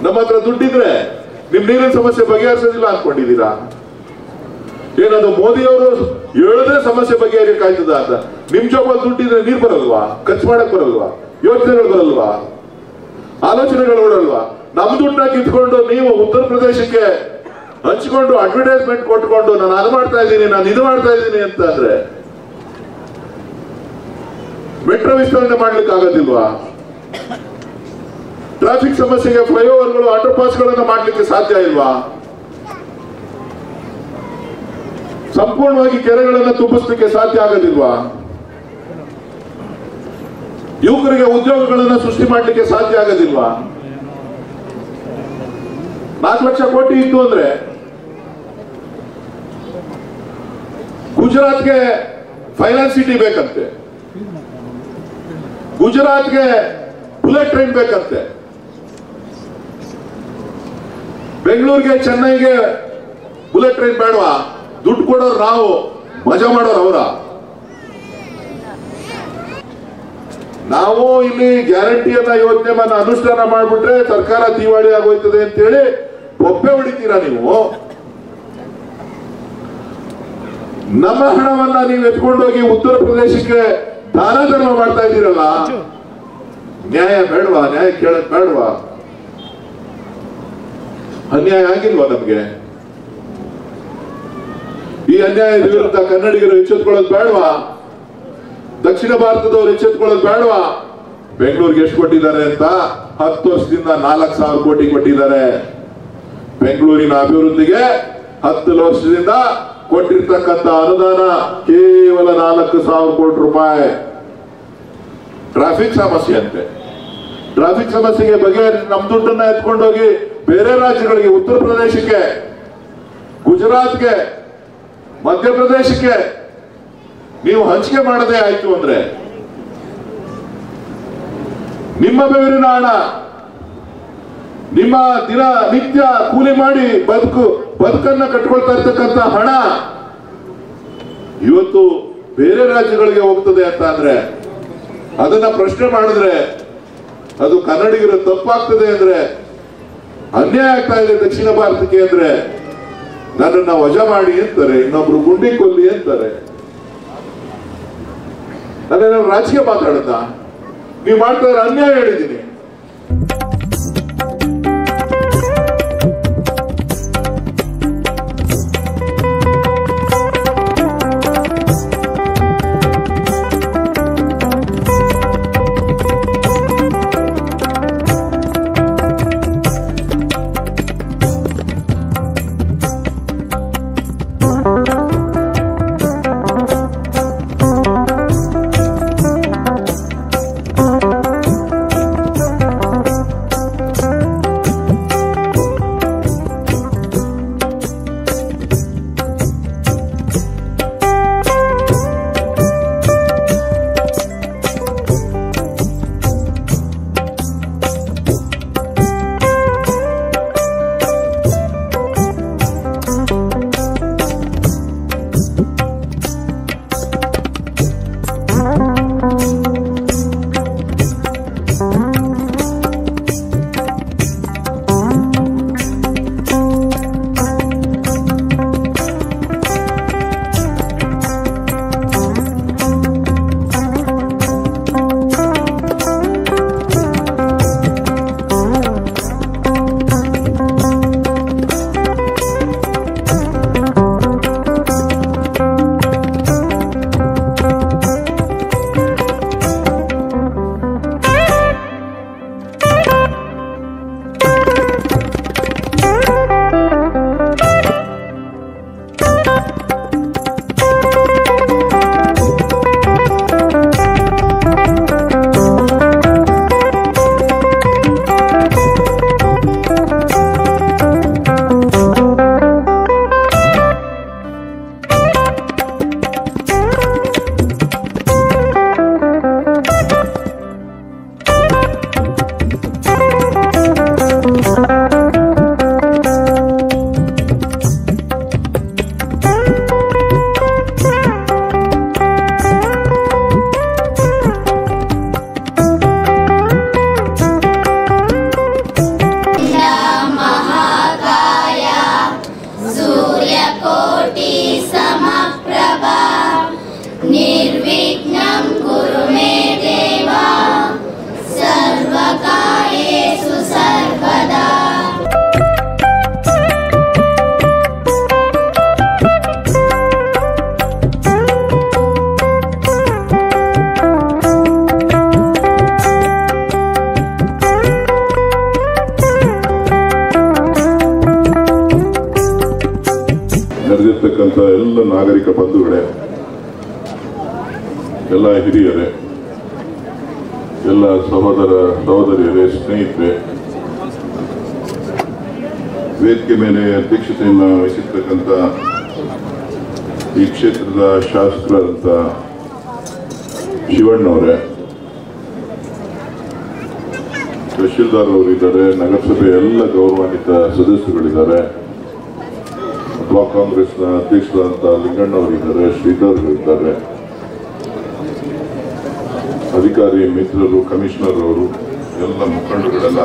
ನಮ್ಮ ಹತ್ರ ದುಡ್ಡಿದ್ರೆ ನಿಮ್ ನೀರಿನ ಸಮಸ್ಯೆ ಬಗೆಹರಿಸೋದಿಲ್ಲ ಅನ್ಕೊಂಡಿದ್ದೀರಾ? ಏನದು ಮೋದಿಯವರು ಹೇಳದೆ ಸಮಸ್ಯೆ ಬಗೆಹರಿಯಕ್ಕಾಯ್ತದ ಅಂತ? ನಿಮ್ ಜೋಬಲ್ಲಿ ದುಡ್ಡಿದ್ರೆ ನೀರ್ ಬರಲ್ವಾ? ಖರ್ಚು ಮಾಡಕ್ ಬರಲ್ವಾ? ಯೋಚನೆಗಳು ಬರಲ್ವಾ? ಆಲೋಚನೆಗಳು ಓಡಲ್ವಾ? ನಮ್ ದುಡ್ಡನ್ನ ಕಿತ್ಕೊಂಡು ನೀವು ಉತ್ತರ ಪ್ರದೇಶಕ್ಕೆ ಹಂಚಿಕೊಂಡು ಅಡ್ವರ್ಟೈಸ್ಮೆಂಟ್ ಕೊಟ್ಕೊಂಡು ನಾನು ಅದು ಮಾಡ್ತಾ ಇದ್ದೀನಿ, ನಾನು ಇದು ಮಾಡ್ತಾ ಇದ್ದೀನಿ ಅಂತ ಅಂದ್ರೆ ಮೆಟ್ರೋ ವಿಸ್ತರಣೆ ಮಾಡ್ಲಿಕ್ಕೆ ಆಗೋದಿಲ್ವಾ? ಟ್ರಾಫಿಕ್ ಸಮಸ್ಯೆಗೆ ಫ್ಲೈಓವರ್ಗಳು, ಅಂಡರ್ ಪಾಸ್ಗಳನ್ನು ಮಾಡ್ಲಿಕ್ಕೆ ಸಾಧ್ಯ ಇಲ್ವಾ? ಸಂಪೂರ್ಣವಾಗಿ ಕೆರೆಗಳನ್ನು ತುಂಬಿಸ್ಲಿಕ್ಕೆ ಸಾಧ್ಯ ಆಗೋದಿಲ್ವಾ? ಯುವಕರಿಗೆ ಉದ್ಯೋಗಗಳನ್ನು ಸೃಷ್ಟಿ ಮಾಡ್ಲಿಕ್ಕೆ ಸಾಧ್ಯ ಆಗೋದಿಲ್ವಾ? 4 ಲಕ್ಷ ಕೋಟಿ ಇತ್ತು ಅಂದ್ರೆ ಗುಜರಾತ್ಗೆ ಫೈನಾನ್ಸ್ ಸಿಟಿ ಬೇಕಂತೆ, ಗುಜರಾತ್ಗೆ ಬುಲೆಟ್ ಟ್ರೈನ್ ಬೇಕಂತೆ, ಬೆಂಗಳೂರಿಗೆ ಚೆನ್ನೈಗೆ ಬುಲೆಟ್ ಟ್ರೈನ್ ಬೇಡವಾ? ದುಡ್ಡು ಕೊಡೋರು ನಾವು, ಮಜಾ ಮಾಡೋರು ಅವರ. ನಾವು ಇಲ್ಲಿ ಗ್ಯಾರಂಟಿಯನ್ನ ಯೋಜನೆಯನ್ನ ಅನುಷ್ಠಾನ ಮಾಡ್ಬಿಟ್ರೆ ಸರ್ಕಾರ ದಿವಾಳಿ ಆಗೋಯ್ತದೆ ಅಂತೇಳಿ ಒಬ್ಬೆ ಹೊಡಿತೀರಾ ನೀವು? ನಮ್ಮ ಹಣವನ್ನ ನೀವು ಎತ್ಕೊಂಡೋಗಿ ಉತ್ತರ ಪ್ರದೇಶಕ್ಕೆ ದಾನ ಧರ್ಮ ಮಾಡ್ತಾ ಇದ್ದೀರಲ್ಲ, ನ್ಯಾಯ ಬೇಡವಾ? ನ್ಯಾಯ ಕೇಳಕ್ ಬೇಡವಾ? ಅನ್ಯಾಯ ಆಗಿಲ್ವಾ ನಮ್ಗೆ? ಈ ಅನ್ಯಾಯದ ವಿರುದ್ಧ ಕನ್ನಡಿಗರು ಎಚ್ಚೆತ್ಕೊಳ್ಳೋದು ಬೇಡವಾ? ದಕ್ಷಿಣ ಭಾರತದವರು ಎಚ್ಚೆತ್ಕೊಳ್ಳೋದು ಬೇಡವಾ? ಬೆಂಗಳೂರಿಗೆ ಎಷ್ಟು ಕೊಟ್ಟಿದ್ದಾರೆ ಅಂತ? 10 ವರ್ಷದಿಂದ 4,000 ಕೋಟಿ ಕೊಟ್ಟಿದ್ದಾರೆ. ಬೆಂಗಳೂರಿನ ಅಭಿವೃದ್ಧಿಗೆ 10 ವರ್ಷದಿಂದ ಕೊಟ್ಟಿರ್ತಕ್ಕಂಥ ಅನುದಾನ ಕೇವಲ 4,000 ಕೋಟಿ ರೂಪಾಯಿ. ಟ್ರಾಫಿಕ್ ಸಮಸ್ಯೆ ಅಂತೆ, ಟ್ರಾಫಿಕ್ ಸಮಸ್ಯೆಗೆ ಬಗೆಹರಿಸಿ ನಮ್ ದುಡ್ಡನ್ನ ಎತ್ಕೊಂಡೋಗಿ ಬೇರೆ ರಾಜ್ಯಗಳಿಗೆ, ಉತ್ತರ ಪ್ರದೇಶಕ್ಕೆ, ಗುಜರಾತ್ಗೆ, ಮಧ್ಯಪ್ರದೇಶಕ್ಕೆ ನೀವು ಹಂಚಿಕೆ ಮಾಡದೇ ಆಯ್ತು ಅಂದ್ರೆ ನಿಮ್ಮ ಬೆವರಿನ ಹಣ, ನಿಮ್ಮ ದಿನ ನಿತ್ಯ ಕೂಲಿ ಮಾಡಿ ಬದುಕನ್ನ ಕಟ್ಕೊಳ್ತಾ ಇರ್ತಕ್ಕಂಥ ಹಣ ಇವತ್ತು ಬೇರೆ ರಾಜ್ಯಗಳಿಗೆ ಹೋಗ್ತದೆ ಅಂತ ಅಂದ್ರೆ ಅದನ್ನ ಪ್ರಶ್ನೆ ಮಾಡಿದ್ರೆ ಅದು ಕನ್ನಡಿಗರ ತಪ್ಪಾಗ್ತದೆ ಅಂದ್ರೆ, ಅನ್ಯಾಯ ಆಗ್ತಾ ಇದೆ ದಕ್ಷಿಣ ಭಾರತಕ್ಕೆ ಅಂದ್ರೆ ನನ್ನನ್ನ ವಜಾ ಮಾಡಿ ಅಂತಾರೆ, ಇನ್ನೊಬ್ರು ಗುಂಡಿ ಕೊಲ್ಲಿ ಅಂತಾರೆ. ನಾನೇನಾದ್ರು ರಾಜಕೀಯ ಮಾತಾಡದ? ನೀವು ಮಾಡ್ತಾ ಇರೋ ಅನ್ಯಾಯ ಹೇಳಿದ್ದೀನಿ. ಬಂದಿರತಕ್ಕಂಥ ಎಲ್ಲ ನಾಗರಿಕ ಬಂಧುಗಳೇ, ಎಲ್ಲ ಹಿರಿಯರೇ, ಎಲ್ಲ ಸಹೋದರ ಸಹೋದರಿಯರೇ, ಸ್ನೇಹಿತರೆ, ವೇದಿಕೆ ಮೇಲೆ ಅಧ್ಯಕ್ಷತೆಯನ್ನು ವಹಿಸಿರ್ತಕ್ಕಂಥ ಈ ಕ್ಷೇತ್ರದ ಶಾಸಕರಾದಂಥ ಶಿವಣ್ಣವರೇ, ತಹಶೀಲ್ದಾರ್ ಅವರಿದ್ದಾರೆ, ನಗರಸಭೆ ಎಲ್ಲ ಗೌರವಾನ್ವಿತ ಸದಸ್ಯರುಗಳಿದ್ದಾರೆ, ಬ್ಲಾಕ್ ಕಾಂಗ್ರೆಸ್ನ ಅಧ್ಯಕ್ಷರಾದಂಥ ಲಿಂಗಣ್ಣವರಿದ್ದಾರೆ, ಶ್ರೀಧರ್ ಇದ್ದಾರೆ, ಅಧಿಕಾರಿ ಮಿತ್ರರು, ಕಮಿಷನರ್ ಅವರು, ಎಲ್ಲ ಮುಖಂಡಗಳೆಲ್ಲ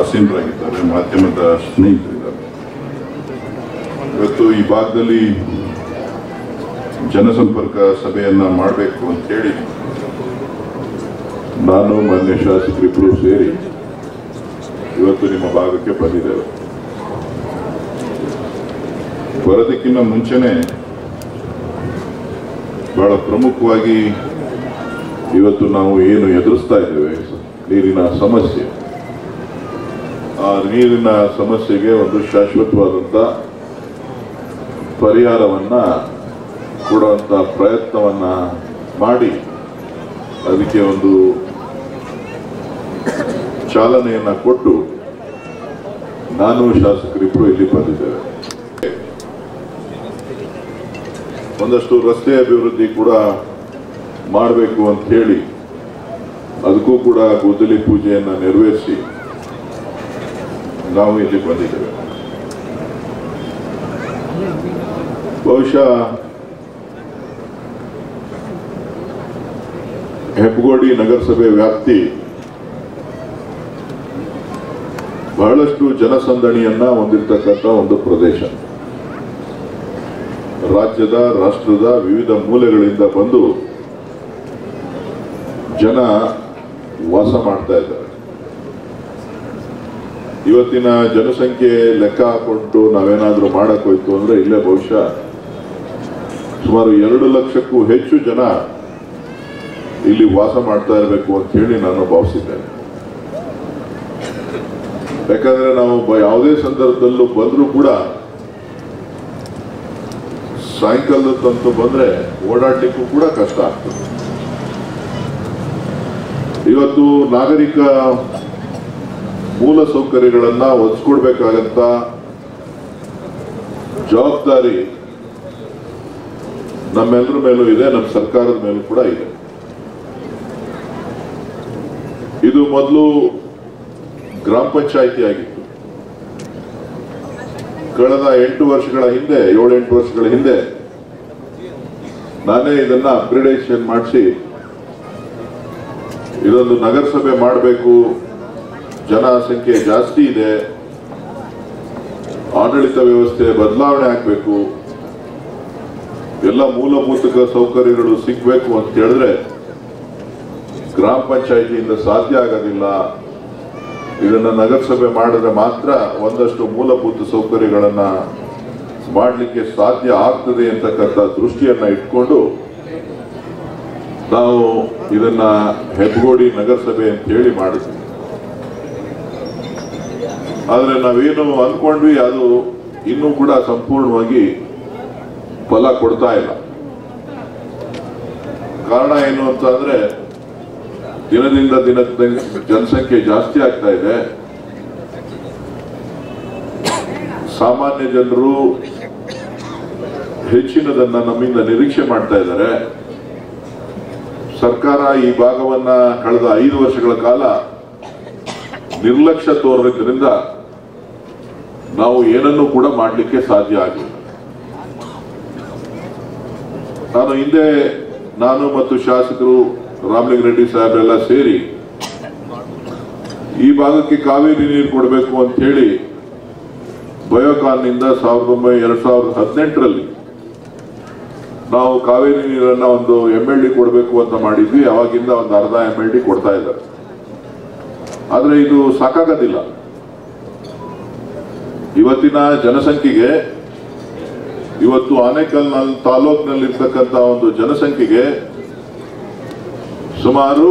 ಆಸೀನರಾಗಿದ್ದಾರೆ, ಮಾಧ್ಯಮದ ಸ್ನೇಹಿತರಿದ್ದಾರೆ. ಇವತ್ತು ಈ ಭಾಗದಲ್ಲಿ ಜನಸಂಪರ್ಕ ಸಭೆಯನ್ನ ಮಾಡಬೇಕು ಅಂತ ಹೇಳಿ ನಾನು ಮಾನ್ಯ ಶಾಸಕರಿಬ್ಬರು ಸೇರಿ ಇವತ್ತು ನಿಮ್ಮ ಭಾಗಕ್ಕೆ ಬಂದಿದ್ದೇವೆ. ಬರೋದಕ್ಕಿಂತ ಮುಂಚೆನೆ ಬಹಳ ಪ್ರಮುಖವಾಗಿ ಇವತ್ತು ನಾವು ಏನು ಎದುರಿಸ್ತಾ ಇದ್ದೇವೆ, ನೀರಿನ ಸಮಸ್ಯೆ, ಆ ನೀರಿನ ಸಮಸ್ಯೆಗೆ ಒಂದು ಶಾಶ್ವತವಾದಂಥ ಪರಿಹಾರವನ್ನ ಕೊಡುವಂಥ ಪ್ರಯತ್ನವನ್ನ ಮಾಡಿ ಅದಕ್ಕೆ ಒಂದು ಚಾಲನೆಯನ್ನ ಕೊಟ್ಟು ನಾನು ಶಾಸಕರಿಬ್ಬರು ಇಲ್ಲಿ ಬಂದಿದ್ದೇವೆ. ಒಂದಷ್ಟು ರಸ್ತೆ ಅಭಿವೃದ್ಧಿ ಕೂಡ ಮಾಡಬೇಕು ಅಂತ ಹೇಳಿ ಅದಕ್ಕೂ ಕೂಡ ಗುದ್ದಲಿ ಪೂಜೆಯನ್ನ ನೆರವೇರಿಸಿ ನಾವು ಇಲ್ಲಿ ಬಂದಿದ್ದೇವೆ. ಬಹುಶಃ ಹೆಬ್ಬಗೋಡಿ ನಗರಸಭೆ ವ್ಯಾಪ್ತಿ ಬಹಳಷ್ಟು ಜನಸಂದಣಿಯನ್ನ ಹೊಂದಿರತಕ್ಕಂಥ ಒಂದು ಪ್ರದೇಶ. ರಾಜ್ಯದ, ರಾಷ್ಟ್ರದ ವಿವಿಧ ಮೂಲೆಗಳಿಂದ ಬಂದು ಜನ ವಾಸ ಮಾಡ್ತಾ ಇದ್ದಾರೆ. ಇವತ್ತಿನ ಜನಸಂಖ್ಯೆ ಲೆಕ್ಕ ಹಾಕೊಂಡು ನಾವೇನಾದ್ರೂ ಮಾಡಕ್ ಹೋಯ್ತು ಅಂದ್ರೆ ಇಲ್ಲೇ ಬಹುಶಃ ಸುಮಾರು 2 ಲಕ್ಷಕ್ಕೂ ಹೆಚ್ಚು ಜನ ಇಲ್ಲಿ ವಾಸ ಮಾಡ್ತಾ ಇರಬೇಕು ಅಂತ ಹೇಳಿ ನಾನು ಭಾವಿಸಿದ್ದೇನೆ. ಯಾಕಂದ್ರೆ ನಾವು ಯಾವುದೇ ಸಂದರ್ಭದಲ್ಲೂ ಬಂದರೂ ಕೂಡ ಸಾಯಂಕಾಲದಂತೂ ಬಂದ್ರೆ ಓಡಾಡ್ಲಿಕ್ಕೂ ಕೂಡ ಕಷ್ಟ ಆಗ್ತದೆ. ಇವತ್ತು ನಾಗರಿಕ ಮೂಲ ಸೌಕರ್ಯಗಳನ್ನ ಒದಗಿಸ್ಕೊಡ್ಬೇಕಾಗಂತ ಜವಾಬ್ದಾರಿ ನಮ್ಮೆಲ್ಲರ ಮೇಲೂ ಇದೆ, ನಮ್ಮ ಸರ್ಕಾರದ ಮೇಲೂ ಕೂಡ ಇದೆ. ಇದು ಮೊದಲು ಗ್ರಾಮ ಪಂಚಾಯಿತಿ ಆಗಿತ್ತು. ಕಳೆದ 8 ವರ್ಷಗಳ ಹಿಂದೆ, 7-8 ವರ್ಷಗಳ ಹಿಂದೆ ನಾನೇ ಇದನ್ನ ಅಪ್ಗ್ರೇಡೇಷನ್ ಮಾಡಿಸಿ ಇದೊಂದು ನಗರಸಭೆ ಮಾಡಬೇಕು, ಜನಸಂಖ್ಯೆ ಜಾಸ್ತಿ ಇದೆ, ಆಡಳಿತ ವ್ಯವಸ್ಥೆ ಬದಲಾವಣೆ ಆಗಬೇಕು, ಎಲ್ಲ ಮೂಲಭೂತ ಸೌಕರ್ಯಗಳು ಸಿಗಬೇಕು ಅಂತ ಹೇಳಿದ್ರೆ ಗ್ರಾಮ ಪಂಚಾಯಿತಿಯಿಂದ ಸಾಧ್ಯ ಆಗೋದಿಲ್ಲ. ಇದನ್ನ ನಗರಸಭೆ ಮಾಡಿದ್ರೆ ಮಾತ್ರ ಒಂದಷ್ಟು ಮೂಲಭೂತ ಸೌಕರ್ಯಗಳನ್ನ ಮಾಡಲಿಕ್ಕೆ ಸಾಧ್ಯ ಆಗ್ತದೆ ಅಂತಕ್ಕಂಥ ದೃಷ್ಟಿಯನ್ನ ಇಟ್ಕೊಂಡು ನಾವು ಇದನ್ನ ಹೆಬ್ಬಗೋಡಿ ನಗರಸಭೆ ಅಂತ ಹೇಳಿ ಮಾಡಿದ್ವಿ. ಆದ್ರೆ ನಾವೇನು ಅಂದ್ಕೊಂಡ್ವಿ ಅದು ಇನ್ನೂ ಕೂಡ ಸಂಪೂರ್ಣವಾಗಿ ಫಲ ಕೊಡ್ತಾ ಇಲ್ಲ. ಕಾರಣ ಏನು ಅಂತ ಅಂದ್ರೆ ದಿನದಿಂದ ದಿನಕ್ಕೆ ಜನಸಂಖ್ಯೆ ಜಾಸ್ತಿ ಆಗ್ತಾ ಇದೆ. ಸಾಮಾನ್ಯ ಜನರು ಹೆಚ್ಚಿನದನ್ನ ನಮ್ಮಿಂದ ನಿರೀಕ್ಷೆ ಮಾಡ್ತಾ ಇದ್ದಾರೆ. ಸರ್ಕಾರ ಈ ಭಾಗವನ್ನ ಕಳೆದ 5 ವರ್ಷಗಳ ಕಾಲ ನಿರ್ಲಕ್ಷ್ಯ ತೋರಿದ್ರಿಂದ ನಾವು ಏನನ್ನೂ ಕೂಡ ಮಾಡಲಿಕ್ಕೆ ಸಾಧ್ಯ ಆಗಿಲ್ಲ. ನಾನು ಮತ್ತು ಶಾಸಕರು ರಾಮಲಿಂಗಾರೆಡ್ಡಿ ಸಾಹೇಬ್ರೆಲ್ಲ ಸೇರಿ ಈ ಭಾಗಕ್ಕೆ ಕಾವೇರಿ ನೀರು ಕೊಡಬೇಕು ಅಂತ ಹೇಳಿ ಬಯೋಕಾನ್ನಿಂದ 2018ರಲ್ಲಿ ನಾವು ಕಾವೇರಿ ನೀರನ್ನ ಒಂದು MLD ಕೊಡಬೇಕು ಅಂತ ಮಾಡಿದ್ವಿ. ಅವಾಗಿಂದ ಒಂದು ಅರ್ಧ MLD ಕೊಡ್ತಾ ಇದ್ದಾರೆ. ಆದ್ರೆ ಇದು ಸಾಕಾಗೋದಿಲ್ಲ. ಇವತ್ತಿನ ಜನಸಂಖ್ಯೆಗೆ, ಇವತ್ತು ಆನೇಕಲ್ ತಾಲೂಕಿನಲ್ಲಿ ಇರ್ತಕ್ಕಂಥ ಒಂದು ಜನಸಂಖ್ಯೆಗೆ ಸುಮಾರು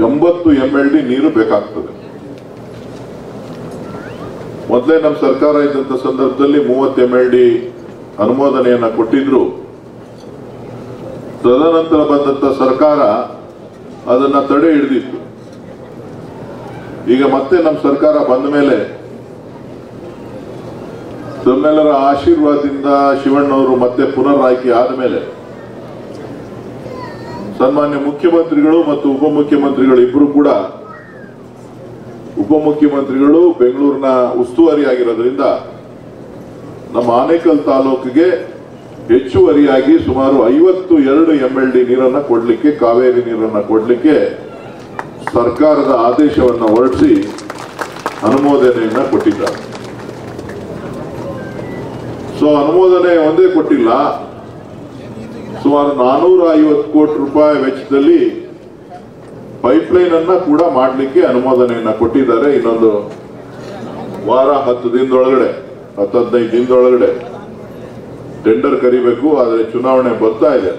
80 MLD ನೀರು ಬೇಕಾಗ್ತದೆ. ಮೊದಲೇ ನಮ್ಮ ಸರ್ಕಾರ ಇದ್ದಂತ ಸಂದರ್ಭದಲ್ಲಿ 30 MLD ಅನುಮೋದನೆಯನ್ನ ಕೊಟ್ಟಿದ್ರು. ತದನಂತರ ಬಂದಂತ ಸರ್ಕಾರ ಅದನ್ನ ತಡೆ ಹಿಡಿದಿತ್ತು. ಈಗ ಮತ್ತೆ ನಮ್ಮ ಸರ್ಕಾರ ಬಂದ ಮೇಲೆ ತಮ್ಮೆಲ್ಲರ ಆಶೀರ್ವಾದದಿಂದ ಶಿವಣ್ಣವರು ಮತ್ತೆ ಪುನರ್ ಆಯ್ಕೆ ಆದ ಮೇಲೆ ಸನ್ಮಾನ್ಯ ಮುಖ್ಯಮಂತ್ರಿಗಳು ಮತ್ತು ಉಪಮುಖ್ಯಮಂತ್ರಿಗಳು ಇಬ್ಬರು ಕೂಡ, ಉಪಮುಖ್ಯಮಂತ್ರಿಗಳು ಬೆಂಗಳೂರಿನ ಉಸ್ತುವಾರಿ ಆಗಿರೋದ್ರಿಂದ ನಮ್ಮ ಆನೇಕಲ್ ತಾಲೂಕಿಗೆ ಹೆಚ್ಚುವರಿಯಾಗಿ ಸುಮಾರು 52 MLD ನೀರನ್ನ ಕೊಡ್ಲಿಕ್ಕೆ, ಕಾವೇರಿ ನೀರನ್ನ ಕೊಡ್ಲಿಕ್ಕೆ ಸರ್ಕಾರದ ಆದೇಶವನ್ನ ಹೊರಡಿಸಿ ಅನುಮೋದನೆಯನ್ನ ಕೊಟ್ಟಿದ್ದಾರೆ. ಸೊ ಅನುಮೋದನೆ ಒಂದೇ ಕೊಟ್ಟಿಲ್ಲ, ಸುಮಾರು 450 ಕೋಟಿ ರೂಪಾಯಿ ವೆಚ್ಚದಲ್ಲಿ ಪೈಪ್ಲೈನ್ ಅನ್ನ ಕೂಡ ಮಾಡಲಿಕ್ಕೆ ಅನುಮೋದನೆಯನ್ನ ಕೊಟ್ಟಿದ್ದಾರೆ. ಇನ್ನೊಂದು ವಾರ 10 ದಿನದೊಳಗಡೆ, 10-15 ದಿನದೊಳಗಡೆ ಟೆಂಡರ್ ಕರಿಬೇಕು. ಆದರೆ ಚುನಾವಣೆ ಬರ್ತಾ ಇದೆ.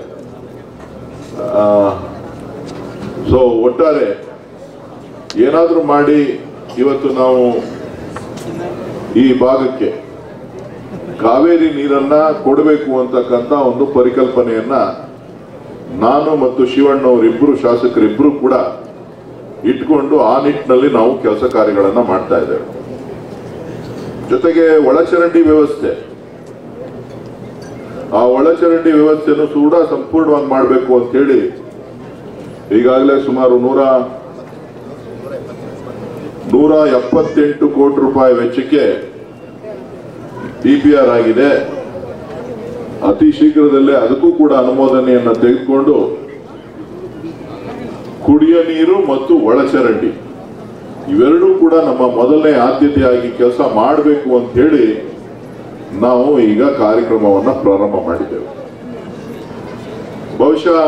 ಸೊ ಒಟ್ಟಾರೆ ಏನಾದ್ರೂ ಮಾಡಿ ಇವತ್ತು ನಾವು ಈ ಭಾಗಕ್ಕೆ ಕಾವೇರಿ ನೀರನ್ನ ಕೊಡಬೇಕು ಅಂತಕ್ಕಂಥ ಒಂದು ಪರಿಕಲ್ಪನೆಯನ್ನ ನಾನು ಮತ್ತು ಶಿವಣ್ಣವರಿಬ್ಬರು ಶಾಸಕರಿಬ್ಬರು ಕೂಡ ಇಟ್ಕೊಂಡು ಆ ನಿಟ್ಟಿನಲ್ಲಿ ನಾವು ಕೆಲಸ ಕಾರ್ಯಗಳನ್ನ ಮಾಡ್ತಾ ಇದ್ದೇವೆ. ಜೊತೆಗೆ ಒಳಚರಂಡಿ ವ್ಯವಸ್ಥೆ, ಆ ಒಳಚರಂಡಿ ವ್ಯವಸ್ಥೆಯನ್ನು ಕೂಡ ಸಂಪೂರ್ಣವಾಗಿ ಮಾಡಬೇಕು ಅಂತ ಹೇಳಿ ಈಗಾಗಲೇ ಸುಮಾರು 178 ಕೋಟಿ ರೂಪಾಯಿ ವೆಚ್ಚಕ್ಕೆ DPR ಆಗಿದೆ. ಅತಿ ಶೀಘ್ರದಲ್ಲೇ ಅದಕ್ಕೂ ಕೂಡ ಅನುಮೋದನೆಯನ್ನ ತೆಗೆದುಕೊಂಡು ಕುಡಿಯ ನೀರು ಮತ್ತು ಒಳಚರಂಡಿ ಇವೆರಡೂ ಕೂಡ ನಮ್ಮ ಮೊದಲನೇ ಆದ್ಯತೆಯಾಗಿ ಕೆಲಸ ಮಾಡಬೇಕು ಅಂತ ಹೇಳಿ ನಾವು ಈಗ ಕಾರ್ಯಕ್ರಮವನ್ನ ಪ್ರಾರಂಭ ಮಾಡಿದ್ದೇವೆ. ಬಹುಶಃ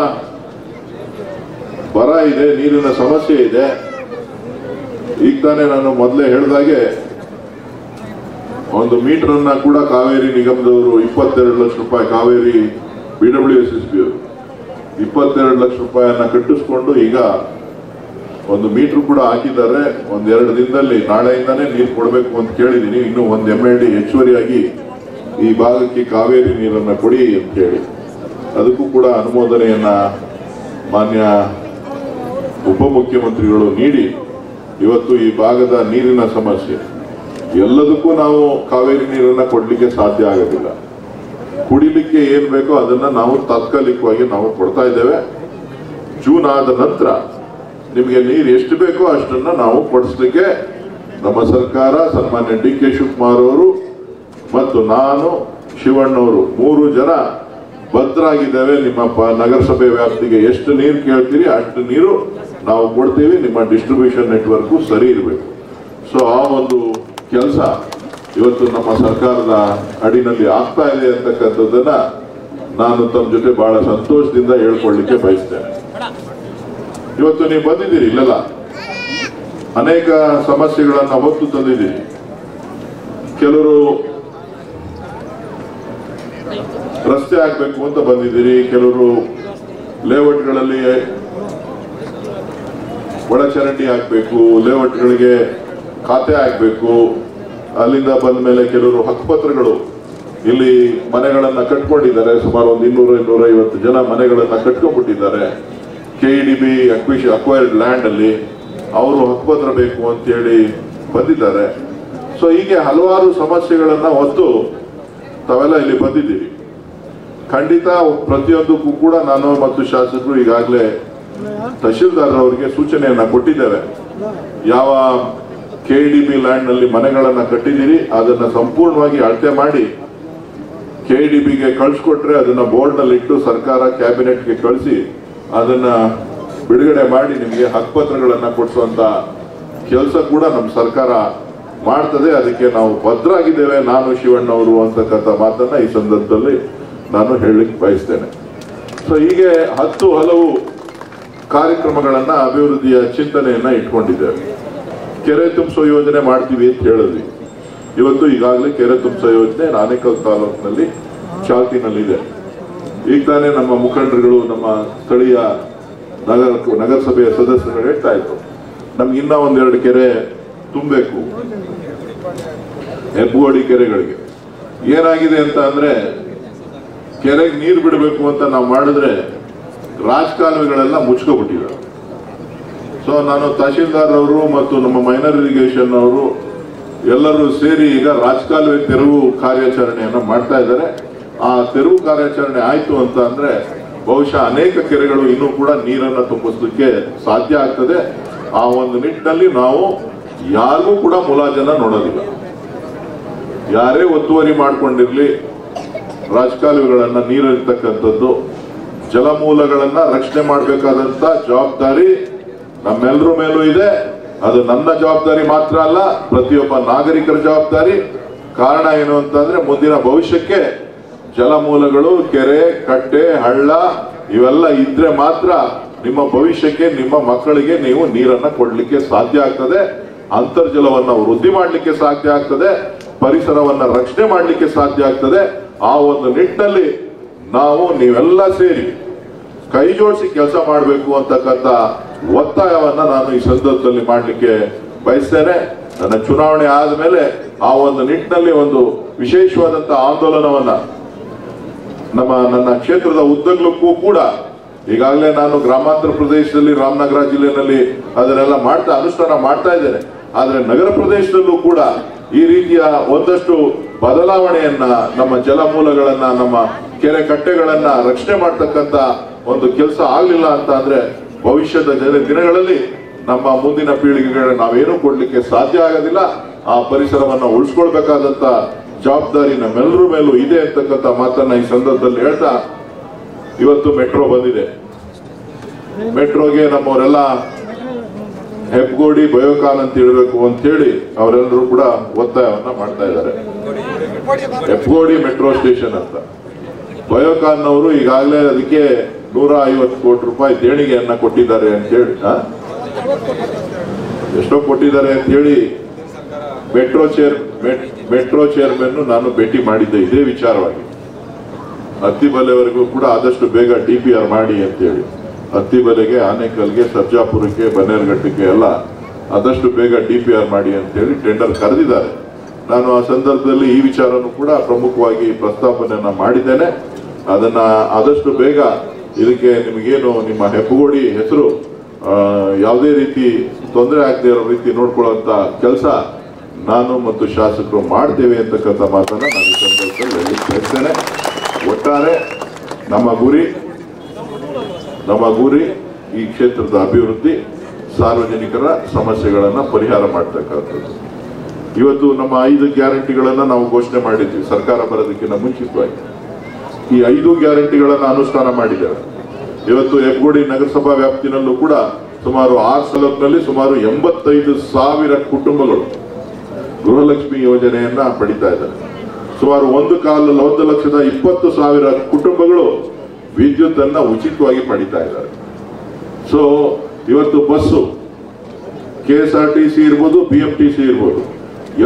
ಬರ ಇದೆ, ನೀರಿನ ಸಮಸ್ಯೆ ಇದೆ. ಈಗ ತಾನೇ ನಾನು ಮೊದಲೇ ಹೇಳಿದಾಗೆ ಒಂದು ಮೀಟರ್ ಅನ್ನ ಕೂಡ ಕಾವೇರಿ ನಿಗಮದವರು 22 ಲಕ್ಷ ರೂಪಾಯಿ, ಕಾವೇರಿ BWSSB 22 ಲಕ್ಷ ರೂಪಾಯಿಯನ್ನ ಕಟ್ಟಿಸ್ಕೊಂಡು ಈಗ ಒಂದು ಮೀಟರ್ ಕೂಡ ಹಾಕಿದ್ದಾರೆ. 1-2 ದಿನದಲ್ಲಿ, ನಾಳೆಯಿಂದಾನೇ ನೀರು ಕೊಡಬೇಕು ಅಂತ ಕೇಳಿದೀನಿ. ಇನ್ನು 1 MLD ಹೆಚ್ಚುವರಿಯಾಗಿ ಈ ಭಾಗಕ್ಕೆ ಕಾವೇರಿ ನೀರನ್ನ ಕೊಡಿ ಅಂತ ಹೇಳಿ ಅದಕ್ಕೂ ಕೂಡ ಅನುಮೋದನೆಯನ್ನ ಮಾನ್ಯ ಉಪಮುಖ್ಯಮಂತ್ರಿಗಳು ನೀಡಿ ಇವತ್ತು ಈ ಭಾಗದ ನೀರಿನ ಸಮಸ್ಯೆ, ಎಲ್ಲದಕ್ಕೂ ನಾವು ಕಾವೇರಿ ನೀರನ್ನ ಕೊಡ್ಲಿಕ್ಕೆ ಸಾಧ್ಯ ಆಗೋದಿಲ್ಲ. ಕುಡಿಲಿಕ್ಕೆ ಏನ್ ಬೇಕೋ ಅದನ್ನ ನಾವು ತಾತ್ಕಾಲಿಕವಾಗಿ ನಾವು ಕೊಡ್ತಾ ಇದ್ದೇವೆ. ಜೂನ್ ಆದ ನಂತರ ನಿಮಗೆ ನೀರು ಎಷ್ಟು ಬೇಕೋ ಅಷ್ಟನ್ನ ನಾವು ಕೊಡಿಸ್ಲಿಕ್ಕೆ ನಮ್ಮ ಸರ್ಕಾರ, ಸನ್ಮಾನ್ಯ DK ಶಿವಕುಮಾರ್ ಅವರು ಮತ್ತು ನಾನು, ಶಿವಣ್ಣವರು 3 ಜನ ಬದ್ಧರಾಗಿದ್ದೇವೆ. ನಿಮ್ಮ ನಗರಸಭೆ ವ್ಯಾಪ್ತಿಗೆ ಎಷ್ಟು ನೀರು ಕೇಳ್ತೀರಿ ಅಷ್ಟು ನೀರು ನಾವು ಕೊಡ್ತೀವಿ. ನಿಮ್ಮ ಡಿಸ್ಟ್ರಿಬ್ಯೂಷನ್ ನೆಟ್ವರ್ಕ್ ಸರಿ ಇರಬೇಕು. ಸೊ ಆ ಒಂದು ಕೆಲಸ ಇವತ್ತು ನಮ್ಮ ಸರ್ಕಾರದ ಅಡಿನಲ್ಲಿ ಆಗ್ತಾ ಇದೆ ಅಂತಕ್ಕಂಥದ್ದನ್ನ ನಾನು ತಮ್ಮ ಜೊತೆ ಬಹಳ ಸಂತೋಷದಿಂದ ಹೇಳ್ಕೊಳ್ಳಿಕ್ಕೆ ಬಯಸ್ತೇನೆ. ಇವತ್ತು ನೀವು ಬಂದಿದ್ದೀರಿ, ಇಲ್ಲಲ್ಲ ಅನೇಕ ಸಮಸ್ಯೆಗಳನ್ನ ಹೊತ್ತು ತಂದಿದ್ದೀರಿ. ಕೆಲವರು ರಸ್ತೆ ಆಗ್ಬೇಕು ಅಂತ ಬಂದಿದ್ದೀರಿ, ಕೆಲವರು ಲೇಔಟ್ಗಳಲ್ಲಿ ಒಳಚರಂಡಿ ಹಾಕ್ಬೇಕು, ಲೇಔಟ್ಗಳಿಗೆ ಖಾತೆ ಹಾಕ್ಬೇಕು. ಅಲ್ಲಿಂದ ಬಂದ ಮೇಲೆ ಕೆಲವರು ಹಕ್ಕುಪತ್ರಗಳು ಇಲ್ಲಿ ಮನೆಗಳನ್ನ ಕಟ್ಕೊಂಡಿದ್ದಾರೆ. ಸುಮಾರು ಒಂದು 200-250 ಜನ ಮನೆಗಳನ್ನ ಕಟ್ಕೊಂಡ್ಬಿಟ್ಟಿದ್ದಾರೆ. KEDB ಅಕ್ವೈರ್ಡ್ ಲ್ಯಾಂಡ್ ಅಲ್ಲಿ ಅವರು ಹಕ್ಕುಪತ್ರ ಬೇಕು ಅಂತ ಹೇಳಿ ಬಂದಿದ್ದಾರೆ. ಸೊ ಹೀಗೆ ಹಲವಾರು ಸಮಸ್ಯೆಗಳನ್ನ ಹೊತ್ತು ತಾವೆಲ್ಲ ಇಲ್ಲಿ ಬಂದಿದ್ದೀವಿ. ಖಂಡಿತ ಪ್ರತಿಯೊಂದಕ್ಕೂ ಕೂಡ ನಾನು ಮತ್ತು ಶಾಸಕರು ಈಗಾಗಲೇ ತಹಶೀಲ್ದಾರ್ ಅವರಿಗೆ ಸೂಚನೆಯನ್ನ ಕೊಟ್ಟಿದ್ದೇವೆ. ಯಾವ KEDB ಲ್ಯಾಂಡ್ ನಲ್ಲಿ ಮನೆಗಳನ್ನ ಕಟ್ಟಿದ್ದೀರಿ ಅದನ್ನ ಸಂಪೂರ್ಣವಾಗಿ ಅಳತೆ ಮಾಡಿ KEDBಗೆ ಕಳಿಸ್ಕೊಟ್ರೆ ಅದನ್ನ ಬೋರ್ಡ್ ನಲ್ಲಿ ಇಟ್ಟು ಸರ್ಕಾರ ಕ್ಯಾಬಿನೆಟ್ಗೆ ಕಳಿಸಿ ಅದನ್ನ ಬಿಡುಗಡೆ ಮಾಡಿ ನಿಮಗೆ ಹಕ್ಕುಪತ್ರಗಳನ್ನ ಕೊಡಿಸುವಂತ ಕೆಲಸ ಕೂಡ ನಮ್ಮ ಸರ್ಕಾರ ಮಾಡ್ತದೆ. ಅದಕ್ಕೆ ನಾವು ಭದ್ರಾಗಿದ್ದೇವೆ, ನಾನು ಶಿವಣ್ಣವರು ಅಂತಕ್ಕಂಥ ಮಾತನ್ನ ಈ ಸಂದರ್ಭದಲ್ಲಿ ನಾನು ಹೇಳಲಿಕ್ಕೆ ಬಯಸ್ತೇನೆ. ಸೊ ಹೀಗೆ 10 ಹಲವು ಕಾರ್ಯಕ್ರಮಗಳನ್ನ ಅಭಿವೃದ್ಧಿಯ ಚಿಂತನೆಯನ್ನ ಇಟ್ಕೊಂಡಿದ್ದೇವೆ. ಕೆರೆ ತುಂಬಿಸೋ ಯೋಜನೆ ಮಾಡ್ತೀವಿ ಅಂತ ಹೇಳಿದ್ವಿ. ಇವತ್ತು ಈಗಾಗಲೇ ಕೆರೆ ತುಂಬಿಸೋ ಯೋಜನೆ ಆನೇಕಲ್ ತಾಲೂಕಿನಲ್ಲಿ ಚಾಲ್ತಿನಲ್ಲಿದೆ. ಈಗ ತಾನೇ ನಮ್ಮ ಮುಖಂಡರುಗಳು, ನಮ್ಮ ಸ್ಥಳೀಯ ನಗರಸಭೆಯ ಸದಸ್ಯರು ಹೇಳ್ತಾ ಇದ್ರು, ನಮ್ಗೆ ಇನ್ನೂ 1-2 ಕೆರೆ ತುಂಬಬೇಕು. ಹೆಬ್ಬಗೋಡಿ ಕೆರೆಗಳಿಗೆ ಏನಾಗಿದೆ ಅಂತ ಅಂದ್ರೆ, ಕೆರೆಗೆ ನೀರು ಬಿಡಬೇಕು ಅಂತ ನಾವು ಮಾಡಿದ್ರೆ ರಾಜಕಾಲುವೆಗಳೆಲ್ಲ ಮುಚ್ಕೊಬಿಟ್ಟಿದ್ದಾರೆ. ಸೊ ನಾನು ತಹಶೀಲ್ದಾರ್ ಅವರು ಮತ್ತು ನಮ್ಮ ಮೈನರ್ ಇರಿಗೇಷನ್ ಅವರು ಎಲ್ಲರೂ ಸೇರಿ ಈಗ ರಾಜಕಾಲುವೆ ತೆರವು ಕಾರ್ಯಾಚರಣೆಯನ್ನು ಮಾಡ್ತಾ ಇದ್ದಾರೆ. ಆ ತೆರವು ಕಾರ್ಯಾಚರಣೆ ಆಯ್ತು ಅಂತ ಅಂದ್ರೆ ಬಹುಶಃ ಅನೇಕ ಕೆರೆಗಳು ಇನ್ನೂ ಕೂಡ ನೀರನ್ನು ತುಂಬಿಸಲಿಕ್ಕೆ ಸಾಧ್ಯ ಆಗ್ತದೆ. ಆ ಒಂದು ನಿಟ್ಟಿನಲ್ಲಿ ನಾವು ಯಾರಿಗೂ ಕೂಡ ಮುಲಾಜನ್ನ ನೋಡೋದಿಲ್ಲ. ಯಾರೇ ಒತ್ತುವರಿ ಮಾಡ್ಕೊಂಡಿರ್ಲಿ, ರಾಜಕಾಲುವೆಗಳನ್ನ ನೀರಿರ್ತಕ್ಕಂಥದ್ದು, ಜಲಮೂಲಗಳನ್ನ ರಕ್ಷಣೆ ಮಾಡಬೇಕಾದಂತ ಜವಾಬ್ದಾರಿ ನಮ್ಮೆಲ್ಲರ ಮೇಲೂ ಇದೆ. ಅದು ನನ್ನ ಜವಾಬ್ದಾರಿ ಮಾತ್ರ ಅಲ್ಲ, ಪ್ರತಿಯೊಬ್ಬ ನಾಗರಿಕರ ಜವಾಬ್ದಾರಿ. ಕಾರಣ ಏನು ಅಂತಂದ್ರೆ, ಮುಂದಿನ ಭವಿಷ್ಯಕ್ಕೆ ಜಲಮೂಲಗಳು, ಕೆರೆ, ಕಟ್ಟೆ, ಹಳ್ಳ ಇವೆಲ್ಲ ಇದ್ರೆ ಮಾತ್ರ ನಿಮ್ಮ ಭವಿಷ್ಯಕ್ಕೆ, ನಿಮ್ಮ ಮಕ್ಕಳಿಗೆ ನೀವು ನೀರನ್ನ ಕೊಡ್ಲಿಕ್ಕೆ ಸಾಧ್ಯ ಆಗ್ತದೆ, ಅಂತರ್ಜಲವನ್ನ ವೃದ್ಧಿ ಮಾಡ್ಲಿಕ್ಕೆ ಸಾಧ್ಯ ಆಗ್ತದೆ, ಪರಿಸರವನ್ನ ರಕ್ಷಣೆ ಮಾಡ್ಲಿಕ್ಕೆ ಸಾಧ್ಯ ಆಗ್ತದೆ. ಆ ಒಂದು ನಿಟ್ಟಿನಲ್ಲಿ ನಾವು ನೀವೆಲ್ಲ ಸೇರಿ ಕೈ ಜೋಡಿಸಿ ಕೆಲಸ ಮಾಡಬೇಕು ಅಂತಕ್ಕಂಥ ಒತ್ತಾಯವನ್ನ ನಾನು ಈ ಸಂದರ್ಭದಲ್ಲಿ ಮಾಡಲಿಕ್ಕೆ ಬಯಸ್ತೇನೆ. ನನ್ನ ಚುನಾವಣೆ ಆದ್ಮೇಲೆ ಆ ಒಂದು ನಿಟ್ಟಿನಲ್ಲಿ ಒಂದು ವಿಶೇಷವಾದಂತಹ ಆಂದೋಲನವನ್ನ ನನ್ನ ಕ್ಷೇತ್ರದ ಉದ್ದಗಲಕ್ಕೂ ಕೂಡ ಈಗಾಗಲೇ ನಾನು ಗ್ರಾಮಾಂತರ ಪ್ರದೇಶದಲ್ಲಿ, ರಾಮನಗರ ಜಿಲ್ಲೆಯಲ್ಲಿ ಅದನ್ನೆಲ್ಲ ಅನುಷ್ಠಾನ ಮಾಡ್ತಾ ಇದ್ದೇನೆ. ಆದ್ರೆ ನಗರ ಪ್ರದೇಶದಲ್ಲೂ ಕೂಡ ಈ ರೀತಿಯ ಒಂದಷ್ಟು ಬದಲಾವಣೆಯನ್ನ, ನಮ್ಮ ಜಲಮೂಲಗಳನ್ನ, ನಮ್ಮ ಕೆರೆ ಕಟ್ಟೆಗಳನ್ನ ರಕ್ಷಣೆ ಮಾಡ್ತಕ್ಕಂಥ ಒಂದು ಕೆಲಸ ಆಗ್ಲಿಲ್ಲ ಅಂತ ಅಂದ್ರೆ ಭವಿಷ್ಯದ ದಿನಗಳಲ್ಲಿ ನಮ್ಮ ಮುಂದಿನ ಪೀಳಿಗೆಗಳನ್ನ ನಾವೇನು ಕೊಡ್ಲಿಕ್ಕೆ ಸಾಧ್ಯ ಆಗೋದಿಲ್ಲ. ಆ ಪರಿಸರವನ್ನ ಉಳಿಸ್ಕೊಳ್ಬೇಕಾದಂತ ಜವಾಬ್ದಾರಿ ನಮ್ಮೆಲ್ಲರ ಮೇಲೂ ಇದೆ ಅಂತಕ್ಕಂಥ ಮಾತನ್ನ ಈ ಸಂದರ್ಭದಲ್ಲಿ ಹೇಳ್ತಾ, ಇವತ್ತು ಮೆಟ್ರೋ ಬಂದಿದೆ. ಮೆಟ್ರೋಗೆ ನಮ್ಮವರೆಲ್ಲ ಹೆಬ್ಬಗೋಡಿ ಬಯೋಕಾನ್ ಅಂತ ಇಡಬೇಕು ಅಂತ ಹೇಳಿ ಅವರೆಲ್ಲರೂ ಕೂಡ ಒತ್ತಾಯವನ್ನ ಮಾಡ್ತಾ ಇದ್ದಾರೆ. ಹೆಬ್ಬಗೋಡಿ ಮೆಟ್ರೋ ಸ್ಟೇಷನ್ ಅಂತ. ಬಯೋಕಾನ್ ಅವರು ಈಗಾಗಲೇ ಅದಕ್ಕೆ 150 ಕೋಟಿ ರೂಪಾಯಿ ದೇಣಿಗೆಯನ್ನ ಕೊಟ್ಟಿದ್ದಾರೆ ಅಂತ ಹೇಳಿ, ಎಷ್ಟೋ ಕೊಟ್ಟಿದ್ದಾರೆ ಅಂತ ಹೇಳಿ ಮೆಟ್ರೋ ಚೇರ್ಮನ್ ನಾನು ಭೇಟಿ ಮಾಡಿದ್ದೆ ಇದೇ ವಿಚಾರವಾಗಿ. ಅತ್ತಿಬಲೆವರೆಗೂ ಕೂಡ ಆದಷ್ಟು ಬೇಗ DPR ಮಾಡಿ ಅಂತ ಹೇಳಿ, ಅತ್ತಿಬಲೆಗೆ, ಆನೇಕಲ್ಗೆ, ಸರ್ಜಾಪುರಕ್ಕೆ, ಬನ್ನೇರುಘಟ್ಟಕ್ಕೆ ಎಲ್ಲ ಆದಷ್ಟು ಬೇಗ DPR ಮಾಡಿ ಅಂತ ಹೇಳಿ ಟೆಂಡರ್ ಕರೆದಿದ್ದಾರೆ. ನಾನು ಆ ಸಂದರ್ಭದಲ್ಲಿ ಈ ವಿಚಾರನೂ ಕೂಡ ಪ್ರಮುಖವಾಗಿ ಪ್ರಸ್ತಾಪನೆಯನ್ನ ಮಾಡಿದ್ದೇನೆ. ಅದನ್ನ ಆದಷ್ಟು ಬೇಗ ಇದಕ್ಕೆ ನಿಮಗೇನು ನಿಮ್ಮ ಹೆಬ್ಬಗೋಡಿ ಹೆಸರು ಯಾವುದೇ ರೀತಿ ತೊಂದರೆ ಆಗದೆ ಇರೋ ರೀತಿ ನೋಡ್ಕೊಳ್ಳುವಂತ ಕೆಲಸ ನಾನು ಮತ್ತು ಶಾಸಕರು ಮಾಡ್ತೇವೆ ಅಂತಕ್ಕಂಥ ಮಾತನ್ನ ನಾನು ಈ ಸಂದರ್ಭದಲ್ಲಿ ಹೇಳಲಿಕ್ಕೆ ಬಯಸ್ತೇನೆ. ಒಟ್ಟಾರೆ ನಮ್ಮ ಗುರಿ ಈ ಕ್ಷೇತ್ರದ ಅಭಿವೃದ್ಧಿ, ಸಾರ್ವಜನಿಕರ ಸಮಸ್ಯೆಗಳನ್ನ ಪರಿಹಾರ ಮಾಡ್ತಕ್ಕಂಥದ್ದು. ಇವತ್ತು ನಮ್ಮ 5 ಗ್ಯಾರಂಟಿಗಳನ್ನ ನಾವು ಘೋಷಣೆ ಮಾಡಿದ್ವಿ ಸರ್ಕಾರ ಬರೋದಕ್ಕಿಂತ ಮುಂಚಿತವಾಗಿ. ಈ 5 ಗ್ಯಾರಂಟಿಗಳನ್ನ ಅನುಷ್ಠಾನ ಮಾಡಿದ್ದೇವೆ. ಇವತ್ತು ಹೆಬ್ಬಗೋಡಿ ನಗರಸಭಾ ವ್ಯಾಪ್ತಿನಲ್ಲೂ ಕೂಡ ಸುಮಾರು 6 ತಾಲೂಕಿನಲ್ಲಿ ಸುಮಾರು 85,000 ಕುಟುಂಬಗಳು ಗೃಹಲಕ್ಷ್ಮಿ ಯೋಜನೆಯನ್ನ ಪಡಿತಾ ಇದ್ದಾರೆ. ಸುಮಾರು 1,20,000 ಕುಟುಂಬಗಳು ವಿದ್ಯುತ್ ಅನ್ನ ಉಚಿತವಾಗಿ ಪಡಿತಾ ಇದ್ದಾರೆ. ಸೊ ಇವತ್ತು ಬಸ್ಸು, KSRTC ಇರ್ಬೋದು, BMTC ಇರ್ಬೋದು,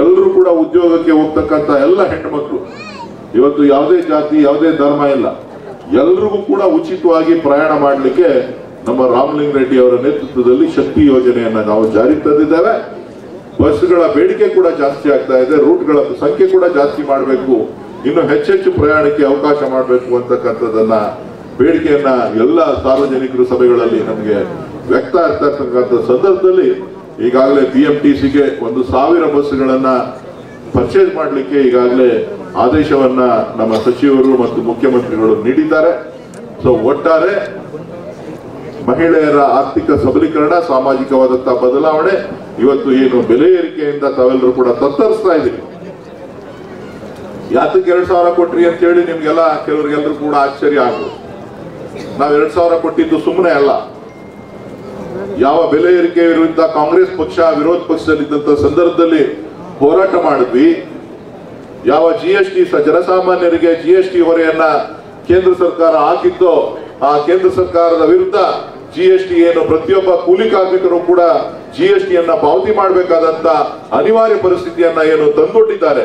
ಎಲ್ಲರೂ ಕೂಡ ಉದ್ಯೋಗಕ್ಕೆ ಹೋಗ್ತಕ್ಕಂಥ ಎಲ್ಲ ಹೆಣ್ಣುಮಕ್ಕಳು, ಇವತ್ತು ಯಾವುದೇ ಜಾತಿ, ಯಾವುದೇ ಧರ್ಮ ಇಲ್ಲ, ಎಲ್ರಿಗೂ ಕೂಡ ಉಚಿತವಾಗಿ ಪ್ರಯಾಣ ಮಾಡಲಿಕ್ಕೆ ನಮ್ಮ ರಾಮಲಿಂಗ ರೆಡ್ಡಿ ಅವರ ನೇತೃತ್ವದಲ್ಲಿ ಶಕ್ತಿ ಯೋಜನೆಯನ್ನ ನಾವು ಜಾರಿ ತಂದಿದ್ದೇವೆ. ಬಸ್ಗಳ ಬೇಡಿಕೆ ಕೂಡ ಜಾಸ್ತಿ ಆಗ್ತಾ ಇದೆ, ರೂಟ್ಗಳ ಸಂಖ್ಯೆ ಕೂಡ ಜಾಸ್ತಿ ಮಾಡಬೇಕು, ಇನ್ನು ಹೆಚ್ಚೆಚ್ಚು ಪ್ರಯಾಣಕ್ಕೆ ಅವಕಾಶ ಮಾಡಬೇಕು ಅಂತಕ್ಕಂಥದ್ದನ್ನ ಬೇಡಿಕೆಯನ್ನ ಎಲ್ಲ ಸಾರ್ವಜನಿಕರ ಸಭೆಗಳಲ್ಲಿ ನಮಗೆ ವ್ಯಕ್ತ ಆಗ್ತಾ ಇರ್ತಕ್ಕಂಥ ಸಂದರ್ಭದಲ್ಲಿ ಈಗಾಗಲೇ BMTCಗೆ 1,000 ಬಸ್ಗಳನ್ನ ಪರ್ಚೇಸ್ ಮಾಡಲಿಕ್ಕೆ ಈಗಾಗಲೇ ಆದೇಶವನ್ನ ನಮ್ಮ ಸಚಿವರು ಮತ್ತು ಮುಖ್ಯಮಂತ್ರಿಗಳು ನೀಡಿದ್ದಾರೆ. ಸೊ ಒಟ್ಟಾರೆ ಮಹಿಳೆಯರ ಆರ್ಥಿಕ ಸಬಲೀಕರಣ, ಸಾಮಾಜಿಕವಾದಂತಹ ಬದಲಾವಣೆ, ಇವತ್ತು ಏನು ಬೆಲೆ ಏರಿಕೆಯಿಂದ ತಾವೆಲ್ಲರೂ ಕೂಡ ತತ್ತರಿಸ್ತಾ ಇದ್ದೀವಿ. ಯಾತಕ್ಕೆ 2,000 ಕೊಟ್ರಿ ಅಂತ ಹೇಳಿ ನಿಮ್ಗೆಲ್ಲ ಕೆಲವರಿಗೆಲ್ಲರೂ ಕೂಡ ಆಶ್ಚರ್ಯ ಆಗ್ಬೋದು. ನಾವು 2,000 ಕೊಟ್ಟಿದ್ದು ಸುಮ್ಮನೆ ಅಲ್ಲ. ಯಾವ ಬೆಲೆ ಏರಿಕೆ ವಿರುದ್ಧ ಕಾಂಗ್ರೆಸ್ ಪಕ್ಷ ವಿರೋಧ ಪಕ್ಷದಲ್ಲಿದ್ದಂತ ಸಂದರ್ಭದಲ್ಲಿ ಹೋರಾಟ ಮಾಡಿದ್ವಿ, ಯಾವ GST ಜನಸಾಮಾನ್ಯರಿಗೆ GST ಹೊರೆಯನ್ನ ಕೇಂದ್ರ ಸರ್ಕಾರ ಹಾಕಿದ್ದೋ ಆ ಕೇಂದ್ರ ಸರ್ಕಾರದ ವಿರುದ್ಧ GST ಏನು ಪ್ರತಿಯೊಬ್ಬ ಕೂಲಿ ಕಾರ್ಮಿಕರು ಕೂಡ GST ಯನ್ನ ಪಾವತಿ ಮಾಡಬೇಕಾದಂತ ಅನಿವಾರ್ಯ ಪರಿಸ್ಥಿತಿಯನ್ನ ಏನು ತಂದೊಡ್ಡಿದ್ದಾರೆ,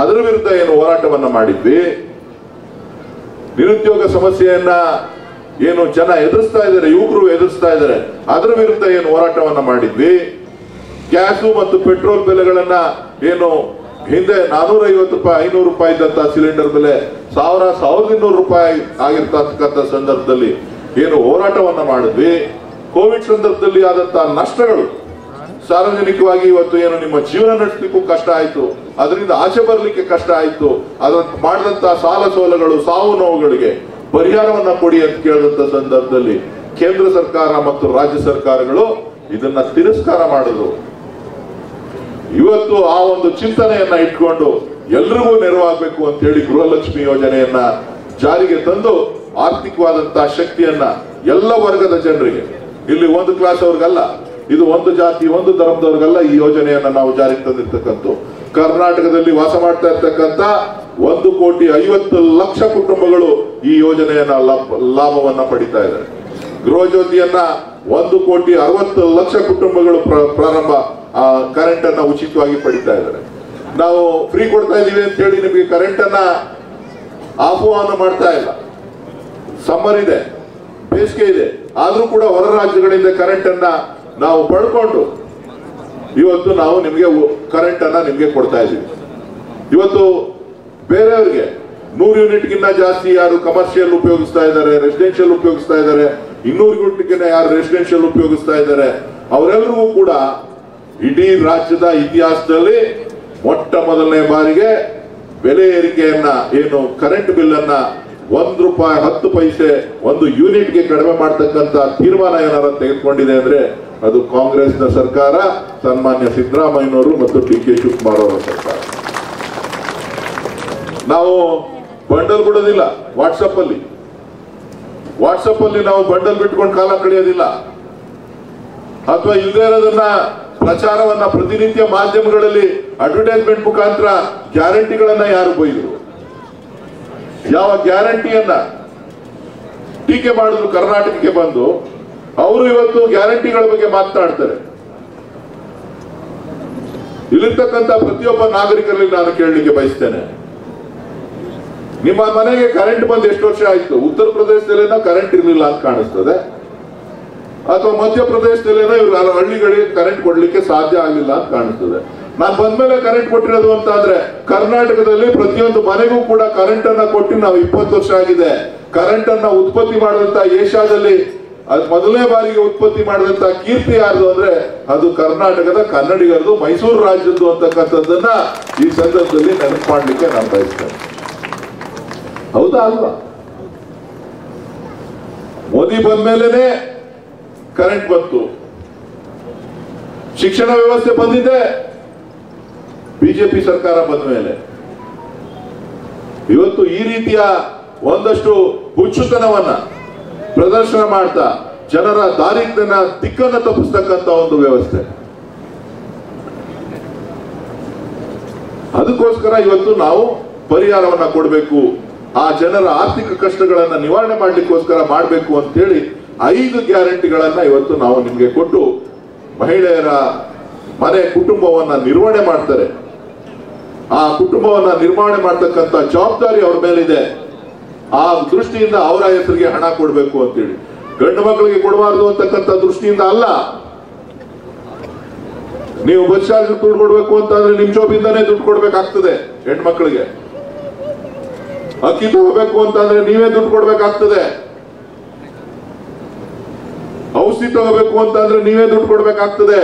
ಅದರ ವಿರುದ್ಧ ಏನು ಹೋರಾಟವನ್ನ ಮಾಡಿದ್ವಿ. ನಿರುದ್ಯೋಗ ಸಮಸ್ಯೆಯನ್ನ ಏನು ಜನ ಎದುರಿಸ್ತಾ ಇದ್ದಾರೆ, ಯುವಕರು ಎದುರಿಸ್ತಾ ಇದ್ದಾರೆ, ಅದರ ವಿರುದ್ಧ ಏನು ಹೋರಾಟವನ್ನ ಮಾಡಿದ್ವಿ. ಗ್ಯಾಸು ಮತ್ತು ಪೆಟ್ರೋಲ್ ಬೆಲೆಗಳನ್ನ ಏನು ಹಿಂದೆ 450 ರೂಪಾಯಿ 500 ರೂಪಾಯಿ ಇದ್ದಂತ ಸಿಲಿಂಡರ್ ಬೆಲೆ 1200 ರೂಪಾಯಿ ಆಗಿರ್ತಕ್ಕಂಥ ಸಂದರ್ಭದಲ್ಲಿ ಏನು ಹೋರಾಟವನ್ನ ಮಾಡಿದ್ವಿ. ಕೋವಿಡ್ ಸಂದರ್ಭದಲ್ಲಿ ಆದಂತಹ ನಷ್ಟಗಳು, ಸಾರ್ವಜನಿಕವಾಗಿ ಇವತ್ತು ಏನು ನಿಮ್ಮ ಜೀವನ ನಡೆಸಲಿಕ್ಕೂ ಕಷ್ಟ ಆಯ್ತು, ಅದರಿಂದ ಆಚೆ ಬರ್ಲಿಕ್ಕೆ ಕಷ್ಟ ಆಯ್ತು, ಅದ್ರ ಮಾಡಿದಂತಹ ಸಾಲ ಸೋಲಗಳು, ಸಾವು ನೋವುಗಳಿಗೆ ಪರಿಹಾರವನ್ನ ಕೊಡಿ ಅಂತ ಕೇಳಿದಂತ ಸಂದರ್ಭದಲ್ಲಿ ಕೇಂದ್ರ ಸರ್ಕಾರ ಮತ್ತು ರಾಜ್ಯ ಸರ್ಕಾರಗಳು ಇದನ್ನ ತಿರಸ್ಕಾರ ಮಾಡಿದ್ರು. ಇವತ್ತು ಆ ಒಂದು ಚಿಂತನೆಯನ್ನ ಇಟ್ಕೊಂಡು ಎಲ್ರಿಗೂ ನೆರವಾಗಬೇಕು ಅಂತ ಹೇಳಿ ಗೃಹಲಕ್ಷ್ಮಿ ಯೋಜನೆಯನ್ನ ಜಾರಿಗೆ ತಂದು ಆರ್ಥಿಕವಾದಂತಹ ಶಕ್ತಿಯನ್ನ ಎಲ್ಲ ವರ್ಗದ ಜನರಿಗೆ, ಇಲ್ಲಿ ಒಂದು ಕ್ಲಾಸ್ ಅವ್ರಿಗಲ್ಲ, ಇದು ಒಂದು ಜಾತಿ ಒಂದು ಧರ್ಮದವ್ರಿಗಲ್ಲ, ಈ ಯೋಜನೆಯನ್ನ ನಾವು ಜಾರಿಗೆ ತಂದಿರ್ತಕ್ಕಂಥ ಕರ್ನಾಟಕದಲ್ಲಿ ವಾಸ ಮಾಡ್ತಾ ಇರ್ತಕ್ಕಂಥ 1,50,00,000 ಕುಟುಂಬಗಳು ಈ ಯೋಜನೆಯನ್ನ ಲಾಭವನ್ನ ಪಡಿತಾ ಇದ್ದಾರೆ. ಗೃಹ ಜ್ಯೋತಿಯನ್ನ 1,60,00,000 ಕುಟುಂಬಗಳು ಪ್ರಾರಂಭ ಕರೆಂಟ್ ಅನ್ನ ಉಚಿತವಾಗಿ ಪಡಿತಾ ಇದ್ದಾರೆ. ನಾವು ಫ್ರೀ ಕೊಡ್ತಾ ಇದೀವಿ ಅಂತ ಹೇಳಿ ನಿಮಗೆ ಕರೆಂಟ್ ಅನ್ನ ಆಹ್ವಾನ ಮಾಡ್ತಾ ಇಲ್ಲ. ಸಮ್ಮರ್ ಇದೆ, ಬೇಸಿಗೆ ಇದೆ, ಆದ್ರೂ ಕೂಡ ಹೊರ ರಾಜ್ಯಗಳಿಂದ ಕರೆಂಟ್ ಅನ್ನ ನಾವು ಪಡ್ಕೊಂಡು ಇವತ್ತು ನಾವು ನಿಮಗೆ ಕರೆಂಟ್ ಅನ್ನ ನಿಮ್ಗೆ ಕೊಡ್ತಾ ಇದೀವಿ. ಇವತ್ತು ಬೇರೆಯವ್ರಿಗೆ 100 ಯೂನಿಟ್ಗಿಂತ ಜಾಸ್ತಿ ಯಾರು ಕಮರ್ಷಿಯಲ್ ಉಪಯೋಗಿಸ್ತಾ ಇದ್ದಾರೆ, ರೆಸಿಡೆನ್ಷಿಯಲ್ ಉಪಯೋಗಿಸ್ತಾ ಇದ್ದಾರೆ, 200 ಯೂನಿಟ್ಗಿಂತ ಯಾರು ರೆಸಿಡೆನ್ಷಿಯಲ್ ಉಪಯೋಗಿಸ್ತಾ ಇದ್ದಾರೆ, ಅವರೆಲ್ಲರಿಗೂ ಕೂಡ ಇಡೀ ರಾಜ್ಯದ ಇತಿಹಾಸದಲ್ಲಿ ಮೊಟ್ಟ ಮೊದಲನೇ ಬಾರಿಗೆ ಬೆಲೆ ಏರಿಕೆಯನ್ನ, ಏನು ಕರೆಂಟ್ ಬಿಲ್ ಅನ್ನ ₹1.10 ಒಂದು ಯೂನಿಟ್ಗೆ ಕಡಿಮೆ ಮಾಡ್ತಕ್ಕಂತ ತೀರ್ಮಾನ ಏನಾರ ತೆಗೆದುಕೊಂಡಿದೆ ಅಂದ್ರೆ ಅದು ಕಾಂಗ್ರೆಸ್ನ ಸರ್ಕಾರ, ಸನ್ಮಾನ್ಯ ಸಿದ್ದರಾಮಯ್ಯನವರು ಮತ್ತು ಡಿ.ಕೆ. ಶಿವಕುಮಾರ್ ಅವರ ಸರ್ಕಾರ. ನಾವು ಬಂಡಲ್ ಬಿಡೋದಿಲ್ಲ. ವಾಟ್ಸಪ್ ಅಲ್ಲಿ ನಾವು ಬಂಡಲ್ ಬಿಟ್ಕೊಂಡು ಕಾಲ ಕಳೆಯೋದಿಲ್ಲ, ಅಥವಾ ಇಲ್ಲದೇ ಇರೋದನ್ನ ಪ್ರಚಾರವನ್ನ ಪ್ರತಿನಿತ್ಯ ಮಾಧ್ಯಮಗಳಲ್ಲಿ ಅಡ್ವರ್ಟೈಸ್ಮೆಂಟ್ ಮುಖಾಂತರ ಗ್ಯಾರಂಟಿಗಳನ್ನ ಯಾರು ಬೈದ್ರು, ಯಾವ ಗ್ಯಾರಂಟಿಯನ್ನ ಟೀಕೆ ಮಾಡಿದ್ರು ಕರ್ನಾಟಕಕ್ಕೆ ಬಂದು ಅವರು ಇವತ್ತು ಗ್ಯಾರಂಟಿಗಳ ಬಗ್ಗೆ ಮಾತನಾಡ್ತಾರೆ. ಇಲ್ಲಿರ್ತಕ್ಕಂಥ ಪ್ರತಿಯೊಬ್ಬ ನಾಗರಿಕರಲ್ಲಿ ನಾನು ಕೇಳಲಿಕ್ಕೆ ಬಯಸ್ತೇನೆ, ನಿಮ್ಮ ಮನೆಗೆ ಕರೆಂಟ್ ಬಂದು ಎಷ್ಟು ವರ್ಷ ಆಯ್ತು? ಉತ್ತರ ಪ್ರದೇಶದಲ್ಲೇನೋ ಕರೆಂಟ್ ಇರಲಿಲ್ಲ ಅಂತ ಕಾಣಿಸ್ತದೆ, ಅಥವಾ ಮಧ್ಯಪ್ರದೇಶದಲ್ಲೇನೋ ಇವ್ರು ಹಳ್ಳಿಗಳಿಗೆ ಕರೆಂಟ್ ಕೊಡ್ಲಿಕ್ಕೆ ಸಾಧ್ಯ ಆಗಲಿಲ್ಲ ಅಂತ ಕಾಣಿಸ್ತದೆ. ನಾನು ಬಂದ್ಮೇಲೆ ಕರೆಂಟ್ ಕೊಟ್ಟಿರೋದು ಅಂತ ಅಂದ್ರೆ ಕರ್ನಾಟಕದಲ್ಲಿ ಪ್ರತಿಯೊಂದು ಮನೆಗೂ ಕೂಡ ಕರೆಂಟ್ ಅನ್ನ ಕೊಟ್ಟು ನಾವು 20 ವರ್ಷ ಆಗಿದೆ. ಕರೆಂಟ್ ಅನ್ನ ಉತ್ಪತ್ತಿ ಮಾಡಿದಂತ ಏಷ್ಯಾದಲ್ಲಿ ಅದು ಮೊದಲನೇ ಬಾರಿಗೆ ಉತ್ಪತ್ತಿ ಮಾಡಿದಂತ ಕೀರ್ತಿ ಯಾರ್ದು ಅಂದ್ರೆ ಅದು ಕರ್ನಾಟಕದ ಕನ್ನಡಿಗರದು, ಮೈಸೂರು ರಾಜ್ಯದ್ದು ಅಂತಕ್ಕಂಥದ್ದನ್ನ ಈ ಸಂದರ್ಭದಲ್ಲಿ ನೆನಪು ಮಾಡ್ಲಿಕ್ಕೆ ನಾನು ಬಯಸ್ತೇನೆ. ಹೌದಾ ಅಲ್ವಾ? ಮೋದಿ ಬಂದ್ಮೇಲೆನೆ ಕರೆಂಟ್ ಬಂತು, ಶಿಕ್ಷಣ ವ್ಯವಸ್ಥೆ ಬಂದಿದೆ ಬಿಜೆಪಿ ಸರ್ಕಾರ ಬಂದ ಮೇಲೆ. ಇವತ್ತು ಈ ರೀತಿಯ ಒಂದಷ್ಟು ಹುಚ್ಚುತನವನ್ನ ಪ್ರದರ್ಶನ ಮಾಡ್ತಾ ಜನರ ದಾರಿದ್ರ್ಯನ ದಿಕ್ಕನ್ನು ತಪ್ಪಿಸ್ತಕ್ಕಂಥ ಒಂದು ವ್ಯವಸ್ಥೆ. ಅದಕ್ಕೋಸ್ಕರ ಇವತ್ತು ನಾವು ಪರಿಹಾರವನ್ನ ಕೊಡಬೇಕು, ಆ ಜನರ ಆರ್ಥಿಕ ಕಷ್ಟಗಳನ್ನ ನಿವಾರಣೆ ಮಾಡ್ಲಿಕ್ಕೋಸ್ಕರ ಮಾಡಬೇಕು ಅಂತ ಹೇಳಿ 5 ಗ್ಯಾರಂಟಿಗಳನ್ನ ಇವತ್ತು ನಾವು ನಿಮ್ಗೆ ಕೊಟ್ಟು ಮಹಿಳೆಯರ ಮನೆ ಕುಟುಂಬವನ್ನ ನಿರ್ವಹಣೆ ಮಾಡ್ತಾರೆ. ಆ ಕುಟುಂಬವನ್ನ ನಿರ್ವಹಣೆ ಮಾಡ್ತಕ್ಕಂಥ ಜವಾಬ್ದಾರಿ ಅವ್ರ ಮೇಲಿದೆ. ಆ ದೃಷ್ಟಿಯಿಂದ ಅವರ ಹೆಸರಿಗೆ ಹಣ ಕೊಡಬೇಕು ಅಂತೇಳಿ, ಗಂಡು ಮಕ್ಕಳಿಗೆ ಕೊಡಬಾರ್ದು ಅಂತಕ್ಕಂಥ ದೃಷ್ಟಿಯಿಂದ ಅಲ್ಲ. ನೀವು ಬಸ್ ಚಾರ್ಜ್ ದುಡ್ಡು ಕೊಡ್ಬೇಕು ಅಂತಂದ್ರೆ ನಿಮ್ ಜೋಬಿಂದಾನೇ ದುಡ್ಡು ಕೊಡ್ಬೇಕಾಗ್ತದೆ. ಹೆಣ್ಮಕ್ಳಿಗೆ ಅಕ್ಕಿ ತಗೋಬೇಕು ಅಂತಂದ್ರೆ ನೀವೇ ದುಡ್ಡು ಕೊಡ್ಬೇಕಾಗ್ತದೆ. ಔಷಧಿ ತಗೋಬೇಕು ಅಂತಂದ್ರೆ ನೀವೇ ದುಡ್ಡು ಕೊಡ್ಬೇಕಾಗ್ತದೆ.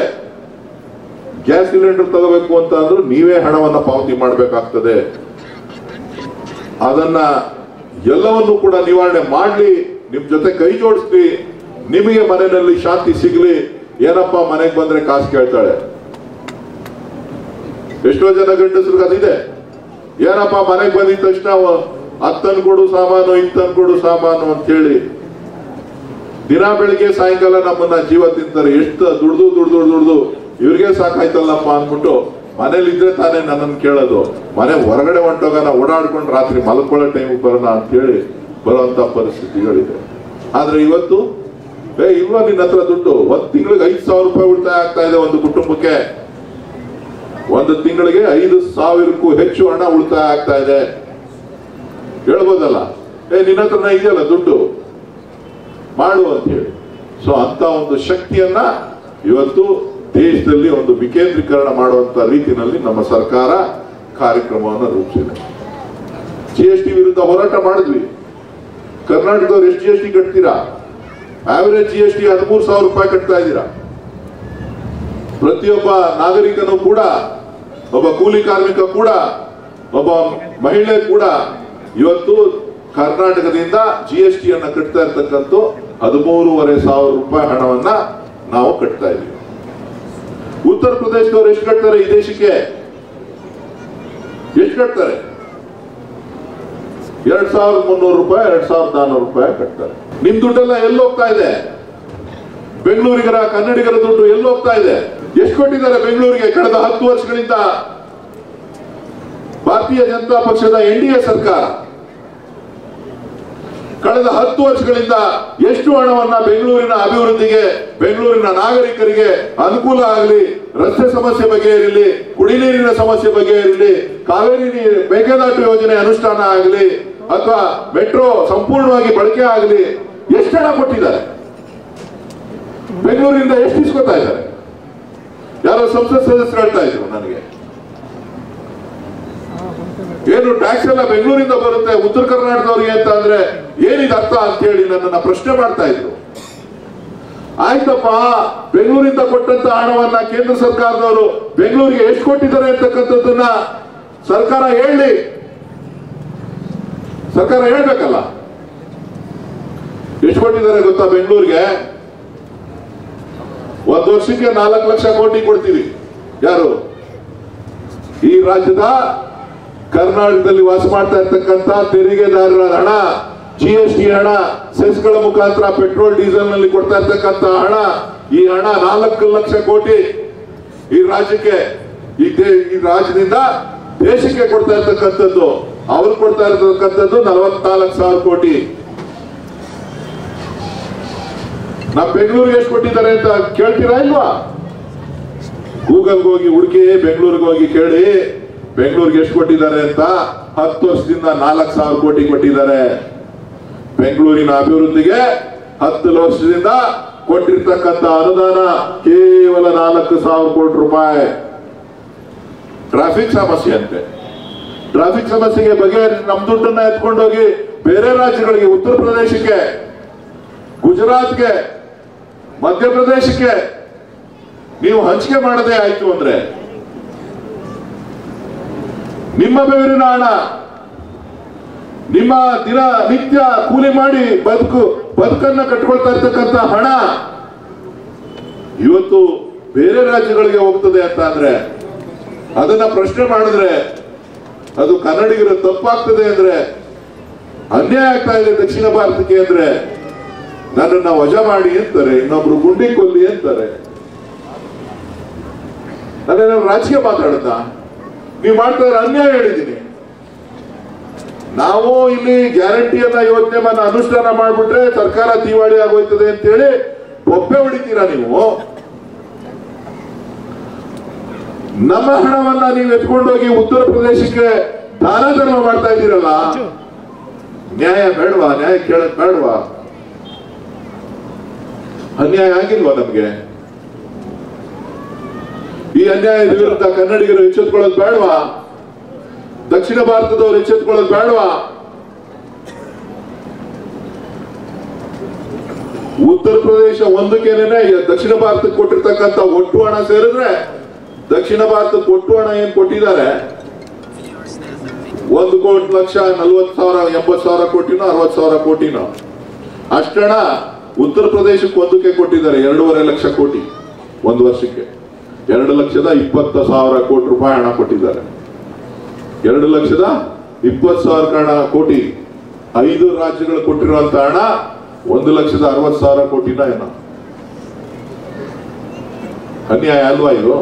ಗ್ಯಾಸ್ ಸಿಲಿಂಡರ್ ತಗೋಬೇಕು ಅಂತ ಅಂದ್ರೂ ನೀವೇ ಹಣವನ್ನ ಪಾವತಿ ಮಾಡಬೇಕಾಗ್ತದೆ. ಅದನ್ನ ಎಲ್ಲವನ್ನು ಕೂಡ ನಿವಾರಣೆ ಮಾಡ್ಲಿ, ನಿಮ್ ಜೊತೆ ಕೈ ಜೋಡಿಸ್ಲಿ, ನಿಮಗೆ ಮನೆಯಲ್ಲಿ ಶಾಂತಿ ಸಿಗ್ಲಿ. ಏನಪ್ಪ ಮನೆಗೆ ಬಂದ್ರೆ ಕಾಸು ಕೇಳ್ತಾಳೆ, ಎಷ್ಟೋ ಜನ ಗಂಡಸರಿಗೆ ಅದಿದೆ. ಏನಪ್ಪ ಮನೆಗೆ ಬಂದಿದ ತಕ್ಷಣ ಅತ್ತನ್ ಕೊಡು ಸಾಮಾನು, ಇತ್ತನ್ ಕೊಡು ಸಾಮಾನು ಅಂತ ಹೇಳಿ ದಿನ ಬೆಳಿಗ್ಗೆ ಸಾಯಂಕಾಲ ನಮ್ಮನ್ನ ಜೀವ ತಿಂತಾರೆ. ಎಷ್ಟು ದುಡ್ದು ಇವ್ರಿಗೆ ಸಾಕಾಯ್ತಲ್ಲಪ್ಪ ಅಂದ್ಬಿಟ್ಟು ಮನೇಲಿ ಇದ್ರೆ ತಾನೇ ನನ್ನನ್ನು ಕೇಳೋದು. ಮನೆ ಹೊರಗಡೆ ಹೊಂಟೋಗೋಣ, ಓಡಾಡ್ಕೊಂಡು ರಾತ್ರಿ ಮಲ್ಕೊಳ್ಳೋ ಟೈಮ್ ಬರೋಣ ಅಂತ ಹೇಳಿ ಬರುವಂತ ಪರಿಸ್ಥಿತಿಗಳಿದೆ. ಆದ್ರೆ ಇವತ್ತು ಇಲ್ವಾ ನಿನ್ನ ಹತ್ರ ದುಡ್ಡು? ಒಂದ್ ತಿಂಗಳಿಗೆ 5,000 ರೂಪಾಯಿ ಉಳಿತಾಯ ಆಗ್ತಾ ಇದೆ ಒಂದು ಕುಟುಂಬಕ್ಕೆ. ಒಂದು ತಿಂಗಳಿಗೆ 5,000ಕ್ಕೂ ಹೆಚ್ಚು ಹಣ ಉಳಿತಾಯ ಆಗ್ತಾ ಇದೆ. ಹೇಳ್ಬೋದಲ್ಲ, ನಿನ್ನ ಹತ್ರನ ಇದೆಯಲ್ಲ ದುಡ್ಡು, ಮಾಡು ಅಂತ ಹೇಳಿ. ಸೊ ಅಂತ ಒಂದು ಶಕ್ತಿಯನ್ನ ಇವತ್ತು ದೇಶದಲ್ಲಿ ಒಂದು ವಿಕೇಂದ್ರೀಕರಣ ಮಾಡುವಂತ ರೀತಿಯಲ್ಲಿ ನಮ್ಮ ಸರ್ಕಾರ ಕಾರ್ಯಕ್ರಮವನ್ನು ರೂಪಿಸಿದೆ. GST ವಿರುದ್ಧ ಹೋರಾಟ ಮಾಡಿದ್ವಿ. ಕರ್ನಾಟಕದವ್ರು ಎಷ್ಟು GST ಕಟ್ತೀರಾ? ಆವರೇಜ್ GST 13,000 ರೂಪಾಯಿ ಕಟ್ತಾ ಇದ್ದೀರಾ. ಪ್ರತಿಯೊಬ್ಬ ನಾಗರಿಕನು ಕೂಡ, ಒಬ್ಬ ಕೂಲಿ ಕಾರ್ಮಿಕ ಕೂಡ, ಒಬ್ಬ ಮಹಿಳೆ ಕೂಡ ಇವತ್ತು ಕರ್ನಾಟಕದಿಂದ GST ಅನ್ನ ಕಟ್ತಾ ಇರ್ತಕ್ಕಂಥ 13,500 ರೂಪಾಯಿ ಹಣವನ್ನ ನಾವು ಕಟ್ತಾ ಇದ್ದೀವಿ. ಉತ್ತರ ಪ್ರದೇಶದವರು ಎಷ್ಟು ಕಟ್ತಾರೆ ಈ ದೇಶಕ್ಕೆ? ಎಷ್ಟು ಕಟ್ತಾರೆ? 2,300 ರೂಪಾಯಿ, 2,400 ರೂಪಾಯಿ ಕಟ್ತಾರೆ. ನಿಮ್ ದುಡ್ಡೆಲ್ಲ ಎಲ್ಲಿ ಹೋಗ್ತಾ ಇದೆ? ಬೆಂಗಳೂರಿಗರ, ಕನ್ನಡಿಗರ ದುಡ್ಡು ಎಲ್ಲಿ ಹೋಗ್ತಾ ಇದೆ? ಎಷ್ಟು ಕೊಟ್ಟಿದ್ದಾರೆ ಬೆಂಗಳೂರಿಗೆ? ಕಳೆದ 10 ವರ್ಷಗಳಿಂದ ಭಾರತೀಯ ಜನತಾ ಪಕ್ಷದ NDA ಸರ್ಕಾರ ಕಳೆದ 10 ವರ್ಷಗಳಿಂದ ಎಷ್ಟು ಹಣವನ್ನ ಬೆಂಗಳೂರಿನ ಅಭಿವೃದ್ಧಿಗೆ, ಬೆಂಗಳೂರಿನ ನಾಗರಿಕರಿಗೆ ಅನುಕೂಲ ಆಗಲಿ, ರಸ್ತೆ ಸಮಸ್ಯೆ ಬಗೆಹರಿಲಿ, ಕುಡಿ ನೀರಿನ ಸಮಸ್ಯೆ ಬಗೆಹರಿಲಿ, ಕಾವೇರಿ ಮೇಕೆದಾಟು ಯೋಜನೆ ಅನುಷ್ಠಾನ ಆಗಲಿ, ಅಥವಾ ಮೆಟ್ರೋ ಸಂಪೂರ್ಣವಾಗಿ ಬಳಕೆ ಆಗಲಿ, ಎಷ್ಟು ಹಣ ಕೊಟ್ಟಿದ್ದಾರೆ? ಬೆಂಗಳೂರಿನಿಂದ ಎಷ್ಟು ಇಸ್ಕೊತಾ ಇದ್ದಾರೆ? ಯಾರೋ ಸಂಸತ್ ಸದಸ್ಯರು ಹೇಳ್ತಾ ಇದ್ರು ನನಗೆ, ಏನು ಟ್ಯಾಕ್ಸ್ ಎಲ್ಲ ಬೆಂಗಳೂರಿಂದ ಬರುತ್ತೆ ಉತ್ತರ ಕರ್ನಾಟಕದವರಿಗೆ ಅಂತ ಅಂದ್ರೆ ಏನಿದೆ ಅರ್ಥ ಅಂತ ಹೇಳಿ ನನ್ನನ್ನ ಪ್ರಶ್ನೆ ಮಾಡ್ತಾ ಇದ್ರು. ಆಯ್ತಪ್ಪ, ಬೆಂಗಳೂರಿಂದ ಕೊಟ್ಟಂತ ಹಣವನ್ನ ಕೇಂದ್ರ ಸರ್ಕಾರದವರು ಬೆಂಗಳೂರಿಗೆ ಎಷ್ಟು ಕೊಟ್ಟಿದ್ದಾರೆ ಅಂತಕ್ಕಂಥದ್ದನ್ನ ಸರ್ಕಾರ ಹೇಳಿ, ಸರ್ಕಾರ ಹೇಳ್ಬೇಕಲ್ಲ. ಎಷ್ಟು ಕೊಟ್ಟಿದ್ದಾರೆ ಗೊತ್ತಾ ಬೆಂಗಳೂರಿಗೆ? 1 ವರ್ಷಕ್ಕೆ 4 ಲಕ್ಷ ಕೋಟಿ ಕೊಡ್ತೀವಿ. ಯಾರು? ಈ ರಾಜ್ಯದ ಕರ್ನಾಟಕದಲ್ಲಿ ವಾಸ ಮಾಡ್ತಾ ಇರ್ತಕ್ಕಂಥ ತೆರಿಗೆದಾರರ ಹಣ, GST ಹಣ, ಸೆಸ್ಗಳ ಮುಖಾಂತರ ಪೆಟ್ರೋಲ್ ಡೀಸೆಲ್ ನಲ್ಲಿ ಕೊಡ್ತಾ ಇರ್ತಕ್ಕಂಥ ಹಣ, ಈ ಹಣ 4 ಲಕ್ಷ ಕೋಟಿ ಈ ರಾಜ್ಯಕ್ಕೆ, ಈ ರಾಜ್ಯದಿಂದ ದೇಶಕ್ಕೆ ಕೊಡ್ತಾ ಇರ್ತಕ್ಕಂಥದ್ದು. ಅವ್ರು ಕೊಡ್ತಾ ಇರ್ತಕ್ಕಂಥದ್ದು 44,000 ಕೋಟಿ. ನಮ್ಮ ಬೆಂಗಳೂರಿಗೆ ಎಷ್ಟು ಕೊಟ್ಟಿದ್ದಾರೆ ಅಂತ ಕೇಳ್ತೀರಾ ಇಲ್ವಾ? ಗೂಗಲ್ಗೆ ಹೋಗಿ ಹುಡುಕಿ, ಬೆಂಗಳೂರಿಗೆ ಹೋಗಿ ಕೇಳಿ ಬೆಂಗಳೂರಿಗೆ ಎಷ್ಟು ಕೊಟ್ಟಿದ್ದಾರೆ ಅಂತ. 10 ವರ್ಷದಿಂದ 4,000 ಕೋಟಿ ಕೊಟ್ಟಿದ್ದಾರೆ. ಬೆಂಗಳೂರಿನ ಅಭಿವೃದ್ಧಿಗೆ 10 ವರ್ಷದಿಂದ ಕೊಟ್ಟಿರ್ತಕ್ಕಂಥ ಅನುದಾನ ಕೇವಲ 4,000 ಕೋಟಿ ರೂಪಾಯಿ. ಟ್ರಾಫಿಕ್ ಸಮಸ್ಯೆ ಅಂತೆ, ಟ್ರಾಫಿಕ್ ಸಮಸ್ಯೆಗೆ ಬಗೆಹರಿಸಿ ನಮ್ಮ ದುಡ್ಡನ್ನ ಎತ್ಕೊಂಡೋಗಿ ಬೇರೆ ರಾಜ್ಯಗಳಿಗೆ, ಉತ್ತರ ಪ್ರದೇಶಕ್ಕೆ, ಗುಜರಾತ್ಗೆ, ಮಧ್ಯಪ್ರದೇಶಕ್ಕೆ ನೀವು ಹಂಚಿಕೆ ಮಾಡದೇ ಆಯ್ತು ಅಂದ್ರೆ ನಿಮ್ಮ ಬೆವರಿನ ಹಣ, ನಿಮ್ಮ ದಿನ ನಿತ್ಯ ಕೂಲಿ ಮಾಡಿ ಬದುಕನ್ನ ಕಟ್ಕೊಳ್ತಾ ಇರ್ತಕ್ಕಂಥ ಹಣ ಇವತ್ತು ಬೇರೆ ರಾಜ್ಯಗಳಿಗೆ ಹೋಗ್ತದೆ ಅಂತ ಅಂದ್ರೆ, ಅದನ್ನ ಪ್ರಶ್ನೆ ಮಾಡಿದ್ರೆ ಅದು ಕನ್ನಡಿಗರ ತಪ್ಪಾಗ್ತದೆ ಅಂದ್ರೆ, ಅನ್ಯಾಯ ಆಗ್ತಾ ಇದೆ ದಕ್ಷಿಣ ಭಾರತಕ್ಕೆ ಅಂದ್ರೆ ನನ್ನನ್ನ ವಜಾ ಮಾಡಿ ಅಂತಾರೆ, ಇನ್ನೊಬ್ರು ಗುಂಡಿ ಕೊಲ್ಲಿ ಅಂತಾರೆ. ನಾನೇನಾದ್ರು ರಾಜಕೀಯ ಮಾತಾಡುತ್ತಾ? ನೀವು ಮಾಡ್ತಾ ಇರೋ ಅನ್ಯಾಯ ಹೇಳಿದ್ದೀನಿ. ನಾವು ಇಲ್ಲಿ ಗ್ಯಾರಂಟಿಯನ್ನ ಯೋಜನೆಯನ್ನ ಅನುಷ್ಠಾನ ಮಾಡ್ಬಿಟ್ರೆ ಸರ್ಕಾರ ದಿವಾಳಿ ಆಗೋಯ್ತದೆ ಅಂತ ಹೇಳಿ ಒಪ್ಪೆ ಹೊಡಿತೀರಾ ನೀವು? ನಮ್ಮ ಹಣವನ್ನ ನೀವು ಎತ್ಕೊಂಡೋಗಿ ಉತ್ತರ ಪ್ರದೇಶಕ್ಕೆ ದಾನ ಧರ್ಮ ಮಾಡ್ತಾ ಇದ್ದೀರಲ್ಲ, ನ್ಯಾಯ ಬೇಡವಾ? ನ್ಯಾಯ ಕೇಳಕ್ ಬೇಡವಾ? ಅನ್ಯಾಯ ಆಗಿಲ್ವಾ ನಮ್ಗೆ? ಈ ಅನ್ಯಾಯದ ವಿರುದ್ಧ ಕನ್ನಡಿಗರು ಎಚ್ಚೆತ್ಕೊಳ್ಳೋದು ಬೇಡವಾ? ದಕ್ಷಿಣ ಭಾರತದವರು ಎಚ್ಚೆತ್ಕೊಳ್ಳೋದು ಬೇಡವಾ? ಉತ್ತರ ಪ್ರದೇಶ ಒಂದಕ್ಕೇನೆ ದಕ್ಷಿಣ ಭಾರತಕ್ಕೆ ಕೊಟ್ಟಿರ್ತಕ್ಕಂಥ ಒಟ್ಟು ಹಣ ಸೇರಿದ್ರೆ, ದಕ್ಷಿಣ ಭಾರತಕ್ಕೆ ಒಟ್ಟು ಹಣ ಏನ್ ಕೊಟ್ಟಿದ್ದಾರೆ 1,40,40,000 80,000 ಕೋಟಿನೋ 60,000 ಕೋಟಿನೋ ಅಷ್ಟಣ ಉತ್ತರ ಪ್ರದೇಶಕ್ಕೆ ಒಂದಕ್ಕೆ ಕೊಟ್ಟಿದ್ದಾರೆ 2.5 ಲಕ್ಷ ಕೋಟಿ. 1 ವರ್ಷಕ್ಕೆ 2,20,000 ಕೋಟಿ ರೂಪಾಯಿ ಹಣ ಕೊಟ್ಟಿದ್ದಾರೆ. 2,20,000 ಕೋಟಿ 5 ರಾಜ್ಯಗಳು ಕೊಟ್ಟಿರುವಂತ ಹಣ 1,60,000 ಕೋಟಿನ ಏನೋ. ಅನ್ಯಾಯ ಅಲ್ವಾ ಇದು?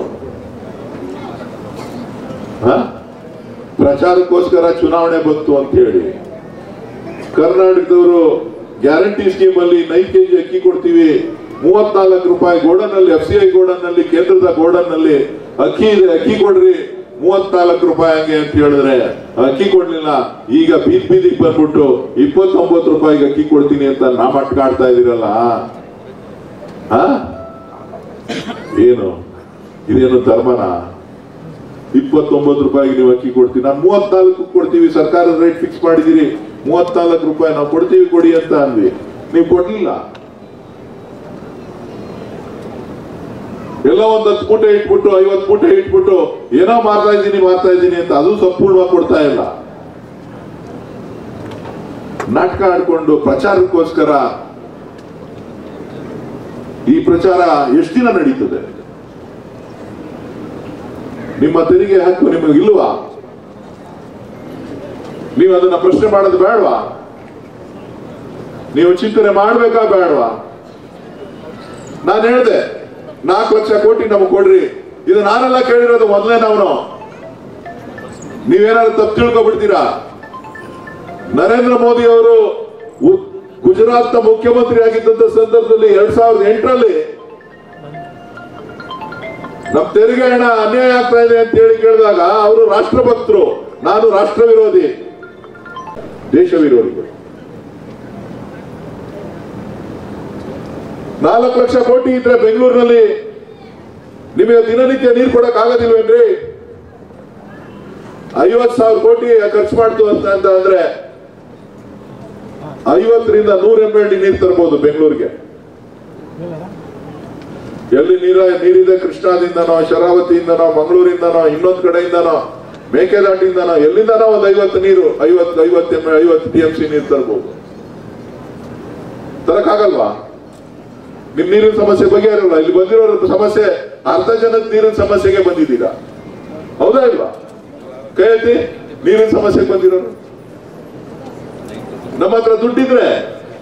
ಪ್ರಚಾರಕ್ಕೋಸ್ಕರ ಚುನಾವಣೆ ಬಂತು ಅಂತ ಹೇಳಿ ಕರ್ನಾಟಕದವರು ಗ್ಯಾರಂಟಿ ಸ್ಕೀಮ್ ಅಲ್ಲಿ 9 kg ಅಕ್ಕಿ ಕೊಡ್ತೀವಿ, 34 ರೂಪಾಯಿ ಗೋಡನ್ ನಲ್ಲಿ, FCI ಗೋಡನ್ ನಲ್ಲಿ, ಕೇಂದ್ರದ ಗೋಡನ್ ನಲ್ಲಿ ಅಕ್ಕಿ ಇದೆ, ಅಕ್ಕಿ ಕೊಡ್ರಿ 34 ರೂಪಾಯಿ ಹಂಗೆ ಅಂತ ಹೇಳಿದ್ರೆ ಅಕ್ಕಿ ಕೊಡ್ಲಿಲ್ಲ. ಈಗ ಬೀದಿಗೆ ಬಂದ್ಬಿಟ್ಟು 29 ರೂಪಾಯಿಗೆ ಅಕ್ಕಿ ಕೊಡ್ತೀನಿ ಅಂತ ನಾಮಟ್ಕಾಡ್ತಾ ಇದೀರಲ್ಲ. ಏನು ಇದೇನು ಧರ್ಮನ? 29 ರೂಪಾಯಿಗೆ ನೀವು ಅಕ್ಕಿ ಕೊಡ್ತೀವಿ, ನಾನು 34 ಕೊಡ್ತೀವಿ, ಸರ್ಕಾರದ ರೇಟ್ ಫಿಕ್ಸ್ ಮಾಡಿದಿರಿ, 34 ರೂಪಾಯಿ ನಾವು ಕೊಡ್ತೀವಿ ಕೊಡಿ ಅಂತ ಅಂದ್ವಿ, ನೀವು ಕೊಡ್ಲಿಲ್ಲ. ಎಲ್ಲ ಒಂದು 10 ಮೂಟೆ ಇಟ್ಬಿಟ್ಟು 50 ಮೂಟೆ ಇಟ್ಬಿಟ್ಟು ಏನೋ ಮಾಡ್ತಾ ಇದ್ದೀನಿ ಅಂತ ಅದು ಸಂಪೂರ್ಣವಾಗಿ ಕೊಡ್ತಾ ಇಲ್ಲ. ನಾಟಕ ಆಡ್ಕೊಂಡು ಪ್ರಚಾರಕ್ಕೋಸ್ಕರ ಈ ಪ್ರಚಾರ ಎಷ್ಟು ದಿನ ನಡೀತದೆ? ನಿಮ್ಮ ತೆರಿಗೆ ಹಕ್ಕು ನಿಮಗೆ ಇಲ್ವಾ? ನೀವು ಅದನ್ನ ಪ್ರಶ್ನೆ ಮಾಡೋದು ಬೇಡವಾ? ನೀವು ಚಿಂತನೆ ಮಾಡ್ಬೇಕಾ ಬೇಡವಾ? ನಾನು ಹೇಳಿದೆ 4 ಲಕ್ಷ ಕೋಟಿ ನಮಗೆ ಕೊಡ್ರಿ, ಇದು ನಾನೆಲ್ಲ ಕೇಳಿರೋದು ಮೊದಲೇ. ನಾವು ನೀವೇನಾದ್ರು ತಪ್ಪು ತಿಳ್ಕೊಬಿಡ್ತೀರಾ? ನರೇಂದ್ರ ಮೋದಿ ಅವರು ಗುಜರಾತ್ ನ ಮುಖ್ಯಮಂತ್ರಿ ಆಗಿದ್ದಂತ ಸಂದರ್ಭದಲ್ಲಿ 2008ರಲ್ಲಿ ನಮ್ ತೆರಿಗೆ ಹಣ ಅನ್ಯಾಯ ಆಗ್ತಾ ಇದೆ ಅಂತ ಹೇಳಿ ಕೇಳಿದಾಗ ಅವರು ರಾಷ್ಟ್ರಭಕ್ತರು, ನಾನು ರಾಷ್ಟ್ರ ವಿರೋಧಿ, ದೇಶ ವಿರೋಧಿಗಳು. 4 ಲಕ್ಷ ಕೋಟಿ ಇದ್ರೆ ಬೆಂಗಳೂರಿನಲ್ಲಿ ನಿಮಗೆ ದಿನನಿತ್ಯ ನೀರು ಕೊಡಕ್ ಆಗೋದಿಲ್ವೇನ್ರಿ? 50,000 ಕೋಟಿ ಖರ್ಚು ಮಾಡ್ತು ಅಂತ ಅಂದ್ರೆ 50ರಿಂದ 100 MLD ನೀರು ತರಬಹುದು ಬೆಂಗಳೂರಿಗೆ. ಎಲ್ಲಿ ನೀರಿದೆ? ಕೃಷ್ಣಾದಿಂದನೋ, ಶರಾವತಿಯಿಂದನೋ, ಮಂಗಳೂರಿಂದನೋ, ಇನ್ನೊಂದು ಕಡೆಯಿಂದನೋ, ಮೇಕೆದಾಟಿಂದನೋ, ಎಲ್ಲಿಂದನೋ ಒಂದು 50 TMC ನೀರು ತರಬಹುದು. ತರಕ್ಕಾಗಲ್ವಾ? ನಿಮ್ ನೀರಿನ ಸಮಸ್ಯೆ ಬಗೆಹರಲ್ಲ. ಇಲ್ಲಿ ಬಂದಿರೋ ಸಮಸ್ಯೆ ಅರ್ಧ ಜನದ ನೀರಿನ ಸಮಸ್ಯೆಗೆ ಬಂದಿದ್ದೀರಾ, ಹೌದಾ ಇಲ್ವಾ? ಕೈ ಎತ್ತಿ. ನೀರಿನ ಸಮಸ್ಯೆಗೆ ಬಂದಿರೋರು ನಮ್ಮ ಹತ್ರ ದುಡ್ಡಿದ್ರೆ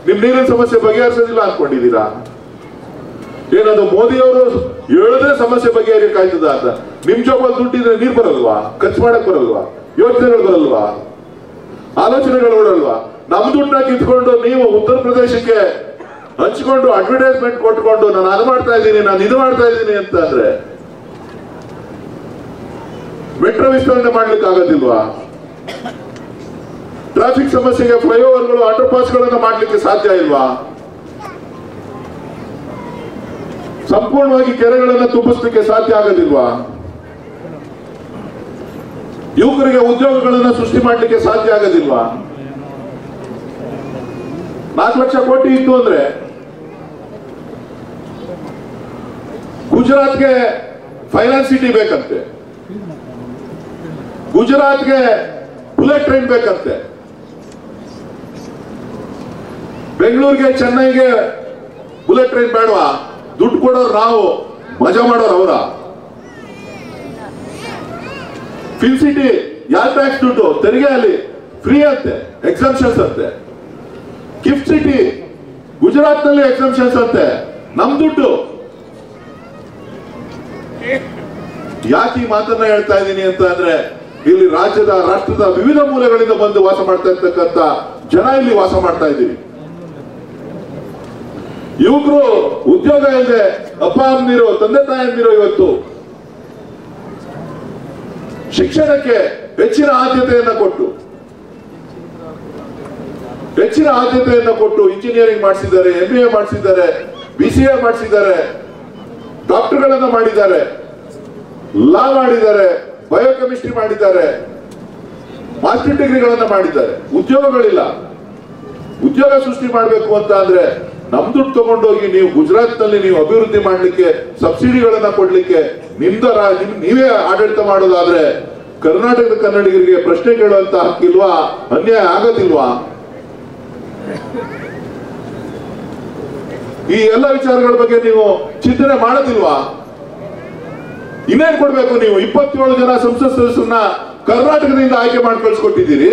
ನಿಮ್ ನೀರಿನ ಸಮಸ್ಯೆ ಬಗೆಹರಿಸೋದಿಲ್ಲ ಅನ್ಕೊಂಡಿದ್ದೀರಾ? ಏನದು ಮೋದಿ ಅವರು ಹೇಳಿದ್ರೆ ಸಮಸ್ಯೆ ಬಗೆಹರಿಯಕ್ಕಾಯ್ತದ ಅಂತ? ನಿಮ್ ಜೋಬಲ್ಲಿ ದುಡ್ಡಿದ್ರೆ ನೀರ್ ಬರಲ್ವಾ? ಖರ್ಚು ಮಾಡಕ್ ಬರಲ್ವಾ? ಯೋಚನೆಗಳು ಬರಲ್ವಾ? ಆಲೋಚನೆಗಳು ಓಡಲ್ವಾ? ನಮ್ ದುಡ್ಡನ್ನ ಕಿತ್ಕೊಂಡು ನೀವು ಉತ್ತರ ಪ್ರದೇಶಕ್ಕೆ ಹಂಚ್ಕೊಂಡು ಅಡ್ವರ್ಟೈಸ್ಮೆಂಟ್ ಕೊಟ್ಕೊಂಡು ನಾನು ಅದು ಮಾಡ್ತಾ ಇದ್ದೀನಿ, ನಾನು ಇದು ಮಾಡ್ತಾ ಇದ್ದೀನಿ ಅಂತ ಅಂದ್ರೆ ಮೆಟ್ರೋ ವಿಸ್ತರಣೆ ಮಾಡ್ಲಿಕ್ಕೆ ಆಗೋದಿಲ್ವಾ? ಟ್ರಾಫಿಕ್ ಸಮಸ್ಯೆಗೆ ಫ್ಲೈಓವರ್ಗಳು, ಅಂಡರ್ ಪಾಸ್ಗಳನ್ನು ಮಾಡ್ಲಿಕ್ಕೆ ಸಾಧ್ಯ ಇಲ್ವಾ? ಸಂಪೂರ್ಣವಾಗಿ ಕೆರೆಗಳನ್ನು ತುಂಬಿಸ್ಲಿಕ್ಕೆ ಸಾಧ್ಯ ಆಗೋದಿಲ್ವಾ? ಯುವಕರಿಗೆ ಉದ್ಯೋಗಗಳನ್ನು ಸೃಷ್ಟಿ ಮಾಡ್ಲಿಕ್ಕೆ ಸಾಧ್ಯ ಆಗೋದಿಲ್ವಾ? 4 ಲಕ್ಷ ಕೋಟಿ ಇತ್ತು ಅಂದ್ರೆ ಗುಜರಾತ್ಗೆ ಫೈನಾನ್ಸ್ ಸಿಟಿ ಬೇಕಂತೆ, ಗುಜರಾತ್ಗೆ ಬುಲೆಟ್ ಟ್ರೈನ್ ಬೇಕಂತೆ, ಬೆಂಗಳೂರಿಗೆ ಚೆನ್ನೈಗೆ ಬುಲೆಟ್ ಟ್ರೈನ್ ಬೇಡವಾ? ದುಡ್ಡು ಕೊಡೋರು ನಾವು, ಮಜಾ ಮಾಡೋರು ಅವರ. ಫಿಲ್ ಸಿಟಿ ಯಾವ ಟ್ಯಾಕ್ಸ್ ದುಡ್ಡು? ತೆರಿಗೆ ಅಲ್ಲಿ ಫ್ರೀ ಅಂತೆ, ಎಕ್ಸಂಪ್ಷನ್ಸ್ ಅಂತೆ. ಗಿಫ್ಟ್ ಸಿಟಿ ಗುಜರಾತ್ ನಲ್ಲಿ ಎಕ್ಸಂಪ್ಷನ್ಸ್ ಅಂತೆ, ನಮ್ ದುಡ್ಡು. ಯಾಕೆ ಈ ಮಾತನ್ನ ಹೇಳ್ತಾ ಇದ್ದೀನಿ ಅಂತ ಅಂದ್ರೆ ಇಲ್ಲಿ ರಾಷ್ಟ್ರದ ವಿವಿಧ ಮೂಲೆಗಳಿಂದ ಬಂದು ವಾಸ ಮಾಡ್ತಾ ಇರ್ತಕ್ಕಂಥ ಜನ ಇಲ್ಲಿ ವಾಸ ಮಾಡ್ತಾ ಇದ್ದೀವಿ. ಯುವಕರು ಉದ್ಯೋಗ ಇಲ್ಲದೆ ಅಪ್ಪ ಅಮ್ಮಂದಿರು, ತಂದೆ ತಾಯಂದಿರು ಇವತ್ತು ಶಿಕ್ಷಣಕ್ಕೆ ಹೆಚ್ಚಿನ ಆದ್ಯತೆಯನ್ನ ಕೊಟ್ಟು ಇಂಜಿನಿಯರಿಂಗ್ ಮಾಡಿಸಿದ್ದಾರೆ, MBA ಮಾಡಿಸಿದ್ದಾರೆ, BCA ಮಾಡಿಸಿದ್ದಾರೆ, ಡಾಕ್ಟರ್ಗಳನ್ನ ಮಾಡಿದ್ದಾರೆ, ಲಾ ಮಾಡಿದ್ದಾರೆ, ಬಯೋಕೆಮಿಸ್ಟ್ರಿ ಮಾಡಿದ್ದಾರೆ, ಮಾಸ್ಟರ್ ಡಿಗ್ರಿಗಳನ್ನ ಮಾಡಿದ್ದಾರೆ. ಉದ್ಯೋಗಗಳಿಲ್ಲ. ಉದ್ಯೋಗ ಸೃಷ್ಟಿ ಮಾಡಬೇಕು ಅಂತ ಅಂದ್ರೆ ನಮ್ ದುಡ್ಡು ತಗೊಂಡೋಗಿ ನೀವು ಗುಜರಾತ್ ನಲ್ಲಿ ನೀವು ಅಭಿವೃದ್ಧಿ ಮಾಡ್ಲಿಕ್ಕೆ, ಸಬ್ಸಿಡಿಗಳನ್ನ ಕೊಡ್ಲಿಕ್ಕೆ ನೀವೇ ಆಡಳಿತ ಮಾಡೋದಾದ್ರೆ ಕರ್ನಾಟಕದ ಕನ್ನಡಿಗರಿಗೆ ಪ್ರಶ್ನೆ ಕೇಳುವಂತ ಹಕ್ಕಿಲ್ವಾ? ಅನ್ಯಾಯ ಆಗೋದಿಲ್ವಾ? ಈ ಎಲ್ಲ ವಿಚಾರಗಳ ಬಗ್ಗೆ ನೀವು ಚಿಂತನೆ ಮಾಡೋದಿಲ್ವಾ? ಇನ್ನೇನ್ ಕೊಡ್ಬೇಕು? ನೀವು 27 ಜನ ಸಂಸತ್ ಸದಸ್ಯರನ್ನ ಕರ್ನಾಟಕದಿಂದ ಆಯ್ಕೆ ಮಾಡಿ ಕಳಿಸ್ಕೊಟ್ಟಿದ್ದೀರಿ.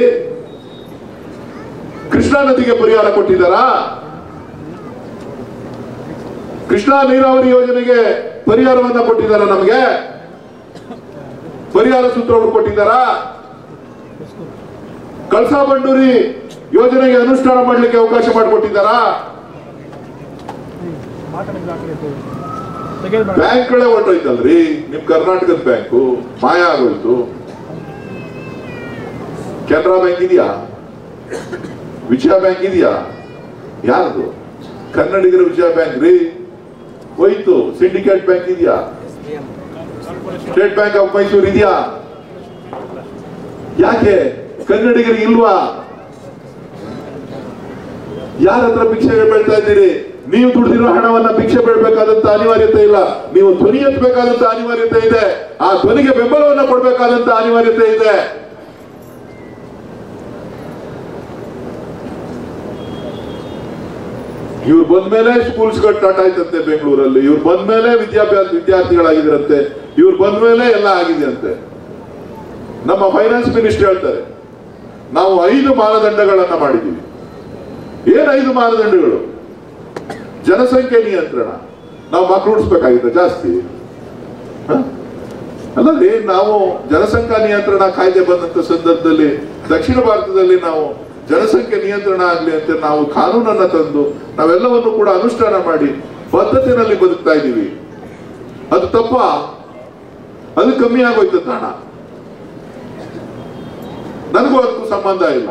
ಕೃಷ್ಣಾ ನದಿಗೆ ಪರಿಹಾರ ಕೊಟ್ಟಿದ್ದಾರಾ? ಕೃಷ್ಣಾ ನೀರಾವರಿ ಯೋಜನೆಗೆ ಪರಿಹಾರವನ್ನ ಕೊಟ್ಟಿದ್ದಾರಾ? ನಮಗೆ ಪರಿಹಾರ ಸೂತ್ರವನ್ನು ಕೊಟ್ಟಿದ್ದಾರಾ? ಕಳಸಾ ಬಂಡೂರಿ ಯೋಜನೆಗೆ ಅನುಷ್ಠಾನ ಮಾಡಲಿಕ್ಕೆ ಅವಕಾಶ ಮಾಡಿಕೊಟ್ಟಿದ್ದಾರಾ? ಬ್ಯಾಂಕ್ಗಳೇ ಹೊರಟೋಯ್ತಲ್ರಿ, ನಿಮ್ ಕರ್ನಾಟಕದ ಬ್ಯಾಂಕು ಮಾಯ ಆಗೋಯ್ತು. ಕೆನರಾ ಬ್ಯಾಂಕ್ ಇದೆಯಾ? ವಿಜಯ ಬ್ಯಾಂಕ್ ಇದೆಯಾ? ಯಾರ್ದು? ಕನ್ನಡಿಗರ ವಿಜಯ ಬ್ಯಾಂಕ್ ರೀ, ಹೋಯ್ತು. ಸಿಂಡಿಕೇಟ್ ಬ್ಯಾಂಕ್ ಇದೆಯಾ? ಸ್ಟೇಟ್ ಬ್ಯಾಂಕ್ ಆಫ್ ಮೈಸೂರು ಇದೆಯಾ? ಯಾಕೆ ಕನ್ನಡಿಗರಿಗೆ ಇಲ್ವಾ? ಯಾರ ಹತ್ರ ಭಿಕ್ಷೆ ಬೇಡ್ತಾ ಇದ್ದೀರಿ? ನೀವು ದುಡಿದಿರೋ ಹಣವನ್ನ ಭಿಕ್ಷೆ ಬೇಡಬೇಕಾದಂತ ಅನಿವಾರ್ಯತೆ ಇಲ್ಲ. ನೀವು ಧ್ವನಿ ಎತ್ತಬೇಕಾದಂತ ಅನಿವಾರ್ಯತೆ ಇದೆ. ಆ ಧ್ವನಿಗೆ ಬೆಂಬಲವನ್ನ ಕೊಡಬೇಕಾದಂತ ಅನಿವಾರ್ಯತೆ ಇದೆ. ಇವ್ರು ಬಂದ್ಮೇಲೆ ಸ್ಕೂಲ್ಸ್ಗಳು ಸ್ಟಾರ್ಟ್ ಆಯ್ತಂತೆ ಬೆಂಗಳೂರಲ್ಲಿ. ಇವ್ರು ಬಂದ್ಮೇಲೆ ವಿದ್ಯಾರ್ಥಿಗಳಾಗಿದ್ರಂತೆ. ಇವ್ರು ಬಂದ್ಮೇಲೆ ಎಲ್ಲ ಆಗಿದೆಯಂತೆ. ನಮ್ಮ ಫೈನಾನ್ಸ್ ಮಿನಿಸ್ಟರ್ ಹೇಳ್ತಾರೆ, ನಾವು 5 ಮಾನದಂಡಗಳನ್ನ ಮಾಡಿದ್ದೀವಿ. ಏನ್ 5 ಮಾನದಂಡಗಳು? ಜನಸಂಖ್ಯೆ ನಿಯಂತ್ರಣ. ನಾವು ಮಕ್ಕಳು ಉಳಿಸ್ಬೇಕಾಗಿತ್ತು ಜಾಸ್ತಿ ಅಲ್ಲದೆ. ನಾವು ಜನಸಂಖ್ಯಾ ನಿಯಂತ್ರಣ ಕಾಯ್ದೆ ಬಂದಂತ ಸಂದರ್ಭದಲ್ಲಿ ದಕ್ಷಿಣ ಭಾರತದಲ್ಲಿ ನಾವು ಜನಸಂಖ್ಯೆ ನಿಯಂತ್ರಣ ಆಗ್ಲಿ ಅಂತ ನಾವು ಕಾನೂನನ್ನ ತಂದು ನಾವೆಲ್ಲವನ್ನು ಕೂಡ ಅನುಷ್ಠಾನ ಮಾಡಿ ಬದ್ಧತೆಯಲ್ಲಿ ಬದುಕ್ತಾ ಇದ್ದೀವಿ. ಅದು ತಪ್ಪ? ಅದು ಕಮ್ಮಿ ಆಗೋಯ್ತು ಹಣ. ನನಗೂ ಅದಕ್ಕೂ ಸಂಬಂಧ ಇಲ್ಲ.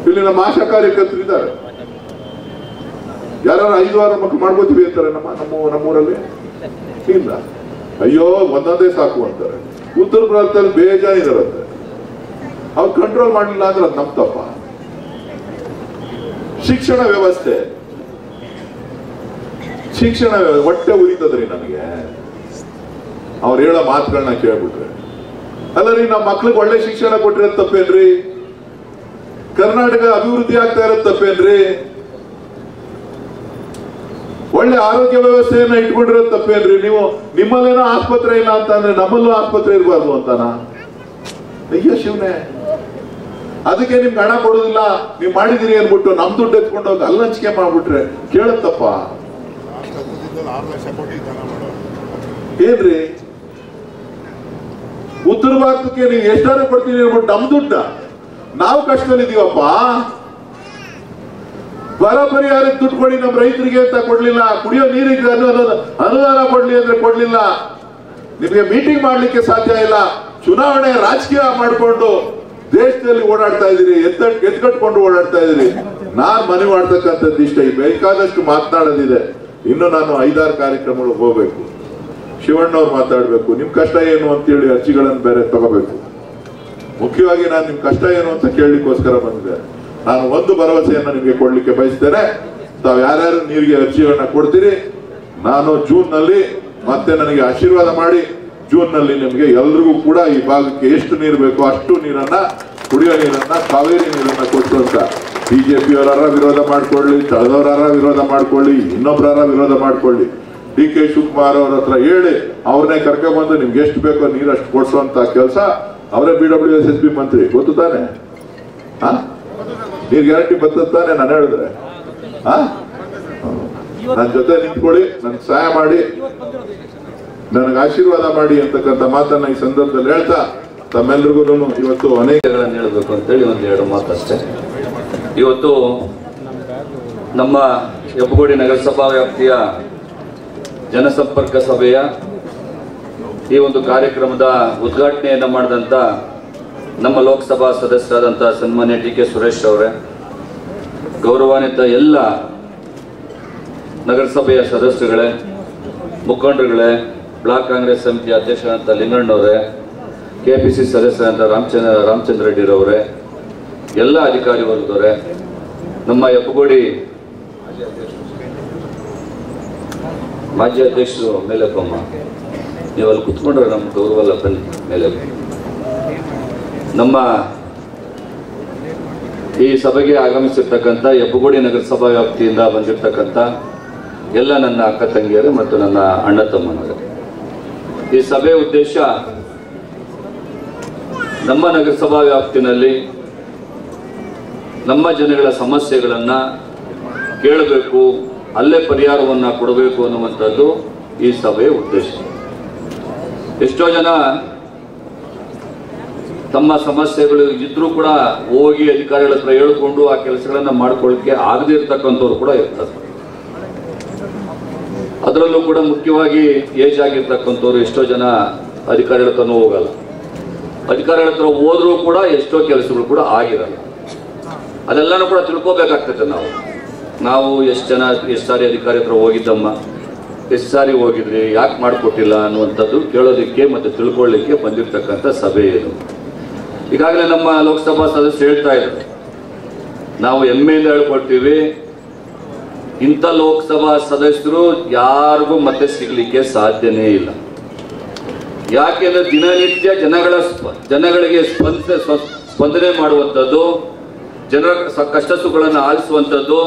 ಇಲ್ಲಿ ನಮ್ಮ ಆಶಾ ಕಾರ್ಯಕರ್ತರು ಇದ್ದಾರೆ. ಯಾರು 5-6 ಮಕ್ಕಳು ಮಾಡ್ಕೋತೀವಿ ಅಂತಾರೆ ನಮ್ಮೂರಲ್ಲಿ. ಇಲ್ಲ, ಅಯ್ಯೋ ಒಂದೊಂದೇ ಸಾಕು ಅಂತಾರೆ. ಉತ್ತರ ಭಾರತದಲ್ಲಿ ಬೇಜಾನಿದಾರಂತೆ. ಅವ್ರು ಕಂಟ್ರೋಲ್ ಮಾಡಲಿಲ್ಲ ಅಂದ್ರೆ ಅದು ನಮ್ ತಪ್ಪ. ಶಿಕ್ಷಣ ವ್ಯವಸ್ಥೆ ಹೊಟ್ಟೆ ಉರಿತದ್ರಿ ನನಗೆ ಅವ್ರು ಹೇಳೋ ಮಾತುಗಳನ್ನ ಕೇಳ್ಬಿಟ್ರೆ. ಅಲ್ಲ ರೀ, ನಮ್ಮ ಮಕ್ಳಿಗೆ ಒಳ್ಳೆ ಶಿಕ್ಷಣ ಕೊಟ್ಟಿರೋದು ತಪ್ಪೇನ್ರಿ? ಕರ್ನಾಟಕ ಅಭಿವೃದ್ಧಿ ಆಗ್ತಾ ಇರೋದು ತಪ್ಪೇನ್ರಿ? ಒಳ್ಳೆ ಆರೋಗ್ಯ ವ್ಯವಸ್ಥೆಯನ್ನ ಇಟ್ಕೊಂಡಿರೋದು ತಪ್ಪೇನ್ರಿ? ನೀವು ನಿಮ್ಮಲ್ಲೇನೋ ಆಸ್ಪತ್ರೆ ಇಲ್ಲ ಅಂತ ಅಂದ್ರೆ ನಮ್ಮಲ್ಲೂ ಆಸ್ಪತ್ರೆ ಇರಬಾರ್ದು ಅಂತಾನ? ಅಯ್ಯೋ ಶಿವನೇ, ಅದಕ್ಕೆ ನಿಮ್ಗೆ ಹಣ ಕೊಡೋದಿಲ್ಲ, ನೀವು ಮಾಡಿದಿರಿ ಅನ್ಬಿಟ್ಟು ನಮ್ ದುಡ್ಡು ಎತ್ಕೊಂಡು ಹೋಗಿ ಅಲ್ಲಿ ಹಂಚಿಕೆ ಮಾಡ್ಬಿಟ್ರೆ ಕೇಳತ್ತಪ್ಪ. ಏನ್ರಿ ಉತ್ತರ ಭಾರತಕ್ಕೆ ನೀವು ಎಷ್ಟಾರು ಕೊಡ್ತೀವಿ ಅನ್ಬಿಟ್ಟು ನಮ್ ದುಡ್ಡ ನಾವು ಕಷ್ಟದಲ್ಲಿದ್ದೀವಪ್ಪ. ಬರ ಪರಿಹಾರಕ್ಕೆ ದುಡ್ಡು ಕೊಡಿ ನಮ್ಮ ರೈತರಿಗೆ ಅಂತ ಕೊಡ್ಲಿಲ್ಲ. ಕುಡಿಯೋ ನೀರಿಗೆ ಅನುದಾನ ಕೊಡ್ಲಿ ಅಂದ್ರೆ ಕೊಡ್ಲಿಲ್ಲ. ನಿಮಗೆ ಮೀಟಿಂಗ್ ಮಾಡ್ಲಿಕ್ಕೆ ಸಾಧ್ಯ ಇಲ್ಲ. ಚುನಾವಣೆ ರಾಜಕೀಯ ಮಾಡಿಕೊಂಡು ದೇಶದಲ್ಲಿ ಓಡಾಡ್ತಾ ಇದೀರಿ, ಎತ್ಕಟ್ಕೊಂಡು ಓಡಾಡ್ತಾ ಇದೀರಿ. ನಾನ್ ಮನೆ ಮಾಡ್ತಕ್ಕಂಥದ್ದು ಇಷ್ಟ. ಬೇಕಾದಷ್ಟು ಮಾತನಾಡೋದಿದೆ. ಇನ್ನು ನಾನು 5-6 ಕಾರ್ಯಕ್ರಮಗಳು ಹೋಗ್ಬೇಕು. ಶಿವಣ್ಣವ್ರು ಮಾತಾಡ್ಬೇಕು. ನಿಮ್ ಕಷ್ಟ ಏನು ಅಂತೇಳಿ ಅರ್ಜಿಗಳನ್ನು ಬೇರೆ ತಗೋಬೇಕು. ಮುಖ್ಯವಾಗಿ ನಾನು ನಿಮ್ ಕಷ್ಟ ಏನು ಅಂತ ಕೇಳಲಿಕ್ಕೋಸ್ಕರ ಬಂದಿದೆ. ನಾನು ಒಂದು ಭರವಸೆಯನ್ನ ನಿಮಗೆ ಕೊಡ್ಲಿಕ್ಕೆ ಬಯಸ್ತೇನೆ. ತಾವು ಯಾರ್ಯಾರು ನೀರಿಗೆ ಅರ್ಜಿಗಳನ್ನ ಕೊಡ್ತೀರಿ, ನಾನು ಜೂನ್ ನಲ್ಲಿ ಮತ್ತೆ ನನಗೆ ಆಶೀರ್ವಾದ ಮಾಡಿ ಜೂನ್ ನಲ್ಲಿ ನಿಮಗೆ ಎಲ್ರಿಗೂ ಕೂಡ ಈ ಭಾಗಕ್ಕೆ ಎಷ್ಟು ನೀರು ಬೇಕೋ ಅಷ್ಟು ನೀರನ್ನ, ಕುಡಿಯೋ ನೀರನ್ನ, ಕಾವೇರಿ ನೀರನ್ನ ಕೊಟ್ಟು ಅಂತ ಬಿಜೆಪಿಯವರ ವಿರೋಧ ಮಾಡ್ಕೊಳ್ಳಿ, ತಳದವರ ವಿರೋಧ ಮಾಡ್ಕೊಳ್ಳಿ, ಇನ್ನೊಬ್ಬರ ವಿರೋಧ ಮಾಡ್ಕೊಳ್ಳಿ, DK ಶಿವಕುಮಾರ್ ಅವ್ರ ಹತ್ರ ಹೇಳಿ ಅವ್ರನ್ನೇ ಕರ್ಕೊಂಡ್ಬಂದು ನಿಮ್ಗೆ ಎಷ್ಟು ಬೇಕೋ ನೀರಷ್ಟು ಕೊಡ್ಸುವಂತ ಕೆಲಸ ಅವರೇ BWSSB ಮಂತ್ರಿ. ಗೊತ್ತು ತಾನೆ? ನೀರ್ ಗ್ಯಾರಂಟಿ ಬರ್ತದೆ ನಾನು ಹೇಳಿದ್ರೆ ನನ್ನ ಜೊತೆ ನಿಂತ್ಕೊಳ್ಳಿ, ನನ್ಗೆ ಸಹಾಯ ಮಾಡಿ, ನನಗೆ ಆಶೀರ್ವಾದ ಮಾಡಿ ಅಂತಕ್ಕಂಥ ಮಾತನ್ನ ಈ ಸಂದರ್ಭದಲ್ಲಿ ಹೇಳ್ತಾ ತಮ್ಮೆಲ್ರಿಗೂ ಇವತ್ತು ಅನೇಕಗಳನ್ನು ಹೇಳಬೇಕು ಅಂತೇಳಿ 1-2 ಮಾತಷ್ಟೇ. ಇವತ್ತು ನಮ್ಮ ಹೆಬ್ಬಗೋಡಿ ನಗರಸಭಾ ವ್ಯಾಪ್ತಿಯ ಜನಸಂಪರ್ಕ ಸಭೆಯ ಈ ಒಂದು ಕಾರ್ಯಕ್ರಮದ ಉದ್ಘಾಟನೆಯನ್ನು ಮಾಡಿದಂಥ ನಮ್ಮ ಲೋಕಸಭಾ ಸದಸ್ಯರಾದಂಥ ಸನ್ಮಾನ್ಯ DK ಸುರೇಶ್ ಅವರೇ, ಗೌರವಾನ್ವಿತ ಎಲ್ಲ ನಗರಸಭೆಯ ಸದಸ್ಯರುಗಳೇ, ಮುಖಂಡರುಗಳೇ, ಬ್ಲಾಕ್ ಕಾಂಗ್ರೆಸ್ ಸಮಿತಿ ಅಧ್ಯಕ್ಷರಾದಂಥ ಲಿಂಗಣ್ಣವರೇ, KPC ಸದಸ್ಯರಾದಂಥ ರಾಮಚಂದ್ರ ರೆಡ್ಡಿರವರೇ, ಎಲ್ಲ ಅಧಿಕಾರಿ ವರ್ಗದವರೇ, ನಮ್ಮ ಹೆಬ್ಬಗೋಡಿ ಮಾಜಿ ಅಧ್ಯಕ್ಷರು ಮೇಲಪ್ಪಮ್ಮ, ನೀವು ಅಲ್ಲಿ ಕುತ್ಕೊಂಡ್ರೆ ನಮ್ಮ ಗೌರವಲ್ಲ, ಬನ್ನಿ ಮೇಲೆ. ನಮ್ಮ ಈ ಸಭೆಗೆ ಆಗಮಿಸಿರ್ತಕ್ಕಂಥ ಹೆಬ್ಬಗೋಡಿ ನಗರಸಭಾ ವ್ಯಾಪ್ತಿಯಿಂದ ಬಂದಿರತಕ್ಕಂಥ ಎಲ್ಲ ನನ್ನ ಅಕ್ಕ ತಂಗಿಯರು ಮತ್ತು ನನ್ನ ಅಣ್ಣ ತಮ್ಮನವರು, ಈ ಸಭೆ ಉದ್ದೇಶ ನಮ್ಮ ನಗರಸಭಾ ವ್ಯಾಪ್ತಿನಲ್ಲಿ ನಮ್ಮ ಜನಗಳ ಸಮಸ್ಯೆಗಳನ್ನು ಕೇಳಬೇಕು, ಅಲ್ಲೇ ಪರಿಹಾರವನ್ನು ಕೊಡಬೇಕು ಅನ್ನುವಂಥದ್ದು ಈ ಸಭೆಯ ಉದ್ದೇಶ. ಎಷ್ಟೋ ಜನ ತಮ್ಮ ಸಮಸ್ಯೆಗಳು ಇದ್ರೂ ಕೂಡ ಹೋಗಿ ಅಧಿಕಾರಿಗಳ ಹತ್ರ ಹೇಳ್ಕೊಂಡು ಆ ಕೆಲಸಗಳನ್ನ ಮಾಡ್ಕೊಳ್ಳಿಕ್ಕೆ ಆಗದೇ ಇರ್ತಕ್ಕಂಥವ್ರು ಕೂಡ ಇರ್ತಾರೆ. ಅದರಲ್ಲೂ ಕೂಡ ಮುಖ್ಯವಾಗಿ ಏಜ್ ಆಗಿರ್ತಕ್ಕಂಥವ್ರು ಎಷ್ಟೋ ಜನ ಅಧಿಕಾರಿಗಳ ಹತ್ರನೂ ಹೋಗಲ್ಲ. ಅಧಿಕಾರಿಗಳ ಹತ್ರ ಹೋದ್ರೂ ಕೂಡ ಎಷ್ಟೋ ಕೆಲಸಗಳು ಕೂಡ ಆಗಿರಲ್ಲ. ಅದೆಲ್ಲನೂ ಕೂಡ ತಿಳ್ಕೋಬೇಕಾಗ್ತದೆ. ನಾವು ಎಷ್ಟು ಸಾರಿ ಅಧಿಕಾರಿ ಹತ್ರ ಹೋಗಿದ್ದಮ್ಮ, ಎಷ್ಟು ಸಾರಿ ಹೋಗಿದ್ರಿ, ಯಾಕೆ ಮಾಡಿಕೊಟ್ಟಿಲ್ಲ ಅನ್ನುವಂಥದ್ದು ಕೇಳೋದಕ್ಕೆ ಮತ್ತು ತಿಳ್ಕೊಳ್ಳಿಕ್ಕೆ ಬಂದಿರತಕ್ಕಂಥ ಸಭೆ ಇದು. ಈಗಾಗಲೇ ನಮ್ಮ ಲೋಕಸಭಾ ಸದಸ್ಯರು ಹೇಳ್ತಾ ಇದ್ದಾರೆ, ನಾವು ಹೆಮ್ಮೆಯಿಂದ ಹೇಳ್ಕೊಡ್ತೀವಿ, ಇಂಥ ಲೋಕಸಭಾ ಸದಸ್ಯರು ಯಾರಿಗೂ ಮತ್ತೆ ಸಿಗಲಿಕ್ಕೆ ಸಾಧ್ಯನೇ ಇಲ್ಲ. ಯಾಕೆಂದ್ರೆ ದಿನನಿತ್ಯ ಜನಗಳಿಗೆ ಸ್ಪಂದನೆ ಮಾಡುವಂಥದ್ದು, ಜನರ ಕಷ್ಟ ಸುಖಗಳನ್ನು ಆಲಿಸುವಂಥದ್ದು.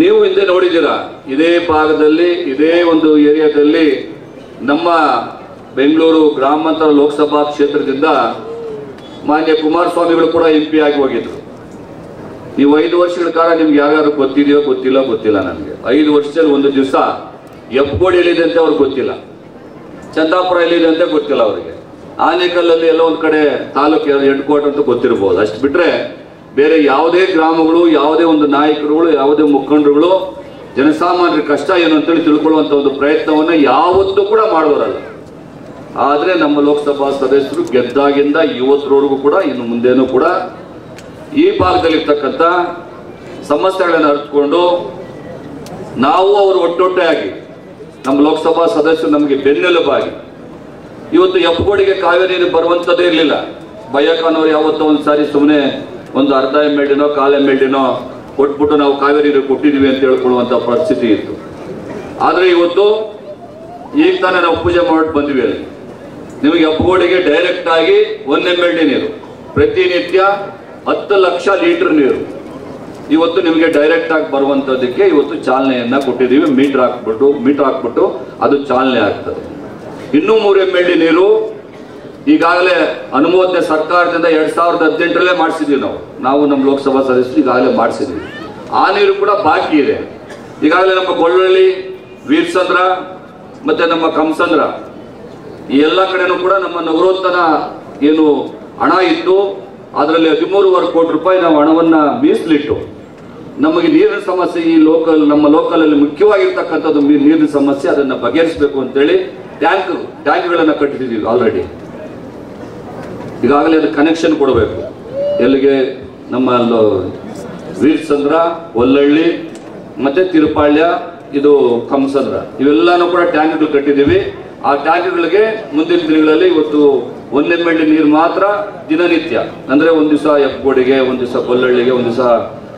ನೀವು ಹಿಂದೆ ನೋಡಿದ್ದೀರಾ, ಇದೇ ಭಾಗದಲ್ಲಿ, ಇದೇ ಒಂದು ಏರಿಯಾದಲ್ಲಿ ನಮ್ಮ ಬೆಂಗಳೂರು ಗ್ರಾಮಾಂತರ ಲೋಕಸಭಾ ಕ್ಷೇತ್ರದಿಂದ ಮಾನ್ಯ ಕುಮಾರಸ್ವಾಮಿಗಳು ಕೂಡ MP ಆಗಿ ಹೋಗಿದ್ರು. ನೀವು 5 ವರ್ಷಗಳ ಕಾಲ ನಿಮ್ಗೆ ಯಾರ್ಯಾರು ಗೊತ್ತಿದೆಯೋ ಗೊತ್ತಿಲ್ಲ ನನಗೆ. 5 ವರ್ಷದಲ್ಲಿ ಒಂದು ದಿವಸ ಎಫ್ಗೋಡಿ ಎಲ್ಲಿದೆ ಅಂತ ಅವ್ರಿಗೆ ಗೊತ್ತಿಲ್ಲ, ಚಂದಾಪುರ ಎಲ್ಲಿದೆ ಅಂತ ಗೊತ್ತಿಲ್ಲ ಅವರಿಗೆ, ಆನೇಕಲ್ಲಲ್ಲಿ ಎಲ್ಲೋ ಒಂದು ಕಡೆ ತಾಲೂಕು ಹೆಡ್ ಕ್ವಾರ್ಟರ್ ಅಂತ ಗೊತ್ತಿರ್ಬೋದು. ಅಷ್ಟು ಬಿಟ್ರೆ ಬೇರೆ ಯಾವುದೇ ಗ್ರಾಮಗಳು, ಯಾವುದೇ ಒಂದು ನಾಯಕರುಗಳು, ಯಾವುದೇ ಮುಖಂಡರುಗಳು ಜನಸಾಮಾನ್ಯರ ಕಷ್ಟ ಏನು ಅಂತೇಳಿ ತಿಳ್ಕೊಳ್ಳುವಂಥ ಒಂದು ಪ್ರಯತ್ನವನ್ನ ಯಾವತ್ತೂ ಕೂಡ ಮಾಡೋರಲ್ಲ. ಆದರೆ ನಮ್ಮ ಲೋಕಸಭಾ ಸದಸ್ಯರು ಗೆದ್ದಾಗಿಂದ ಇವತ್ತರವರೆಗೂ ಕೂಡ, ಇನ್ನು ಮುಂದೇನೂ ಕೂಡ ಈ ಭಾಗದಲ್ಲಿರ್ತಕ್ಕಂಥ ಸಮಸ್ಯೆಗಳನ್ನು ಅರಿತುಕೊಂಡು ನಾವು ಅವರು ಒಟ್ಟೊಟ್ಟಾಗಿ ನಮ್ಮ ಲೋಕಸಭಾ ಸದಸ್ಯರು ನಮಗೆ ಬೆನ್ನೆಲುಬಾಗಿ ಇವತ್ತು ಎಫ್ಗೋಡಿಗೆ ಕಾವೇರಿ ನೀರು ಬರುವಂಥದ್ದೇ ಇರಲಿಲ್ಲ. ಬಯ್ಯಕ್ಕನವ್ರು ಯಾವತ್ತೋ ಒಂದು ಸಾರಿ ಸುಮ್ಮನೆ ಒಂದು ಅರ್ಧ MLDನೋ 1/4 MLDನೋ ಕೊಟ್ಬಿಟ್ಟು ನಾವು ಕಾವೇರಿ ನೀರು ಕೊಟ್ಟಿದ್ದೀವಿ ಅಂತ ಹೇಳ್ಕೊಳ್ಳುವಂಥ ಪರಿಸ್ಥಿತಿ ಇತ್ತು. ಆದರೆ ಇವತ್ತು ಈಗ ತಾನೇ ನಾವು ಪೂಜೆ ಮಾಡಿ ಬಂದ್ವಿ. ಅಲ್ಲಿ ನಿಮಗೆ ಎಫ್ಗೋಡಿಗೆ ಡೈರೆಕ್ಟ್ ಆಗಿ 1 MLD ನೀರು, ಪ್ರತಿನಿತ್ಯ 10 ಲಕ್ಷ ಲೀಟರ್ ನೀರು ಇವತ್ತು ನಿಮಗೆ ಡೈರೆಕ್ಟ್ ಆಗಿ ಬರುವಂಥದ್ದಕ್ಕೆ ಇವತ್ತು ಚಾಲನೆಯನ್ನ ಕೊಟ್ಟಿದ್ದೀವಿ. ಮೀಟರ್ ಹಾಕ್ಬಿಟ್ಟು ಅದು ಚಾಲನೆ ಆಗ್ತದೆ. ಇನ್ನೂ 3 MLD ನೀರು ಈಗಾಗಲೇ ಅನುಮೋದನೆ ಸರ್ಕಾರದಿಂದ 2018ರಲ್ಲೇ ಮಾಡಿಸಿದ್ವಿ. ನಾವು ನಮ್ಮ ಲೋಕಸಭಾ ಸದಸ್ಯರು ಈಗಾಗಲೇ ಮಾಡಿಸಿದ್ವಿ. ಆ ನೀರು ಕೂಡ ಬಾಕಿ ಇದೆ. ಈಗಾಗಲೇ ನಮ್ಮ ಗೊಳ್ಳಳ್ಳಿ, ವೀರಸಂದ್ರ ಮತ್ತೆ ನಮ್ಮ ಕಮಸಂದ್ರ ಈ ಎಲ್ಲ ಕಡೆನೂ ಕೂಡ ನಮ್ಮ ನಗರೋತ್ಥಾನ ಏನು ಹಣ ಇತ್ತು, ಅದರಲ್ಲಿ 13.5 ಕೋಟಿ ರೂಪಾಯಿ ನಾವು ಹಣವನ್ನ ಮೀಸಲಿಟ್ಟು ನಮಗೆ ನೀರಿನ ಸಮಸ್ಯೆ ಈ ನಮ್ಮ ಲೋಕಲಲ್ಲಿ ಮುಖ್ಯವಾಗಿರ್ತಕ್ಕಂಥದ್ದು ನೀರಿನ ಸಮಸ್ಯೆ, ಅದನ್ನ ಬಗೆಹರಿಸಬೇಕು ಅಂತೇಳಿ ಟ್ಯಾಂಕ್ಗಳನ್ನ ಕಟ್ಟಿದ್ದೀವಿ ಆಲ್ರೆಡಿ. ಈಗಾಗಲೇ ಅದು ಕನೆಕ್ಷನ್ ಕೊಡಬೇಕು. ಎಲ್ಲಿಗೆ? ನಮ್ಮ ವೀರಸಂದ್ರ, ಒಲ್ಲಳ್ಳಿ ಮತ್ತೆ ತಿರುಪಾಳ್ಯ, ಇದು ಕಮಸಂದ್ರ, ಇವೆಲ್ಲಾನು ಕೂಡ ಟ್ಯಾಂಕ್ಗಳು ಕಟ್ಟಿದ್ದೀವಿ. ಆ ಟ್ಯಾಂಕ್ಗಳಿಗೆ ಮುಂದಿನ ದಿನಗಳಲ್ಲಿ ಇವತ್ತು 1 MLD ನೀರು ಮಾತ್ರ ದಿನನಿತ್ಯ, ಅಂದ್ರೆ ಒಂದು ದಿವಸ ಎಫ್ಗೋಡಿಗೆ, ಒಂದು ದಿವಸ ಕೊಲ್ಲಳ್ಳಿಗೆ, ಒಂದು ದಿವಸ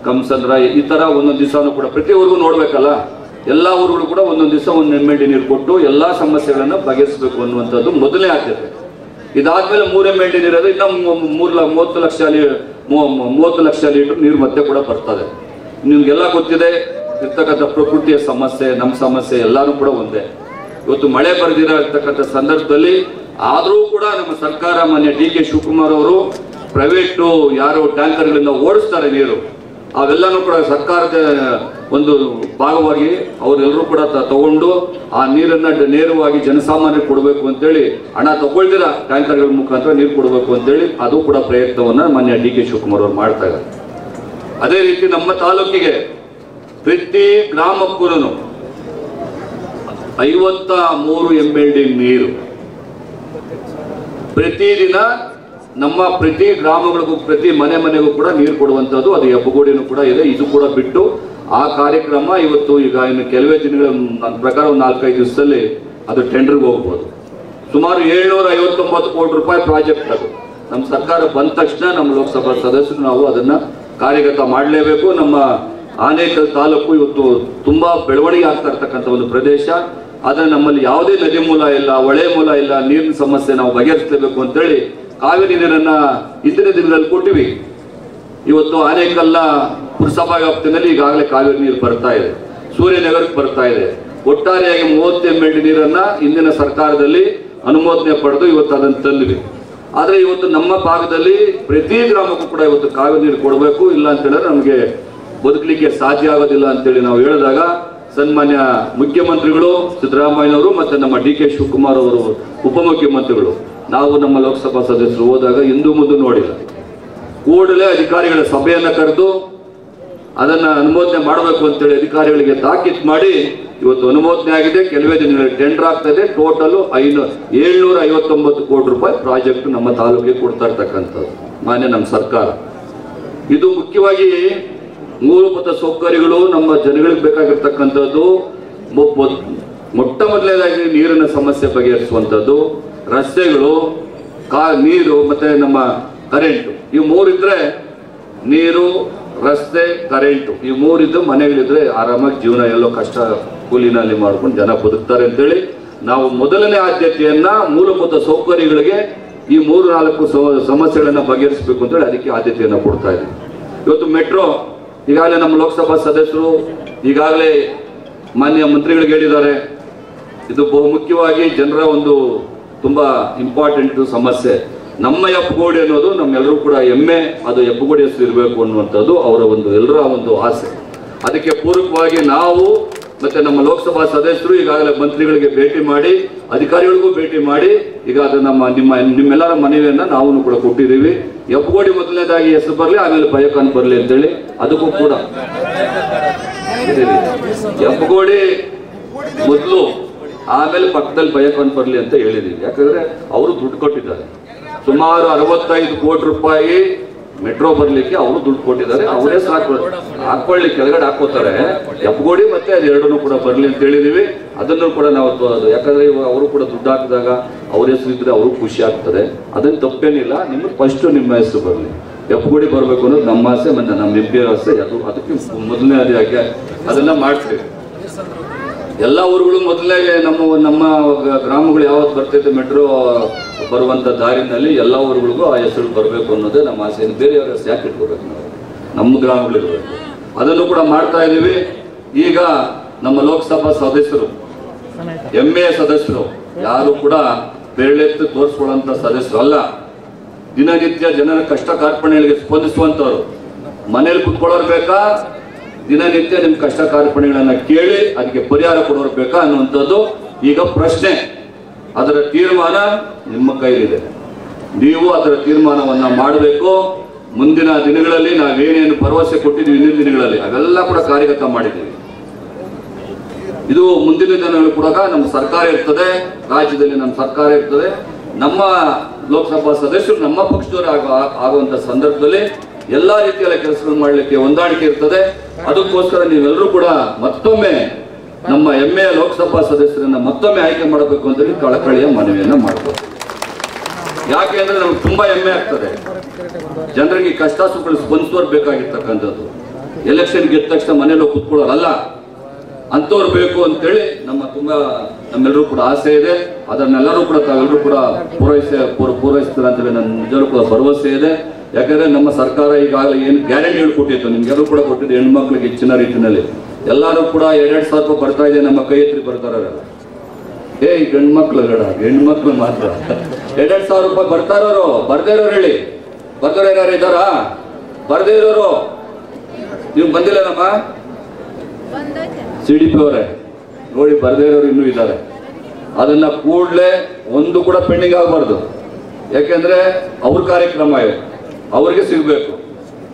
ಕಮಸಂದ್ರ, ಈ ತರ ಒಂದೊಂದು ದಿವಸನೂ ಕೂಡ ಪ್ರತಿ ಊರಿಗೂ ನೋಡ್ಬೇಕಲ್ಲ. ಎಲ್ಲಾ ಊರುಗಳು ಕೂಡ ಒಂದೊಂದು ದಿವಸ 1 MLD ನೀರು ಕೊಟ್ಟು ಎಲ್ಲಾ ಸಮಸ್ಯೆಗಳನ್ನ ಬಗೆಹರಿಸಬೇಕು ಅನ್ನುವಂಥದ್ದು ಮೊದಲನೇ ಆದ್ಯತೆ. ಇದಾದ್ಮೇಲೆ 3 MLD ನೀರಾದ್ರೆ ಇನ್ನ 30 ಲಕ್ಷ ಲೀಟರ್ ನೀರು ಮತ್ತೆ ಕೂಡ ಬರ್ತದೆ. ನಿಮ್ಗೆಲ್ಲ ಗೊತ್ತಿದೆ ಇರ್ತಕ್ಕಂಥ ಪ್ರಕೃತಿಯ ಸಮಸ್ಯೆ, ನಮ್ಮ ಸಮಸ್ಯೆ ಎಲ್ಲಾನು ಕೂಡ ಒಂದೇ. ಇವತ್ತು ಮಳೆ ಬರೆದಿರೋ ಇರ್ತಕ್ಕಂಥ ಸಂದರ್ಭದಲ್ಲಿ ಆದರೂ ಕೂಡ ನಮ್ಮ ಸರ್ಕಾರ ಮಾನ್ಯ DK ಶಿವಕುಮಾರ್ ಅವರು ಪ್ರೈವೇಟ್ ಯಾರು ಟ್ಯಾಂಕರ್ಗಳಿಂದ ಓಡಿಸ್ತಾರೆ ನೀರು, ಅವೆಲ್ಲಾನು ಕೂಡ ಸರ್ಕಾರದ ಒಂದು ಭಾಗವಾಗಿ ಅವರೆಲ್ಲರೂ ಕೂಡ ತಗೊಂಡು ಆ ನೀರನ್ನ ನೇರವಾಗಿ ಜನಸಾಮಾನ್ಯರಿಗೆ ಕೊಡಬೇಕು ಅಂತೇಳಿ, ಹಣ ತಗೊಳ್ದಿರ ಟ್ಯಾಂಕರ್ಗಳ ಮುಖಾಂತರ ನೀರು ಕೊಡಬೇಕು ಅಂತೇಳಿ ಅದು ಕೂಡ ಪ್ರಯತ್ನವನ್ನ ಮಾನ್ಯ DK ಶಿವಕುಮಾರ್ ಅವರು ಮಾಡ್ತಾ ಇದ್ದಾರೆ. ಅದೇ ರೀತಿ ನಮ್ಮ ತಾಲೂಕಿಗೆ ಪ್ರತಿ ಗ್ರಾಮಕ್ಕೂ 53 MLD ನೀರು ಪ್ರತಿದಿನ ನಮ್ಮ ಪ್ರತಿ ಗ್ರಾಮಗಳಿಗೂ, ಪ್ರತಿ ಮನೆಗೂ ಕೂಡ ನೀರು ಕೊಡುವಂಥದ್ದು ಅದು ಎಬ್ಬಗೋಡಿನೂ ಕೂಡ ಇದೆ. ಇದು ಕೂಡ ಬಿಟ್ಟು ಆ ಕಾರ್ಯಕ್ರಮ ಇವತ್ತು ಈಗ ಇನ್ನು ಕೆಲವೇ ದಿನಗಳ ನನ್ನ ಪ್ರಕಾರ 4-5 ದಿವಸದಲ್ಲಿ ಅದು ಟೆಂಡರ್ಗೆ ಹೋಗ್ಬೋದು. ಸುಮಾರು 759 ಕೋಟಿ ರೂಪಾಯಿ ಪ್ರಾಜೆಕ್ಟ್ ಅದು. ನಮ್ಮ ಸರ್ಕಾರ ಬಂದ ತಕ್ಷಣ ನಮ್ಮ ಲೋಕಸಭಾ ಸದಸ್ಯರು ನಾವು ಅದನ್ನ ಕಾರ್ಯಗತ ಮಾಡಲೇಬೇಕು. ನಮ್ಮ ಆನೇಕಲ್ ತಾಲೂಕು ಇವತ್ತು ತುಂಬಾ ಬೆಳವಣಿಗೆ ಆಗ್ತಾ ಇರ್ತಕ್ಕಂಥ ಒಂದು ಪ್ರದೇಶ. ಆದ್ರೆ ನಮ್ಮಲ್ಲಿ ಯಾವುದೇ ನದಿ ಮೂಲ ಇಲ್ಲ, ಹೊಳೆ ಮೂಲ ಇಲ್ಲ, ನೀರಿನ ಸಮಸ್ಯೆ ನಾವು ಬಗೆಹರಿಸಲೇಬೇಕು ಅಂತೇಳಿ ಕಾವೇರಿ ನೀರನ್ನ ಇಂದಿನ ದಿನದಲ್ಲಿ ಕೊಟ್ಟಿವಿ. ಇವತ್ತು ಆನೇಕಲ್ಲ ಪುರಸಭಾ ವ್ಯಾಪ್ತಿಯಲ್ಲಿ ಈಗಾಗಲೇ ಕಾವೇರಿ ನೀರು ಬರ್ತಾ ಇದೆ, ಸೂರ್ಯನಗರಕ್ಕೆ ಬರ್ತಾ ಇದೆ. ಒಟ್ಟಾರೆಯಾಗಿ 30 MLD ನೀರನ್ನ ಇಂದಿನ ಸರ್ಕಾರದಲ್ಲಿ ಅನುಮೋದನೆ ಪಡೆದು ಇವತ್ತು ಅದನ್ನು ತಂದಿವಿ. ಆದ್ರೆ ಇವತ್ತು ನಮ್ಮ ಭಾಗದಲ್ಲಿ ಪ್ರತಿ ಗ್ರಾಮಕ್ಕೂ ಕೂಡ ಇವತ್ತು ಕಾವೇರಿ ನೀರು ಕೊಡಬೇಕು, ಇಲ್ಲ ಅಂತ ಹೇಳಿದ್ರೆ ನಮಗೆ ಬದುಕಲಿಕ್ಕೆ ಸಾಧ್ಯ ಆಗೋದಿಲ್ಲ ಅಂತೇಳಿ ನಾವು ಹೇಳಿದಾಗ ಸನ್ಮಾನ್ಯ ಮುಖ್ಯಮಂತ್ರಿಗಳು ಸಿದ್ದರಾಮಯ್ಯನವರು ಮತ್ತೆ ನಮ್ಮ DK ಶಿವಕುಮಾರ್ ಅವರು ಉಪಮುಖ್ಯಮಂತ್ರಿಗಳು, ನಾವು ನಮ್ಮ ಲೋಕಸಭಾ ಸದಸ್ಯರು ಹೋದಾಗ ಹಿಂದೂ ಮುಂದೆ ನೋಡಿಲ್ಲ, ಕೂಡಲೇ ಅಧಿಕಾರಿಗಳ ಸಭೆಯನ್ನ ಕರೆದು ಅದನ್ನ ಅನುಮೋದನೆ ಮಾಡಬೇಕು ಅಂತೇಳಿ ಅಧಿಕಾರಿಗಳಿಗೆ ತಾಕೀತು ಮಾಡಿ ಇವತ್ತು ಅನುಮೋದನೆ ಆಗಿದೆ. ಕೆಲವೇ ದಿನಗಳಲ್ಲಿ ಟೆಂಡರ್ ಆಗ್ತಾ ಇದೆ. ಟೋಟಲ್ 759 ಕೋಟಿ ರೂಪಾಯಿ ಪ್ರಾಜೆಕ್ಟ್ ನಮ್ಮ ತಾಲೂಕಿಗೆ ಕೊಡ್ತಾ ಇರ್ತಕ್ಕಂಥದ್ದು ಮಾನ್ಯ ನಮ್ಮ ಸರ್ಕಾರ. ಇದು ಮುಖ್ಯವಾಗಿ ಮೂಲಭೂತ ಸೌಕರ್ಯಗಳು ನಮ್ಮ ಜನಗಳಿಗೆ ಬೇಕಾಗಿರ್ತಕ್ಕಂಥದ್ದು ಮೊಟ್ಟ ಮೊದಲನೇದಾಗಿ ನೀರಿನ ಸಮಸ್ಯೆ ಬಗೆಹರಿಸುವಂಥದ್ದು, ರಸ್ತೆಗಳು, ನೀರು ಮತ್ತೆ ನಮ್ಮ ಕರೆಂಟು. ಈ ಮೂರಿದ್ರೆ, ನೀರು, ರಸ್ತೆ, ಕರೆಂಟು, ಈ ಮೂರಿದ್ದು ಮನೆಗಳಿದ್ರೆ ಆರಾಮಾಗಿ ಜೀವನ ಎಲ್ಲೋ ಕಷ್ಟ ಕೂಲಿನಲ್ಲಿ ಮಾಡ್ಕೊಂಡು ಜನ ಬದುಕ್ತಾರೆ ಅಂತೇಳಿ ನಾವು ಮೊದಲನೇ ಆದ್ಯತೆಯನ್ನ ಮೂಲಭೂತ ಸೌಕರ್ಯಗಳಿಗೆ ಈ 3-4 ಸಮಸ್ಯೆಗಳನ್ನ ಬಗೆಹರಿಸಬೇಕು ಅಂತೇಳಿ ಅದಕ್ಕೆ ಆದ್ಯತೆಯನ್ನ ಕೊಡ್ತಾ ಇದ್ದೀವಿ. ಇವತ್ತು ಮೆಟ್ರೋ ಈಗಾಗಲೇ ನಮ್ಮ ಲೋಕಸಭಾ ಸದಸ್ಯರು ಈಗಾಗಲೇ ಮಾನ್ಯ ಮಂತ್ರಿಗಳಿಗೆ ಹೇಳಿದ್ದಾರೆ, ಇದು ಬಹುಮುಖ್ಯವಾಗಿ ಜನರ ಒಂದು ತುಂಬಾ ಇಂಪಾರ್ಟೆಂಟ್ ಸಮಸ್ಯೆ. ನಮ್ಮ ಹೆಬ್ಬಗೋಡಿ ಅನ್ನೋದು ನಮ್ಮೆಲ್ಲರೂ ಕೂಡ ಹೆಮ್ಮೆ, ಅದು ಹೆಬ್ಬಗೋಡಿ ಹೆಸರು ಇರಬೇಕು ಅನ್ನುವಂಥದ್ದು ಅವರ ಒಂದು ಎಲ್ಲರ ಒಂದು ಆಸೆ. ಅದಕ್ಕೆ ಪೂರಕವಾಗಿ ನಾವು ಮತ್ತೆ ನಮ್ಮ ಲೋಕಸಭಾ ಸದಸ್ಯರು ಈಗಾಗಲೇ ಮಂತ್ರಿಗಳಿಗೆ ಭೇಟಿ ಮಾಡಿ, ಅಧಿಕಾರಿಗಳಿಗೂ ಭೇಟಿ ಮಾಡಿ, ಈಗ ಅದು ನಿಮ್ಮೆಲ್ಲರ ಮನವಿಯನ್ನ ನಾವು ಕೂಡ ಕೊಟ್ಟಿದ್ದೀವಿ. ಹೆಬ್ಬಗೋಡಿ ಮೊದಲನೇದಾಗಿ ಹೆಸರು ಬರಲಿ, ಆಮೇಲೆ ಬಯೋಕಾನ್ ಬರಲಿ ಅಂತೇಳಿ ಅದಕ್ಕೂ ಕೂಡ ಹೆಬ್ಬಗೋಡಿ ಮೊದಲು, ಆಮೇಲೆ ಪಕ್ಕದಲ್ಲಿ ಬಯೋಕಾನ್ ಬರಲಿ ಅಂತ ಹೇಳಿದೀವಿ. ಯಾಕಂದ್ರೆ ಅವರು ದುಡ್ಡು ಕೊಟ್ಟಿದ್ದಾರೆ, ಸುಮಾರು 65 ಕೋಟಿ ರೂಪಾಯಿ ಮೆಟ್ರೋ ಬರ್ಲಿಕ್ಕೆ ಅವರು ದುಡ್ಡು ಕೊಟ್ಟಿದ್ದಾರೆ. ಅವರೇ ಹಾಕೊಳ್ಳಿ ಕೆಳಗಡೆ ಹಾಕೋತಾರೆ, ಹೆಬ್ಬಗೋಡಿ ಮತ್ತೆ ಅದು ಎರಡನ್ನೂ ಕೂಡ ಬರ್ಲಿ ಅಂತ ಹೇಳಿದೀವಿ. ಅದನ್ನು ಕೂಡ ನಾವು, ಯಾಕಂದ್ರೆ ಅವರು ಕೂಡ ದುಡ್ಡು ಹಾಕಿದಾಗ ಅವ್ರ ಹೆಸರು ಇದ್ರೆ ಅವ್ರಿಗೆ ಖುಷಿ ಆಗ್ತದೆ. ಅದನ್ನ ತಪ್ಪೇನಿಲ್ಲ, ನಿಮ್ಗೆ ಫಸ್ಟ್ ನಿಮ್ಮ ಹೆಸರು ಬರಲಿ, ಹೆಬ್ಬಗೋಡಿ ಬರಬೇಕು ಅನ್ನೋದು ನಮ್ಮ ಆಸೆ, ಮತ್ತೆ ನಮ್ಮ MP ಆಸೆ. ಅದಕ್ಕೆ ಮೊದಲನೇದಾಗಿ ಅದನ್ನ ಮಾಡ್ತೀವಿ. ಎಲ್ಲ ಊರುಗಳು ಮೊದಲೇ ನಮ್ಮ ಗ್ರಾಮಗಳು ಯಾವತ್ತು ಬರ್ತೈತೆ ಮೆಟ್ರೋ ಬರುವಂತ ದಾರಿನಲ್ಲಿ ಎಲ್ಲ ಊರುಗಳಿಗೂ ಆ ಹೆಸರು ಬರಬೇಕು ಅನ್ನೋದೇ ನಮ್ಮ ಆಸೆ. ಬೇರೆಯವ್ರ ಹೆಸರು ಯಾಕೆ ಇಟ್ಕೋಬೇಕು, ನಾವು ನಮ್ಮ ಗ್ರಾಮಗಳಿರ್ಬೇಕು. ಅದನ್ನು ಕೂಡ ಮಾಡ್ತಾ ಇದ್ದೀವಿ. ಈಗ ನಮ್ಮ ಲೋಕಸಭಾ ಸದಸ್ಯರು, ಹೆಮ್ಮೆಯ ಸದಸ್ಯರು, ಯಾರು ಕೂಡ ಬೆರಳೆತ್ತು ತೋರಿಸ್ಕೊಳ್ಳುವಂತ ಸದಸ್ಯರು ಅಲ್ಲ. ದಿನನಿತ್ಯ ಜನರ ಕಷ್ಟ ಕಾರ್ಪಣ್ಯಗಳಿಗೆ ಸ್ಪಂದಿಸುವಂತವ್ರು. ಮನೇಲಿ ಕುತ್ಕೊಳ್ಳೋರು ಬೇಕಾ, ದಿನನಿತ್ಯ ನಿಮ್ ಕಷ್ಟ ಕಾರ್ಪಣ್ಯಗಳನ್ನ ಕೇಳಿ ಅದಕ್ಕೆ ಪರಿಹಾರ ಕೊಡೋರು ಬೇಕಾ ಅನ್ನುವಂಥದ್ದು ಈಗ ಪ್ರಶ್ನೆ. ಅದರ ತೀರ್ಮಾನ ನಿಮ್ಮ ಕೈಲಿದೆ. ನೀವು ಅದರ ತೀರ್ಮಾನವನ್ನ ಮಾಡಬೇಕು. ಮುಂದಿನ ದಿನಗಳಲ್ಲಿ ನಾವೇನೇನು ಭರವಸೆ ಕೊಟ್ಟಿದ್ದೀವಿ ಹಿಂದಿನ ದಿನಗಳಲ್ಲಿ ಅವೆಲ್ಲ ಕೂಡ ಕಾರ್ಯಗತ ಮಾಡಿದ್ದೀವಿ. ಇದು ಮುಂದಿನ ದಿನಗಳು ಕೂಡ ನಮ್ಮ ಸರ್ಕಾರ ಇರ್ತದೆ, ರಾಜ್ಯದಲ್ಲಿ ನಮ್ಮ ಸರ್ಕಾರ ಇರ್ತದೆ. ನಮ್ಮ ಲೋಕಸಭಾ ಸದಸ್ಯರು ನಮ್ಮ ಪಕ್ಷದವರು ಆಗುವಂತ ಸಂದರ್ಭದಲ್ಲಿ ಎಲ್ಲಾ ರೀತಿಯ ಕೆಲಸಗಳನ್ನು ಮಾಡಲಿಕ್ಕೆ ಹೊಂದಾಣಿಕೆ ಇರ್ತದೆ. ಅದಕ್ಕೋಸ್ಕರ ನೀವೆಲ್ಲರೂ ಕೂಡ ಮತ್ತೊಮ್ಮೆ ನಮ್ಮ ಹೆಮ್ಮೆಯ ಲೋಕಸಭಾ ಸದಸ್ಯರನ್ನ ಮತ್ತೊಮ್ಮೆ ಆಯ್ಕೆ ಮಾಡಬೇಕು ಅಂತೇಳಿ ಕಳಕಳಿಯ ಮನವಿಯನ್ನ ಮಾಡಬೇಕು. ಯಾಕೆ ಅಂದ್ರೆ ನಮ್ಗೆ ತುಂಬಾ ಹೆಮ್ಮೆ ಆಗ್ತದೆ, ಜನರಿಗೆ ಕಷ್ಟ ಸುಖಗಳು ಸ್ಪಂದಿಸೋರು ಬೇಕಾಗಿರ್ತಕ್ಕಂಥದ್ದು. ಎಲೆಕ್ಷನ್ ಗೆದ್ದ ತಕ್ಷಣ ಮನೇಲಿ ಕೂತ್ಕೊಳ್ಳೋರಲ್ಲ, ಅಂತವ್ರು ಬೇಕು ಅಂತೇಳಿ ನಮ್ಮೆಲ್ಲರೂ ಕೂಡ ಆಸೆ ಇದೆ. ಅದನ್ನೆಲ್ಲರೂ ಕೂಡ ತಾವೆಲ್ಲರೂ ಕೂಡ ಪೂರೈಸ್ತಾರೆ ಅಂತೇಳಿ ನನ್ನ ನಿಜವೂ ಕೂಡ ಭರವಸೆ ಇದೆ. ಯಾಕಂದ್ರೆ ನಮ್ಮ ಸರ್ಕಾರ ಈಗಾಗಲೇ ಏನು ಗ್ಯಾರಂಟಿಗಳು ಕೊಟ್ಟಿತ್ತು, ನಿಮ್ಗೆಲ್ಲರೂ ಕೂಡ ಕೊಟ್ಟಿದ್ದು ಹೆಣ್ಮಕ್ಳಿಗೆ ಹೆಚ್ಚಿನ ರೀತಿಯಲ್ಲಿ. ಎಲ್ಲರೂ ಕೂಡ 2,000 ರೂಪಾಯಿ ಬರ್ತಾ ಇದೆ, ನಮ್ಮ ಕೈ ಎತ್ತಿ ಬರ್ತಾರ. ಗಂಡ್ಮಕ್ಳು ಬೇಡ, ಹೆಣ್ಮಕ್ಳು ಮಾತ್ರ 2,000 ರೂಪಾಯಿ ಬರ್ತಾರೋರು. ಬರ್ದೇ ಇರೋರು ಹೇಳಿ, ಬರ್ದೋರು ಯಾರು ಇದ್ದಾರಾ? ಬರ್ದೇ ಇರೋರು ನೀವು ಬಂದಿಲ್ಲ ನಮ್ಮ CDP ಅವರೇ ನೋಡಿ, ಬರ್ದೇ ಇರೋರು ಇನ್ನೂ ಇದ್ದಾರೆ. ಅದನ್ನ ಕೂಡಲೇ ಒಂದು ಕೂಡ ಪೆಂಡಿಂಗ್ ಆಗಬಾರ್ದು. ಯಾಕೆಂದ್ರೆ ಅವ್ರ ಕಾರ್ಯಕ್ರಮ ಇದೆ, ಅವ್ರಿಗೆ ಸಿಗ್ಬೇಕು.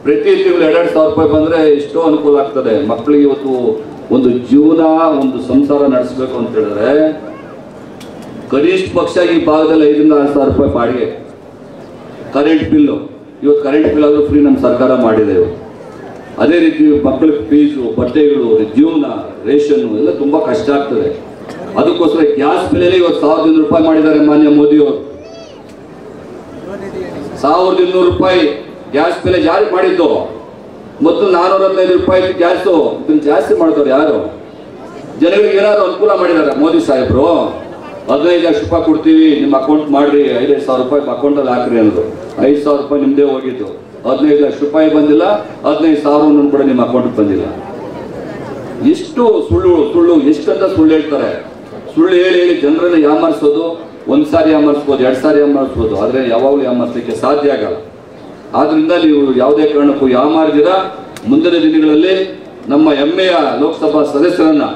ಪ್ರತಿ ತಿಂಗಳು 2,000 ರೂಪಾಯಿ ಬಂದ್ರೆ ಎಷ್ಟೋ ಅನುಕೂಲ ಆಗ್ತದೆ. ಮಕ್ಕಳಿಗೆ ಇವತ್ತು ಒಂದು ಜೀವನ, ಒಂದು ಸಂಸಾರ ನಡೆಸಬೇಕು ಅಂತ ಹೇಳಿದ್ರೆ ಕನಿಷ್ಠ ಪಕ್ಷ ಈ ಭಾಗದಲ್ಲಿ 5,000-6,000 ರೂಪಾಯಿ ಬಾಡಿಗೆ. ಕರೆಂಟ್ ಬಿಲ್ಲು, ಇವತ್ತು ಕರೆಂಟ್ ಬಿಲ್ ಆದ್ರೂ ಫ್ರೀ ನಮ್ಮ ಸರ್ಕಾರ ಮಾಡಿದೆ. ಅದೇ ರೀತಿ ಮಕ್ಕಳ ಫೀಸು, ಬಟ್ಟೆಗಳು, ಜೀವನ, ರೇಷನ್ ಎಲ್ಲ ತುಂಬಾ ಕಷ್ಟ ಆಗ್ತದೆ. ಅದಕ್ಕೋಸ್ಕರ ಗ್ಯಾಸ್ ಬೆಲೆಯಲ್ಲಿ ಇವತ್ತು 1,200 ರೂಪಾಯಿ ಮಾಡಿದ್ದಾರೆ ಮಾನ್ಯ ಮೋದಿ ಅವರು. 1,200 ರೂಪಾಯಿ ಗ್ಯಾಸ್ ಬೆಲೆ ಜಾರಿ ಮಾಡಿದ್ದು. ಮೊದಲು 415 ರೂಪಾಯಿ ಗ್ಯಾಸು, ಇದನ್ನು ಜಾಸ್ತಿ ಮಾಡ್ತಾರೆ ಯಾರು? ಜನಗಳಿಗೆ ಏನಾದ್ರು ಅನುಕೂಲ ಮಾಡಿದ್ದಾರೆ ಮೋದಿ ಸಾಹೇಬ್ರು. 15 ಲಕ್ಷ ರೂಪಾಯಿ ಕೊಡ್ತೀವಿ, ನಿಮ್ಮ ಅಕೌಂಟ್ ಮಾಡ್ರಿ, 5,000 ರೂಪಾಯಿ ಅಕೌಂಟಲ್ಲಿ ಹಾಕ್ರಿ ಅಂದ್ರು. 5,000 ರೂಪಾಯಿ ನಿಮ್ದೇ ಹೋಗಿದ್ದು. 15 ಲಕ್ಷ ರೂಪಾಯಿ ಬಂದಿಲ್ಲ, 15,000 ಕೂಡ ನಿಮ್ಮ ಅಕೌಂಟ್ ಬಂದಿಲ್ಲ. ಎಷ್ಟು ಸುಳ್ಳು ಎಷ್ಟಂತ ಸುಳ್ಳು ಹೇಳ್ತಾರೆ. ಸುಳ್ಳು ಹೇಳಿ ಜನರನ್ನ ಯಾಮಾರಿಸೋದು. 1 ಸಾರಿ ಯಾಮಾರಿಸ್ಬೋದು, 2 ಸಾರಿ ಯಾಮಾರಿಸ್ಬೋದು, ಆದ್ರೆ ಯಾವಾಗಲೂ ಯಾಮಾರಿಸಲಿಕ್ಕೆ ಸಾಧ್ಯ ಆಗಲ್ಲ. ಆದ್ರಿಂದ ನೀವು ಯಾವುದೇ ಕಾರಣಕ್ಕೂ ಯಾಮಾರಿದಿರ. ಮುಂದಿನ ದಿನಗಳಲ್ಲಿ ನಮ್ಮ ಹೆಮ್ಮೆಯ ಲೋಕಸಭಾ ಸದಸ್ಯರನ್ನ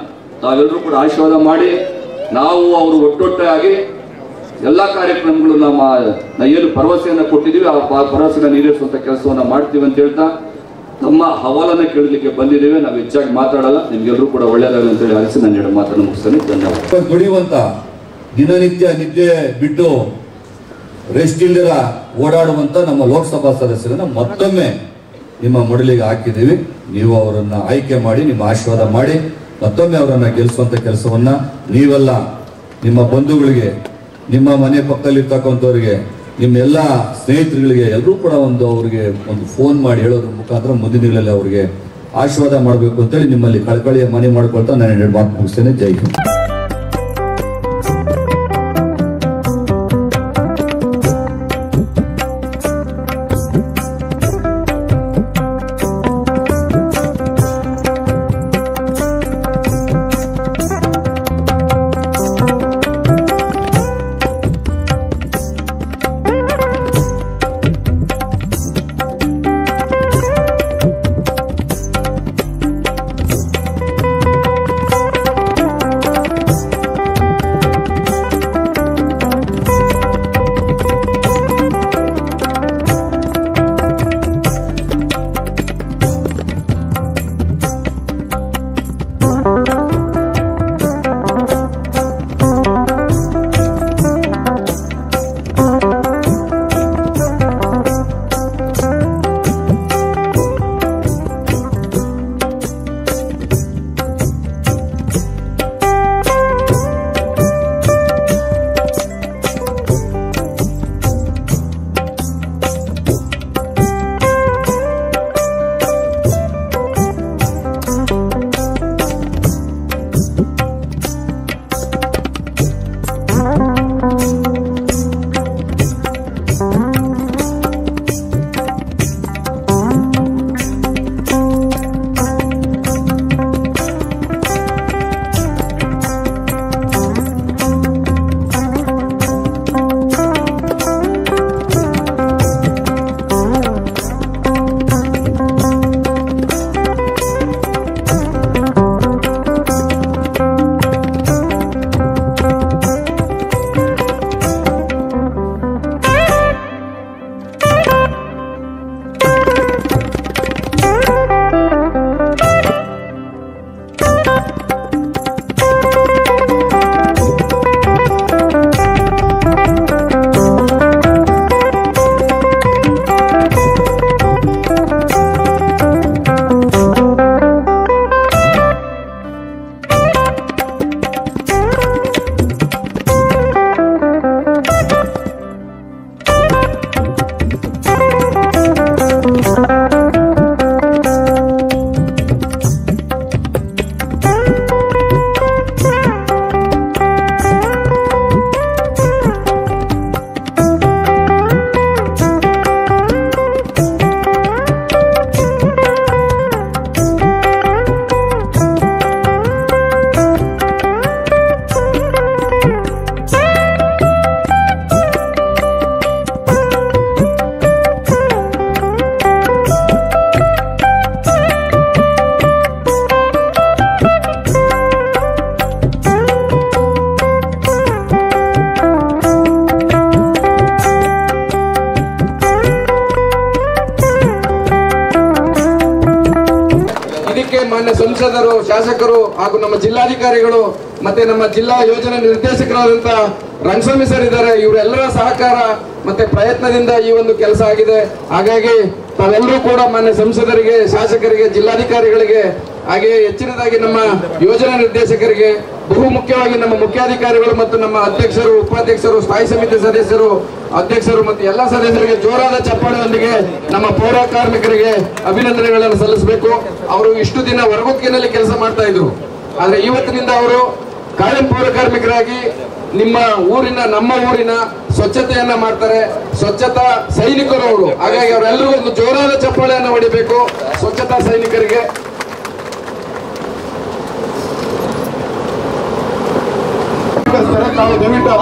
ತಾವೆಲ್ಲರೂ ಕೂಡ ಆಶೀರ್ವಾದ ಮಾಡಿ, ನಾವು ಅವರು ಒಟ್ಟೊಟ್ಟಾಗಿ ಎಲ್ಲಾ ಕಾರ್ಯಕ್ರಮಗಳು ನಾವು ಏನು ಭರವಸೆಯನ್ನ ಕೊಟ್ಟಿದ್ದೀವಿ ಆ ಭರವಸೆನ ಈಡೇರಿಸುವಂತ ಕೆಲಸವನ್ನ ಮಾಡ್ತೀವಿ ಅಂತ ಹೇಳ್ತಾ ನಮ್ಮ ಹವಾಲನ್ನ ಕೇಳಲಿಕ್ಕೆ ಬಂದಿದ್ದೇವೆ. ನಾವು ಹೆಚ್ಚಾಗಿ ಮಾತಾಡಲ್ಲ, ನಿಮ್ಗೆಲ್ಲರೂ ಕೂಡ ಒಳ್ಳೆಯದಾಗಲಿ ಅಂತೇಳಿ ಅನಿಸಿ ನಾನು 2 ಮಾತನ್ನು ಮುಗಿಸ್ತೇನೆ. ಧನ್ಯವಾದ. ದುಡಿಯುವಂತ ದಿನನಿತ್ಯ ನಿದ್ದೆ ಬಿಟ್ಟು ರೆಸ್ಟ್ ಇಲ್ದಿರ ಓಡಾಡುವಂತ ನಮ್ಮ ಲೋಕಸಭಾ ಸದಸ್ಯರನ್ನ ಮತ್ತೊಮ್ಮೆ ನಿಮ್ಮ ಮಡಲಿಗೆ ಹಾಕಿದ್ದೀವಿ. ನೀವು ಅವರನ್ನ ಆಯ್ಕೆ ಮಾಡಿ, ನಿಮ್ಮ ಆಶೀರ್ವಾದ ಮಾಡಿ ಮತ್ತೊಮ್ಮೆ ಅವರನ್ನ ಗೆಲ್ಲಿಸುವಂತ ಕೆಲಸವನ್ನ ನೀವೆಲ್ಲ ನಿಮ್ಮ ಬಂಧುಗಳಿಗೆ, ನಿಮ್ಮ ಮನೆ ಪಕ್ಕದಲ್ಲಿರ್ತಕ್ಕಂಥವ್ರಿಗೆ, ನಿಮ್ಮೆಲ್ಲ ಸ್ನೇಹಿತರುಗಳಿಗೆ ಎಲ್ಲರೂ ಕೂಡ ಅವರಿಗೆ ಒಂದು ಫೋನ್ ಮಾಡಿ ಹೇಳೋದ್ರ ಮುಖಾಂತರ ಮುಂದಿನ ದಿನಗಳಲ್ಲಿ ಅವರಿಗೆ ಆಶೀರ್ವಾದ ಮಾಡಬೇಕು ಅಂತೇಳಿ ನಿಮ್ಮಲ್ಲಿ ಕಳಕಳಿಯ ಮನೆ ಮಾಡ್ಕೊಳ್ತಾ ನಾನು 2 ಮಾತು ಮುಗಿಸ್ತೇನೆ. ಜೈ ಹಿಂದ್. ಮಾನ್ಯ ಸಂಸದರು, ಶಾಸಕರು ಹಾಗೂ ನಮ್ಮ ಜಿಲ್ಲಾಧಿಕಾರಿಗಳು ಮತ್ತೆ ನಮ್ಮ ಜಿಲ್ಲಾ ಯೋಜನಾ ನಿರ್ದೇಶಕರಾದಂತ ರಂಗಸ್ವಾಮಿ ಸರ್ ಇದ್ದಾರೆ. ಇವರೆಲ್ಲರ ಸಹಕಾರ ಮತ್ತೆ ಪ್ರಯತ್ನದಿಂದ ಈ ಒಂದು ಕೆಲಸ ಆಗಿದೆ. ಹಾಗಾಗಿ ತಾವೆಲ್ಲರೂ ಕೂಡ ಮಾನ್ಯ ಸಂಸದರಿಗೆ, ಶಾಸಕರಿಗೆ, ಜಿಲ್ಲಾಧಿಕಾರಿಗಳಿಗೆ, ಹಾಗೆ ಹೆಚ್ಚಿನದಾಗಿ ನಮ್ಮ ಯೋಜನಾ ನಿರ್ದೇಶಕರಿಗೆ, ಬಹು ಮುಖ್ಯವಾಗಿ ನಮ್ಮ ಮುಖ್ಯಾಧಿಕಾರಿಗಳು ಮತ್ತು ನಮ್ಮ ಅಧ್ಯಕ್ಷರು, ಉಪಾಧ್ಯಕ್ಷರು, ಸ್ಥಾಯಿ ಸಮಿತಿ ಸದಸ್ಯರು, ಅಧ್ಯಕ್ಷರು ಮತ್ತು ಎಲ್ಲ ಸದಸ್ಯರಿಗೆ ಜೋರಾದ ಚಪ್ಪಾಳೆಯೊಂದಿಗೆ ನಮ್ಮ ಪೌರ ಕಾರ್ಮಿಕರಿಗೆ ಅಭಿನಂದನೆಗಳನ್ನು ಸಲ್ಲಿಸಬೇಕು. ಅವರು ಇಷ್ಟು ದಿನ ಹೊರಗುತ್ತಿನಲ್ಲಿ ಕೆಲಸ ಮಾಡ್ತಾ ಇದ್ರು, ಆದ್ರೆ ಇವತ್ತಿನಿಂದ ಅವರು ಕಾಯಂ ಪೌರ ಕಾರ್ಮಿಕರಾಗಿ ನಿಮ್ಮ ಊರಿನ, ನಮ್ಮ ಊರಿನ ಸ್ವಚ್ಛತೆಯನ್ನ ಮಾಡ್ತಾರೆ. ಸ್ವಚ್ಛತಾ ಸೈನಿಕರು ಅವರು. ಹಾಗಾಗಿ ಅವರೆಲ್ಲರೂ ಒಂದು ಜೋರಾದ ಚಪ್ಪಾಳೆಯನ್ನು ಹೊಡಿಬೇಕು ಸ್ವಚ್ಛತಾ ಸೈನಿಕರಿಗೆ. ತಾವು ದಯವಿಟ್ಟು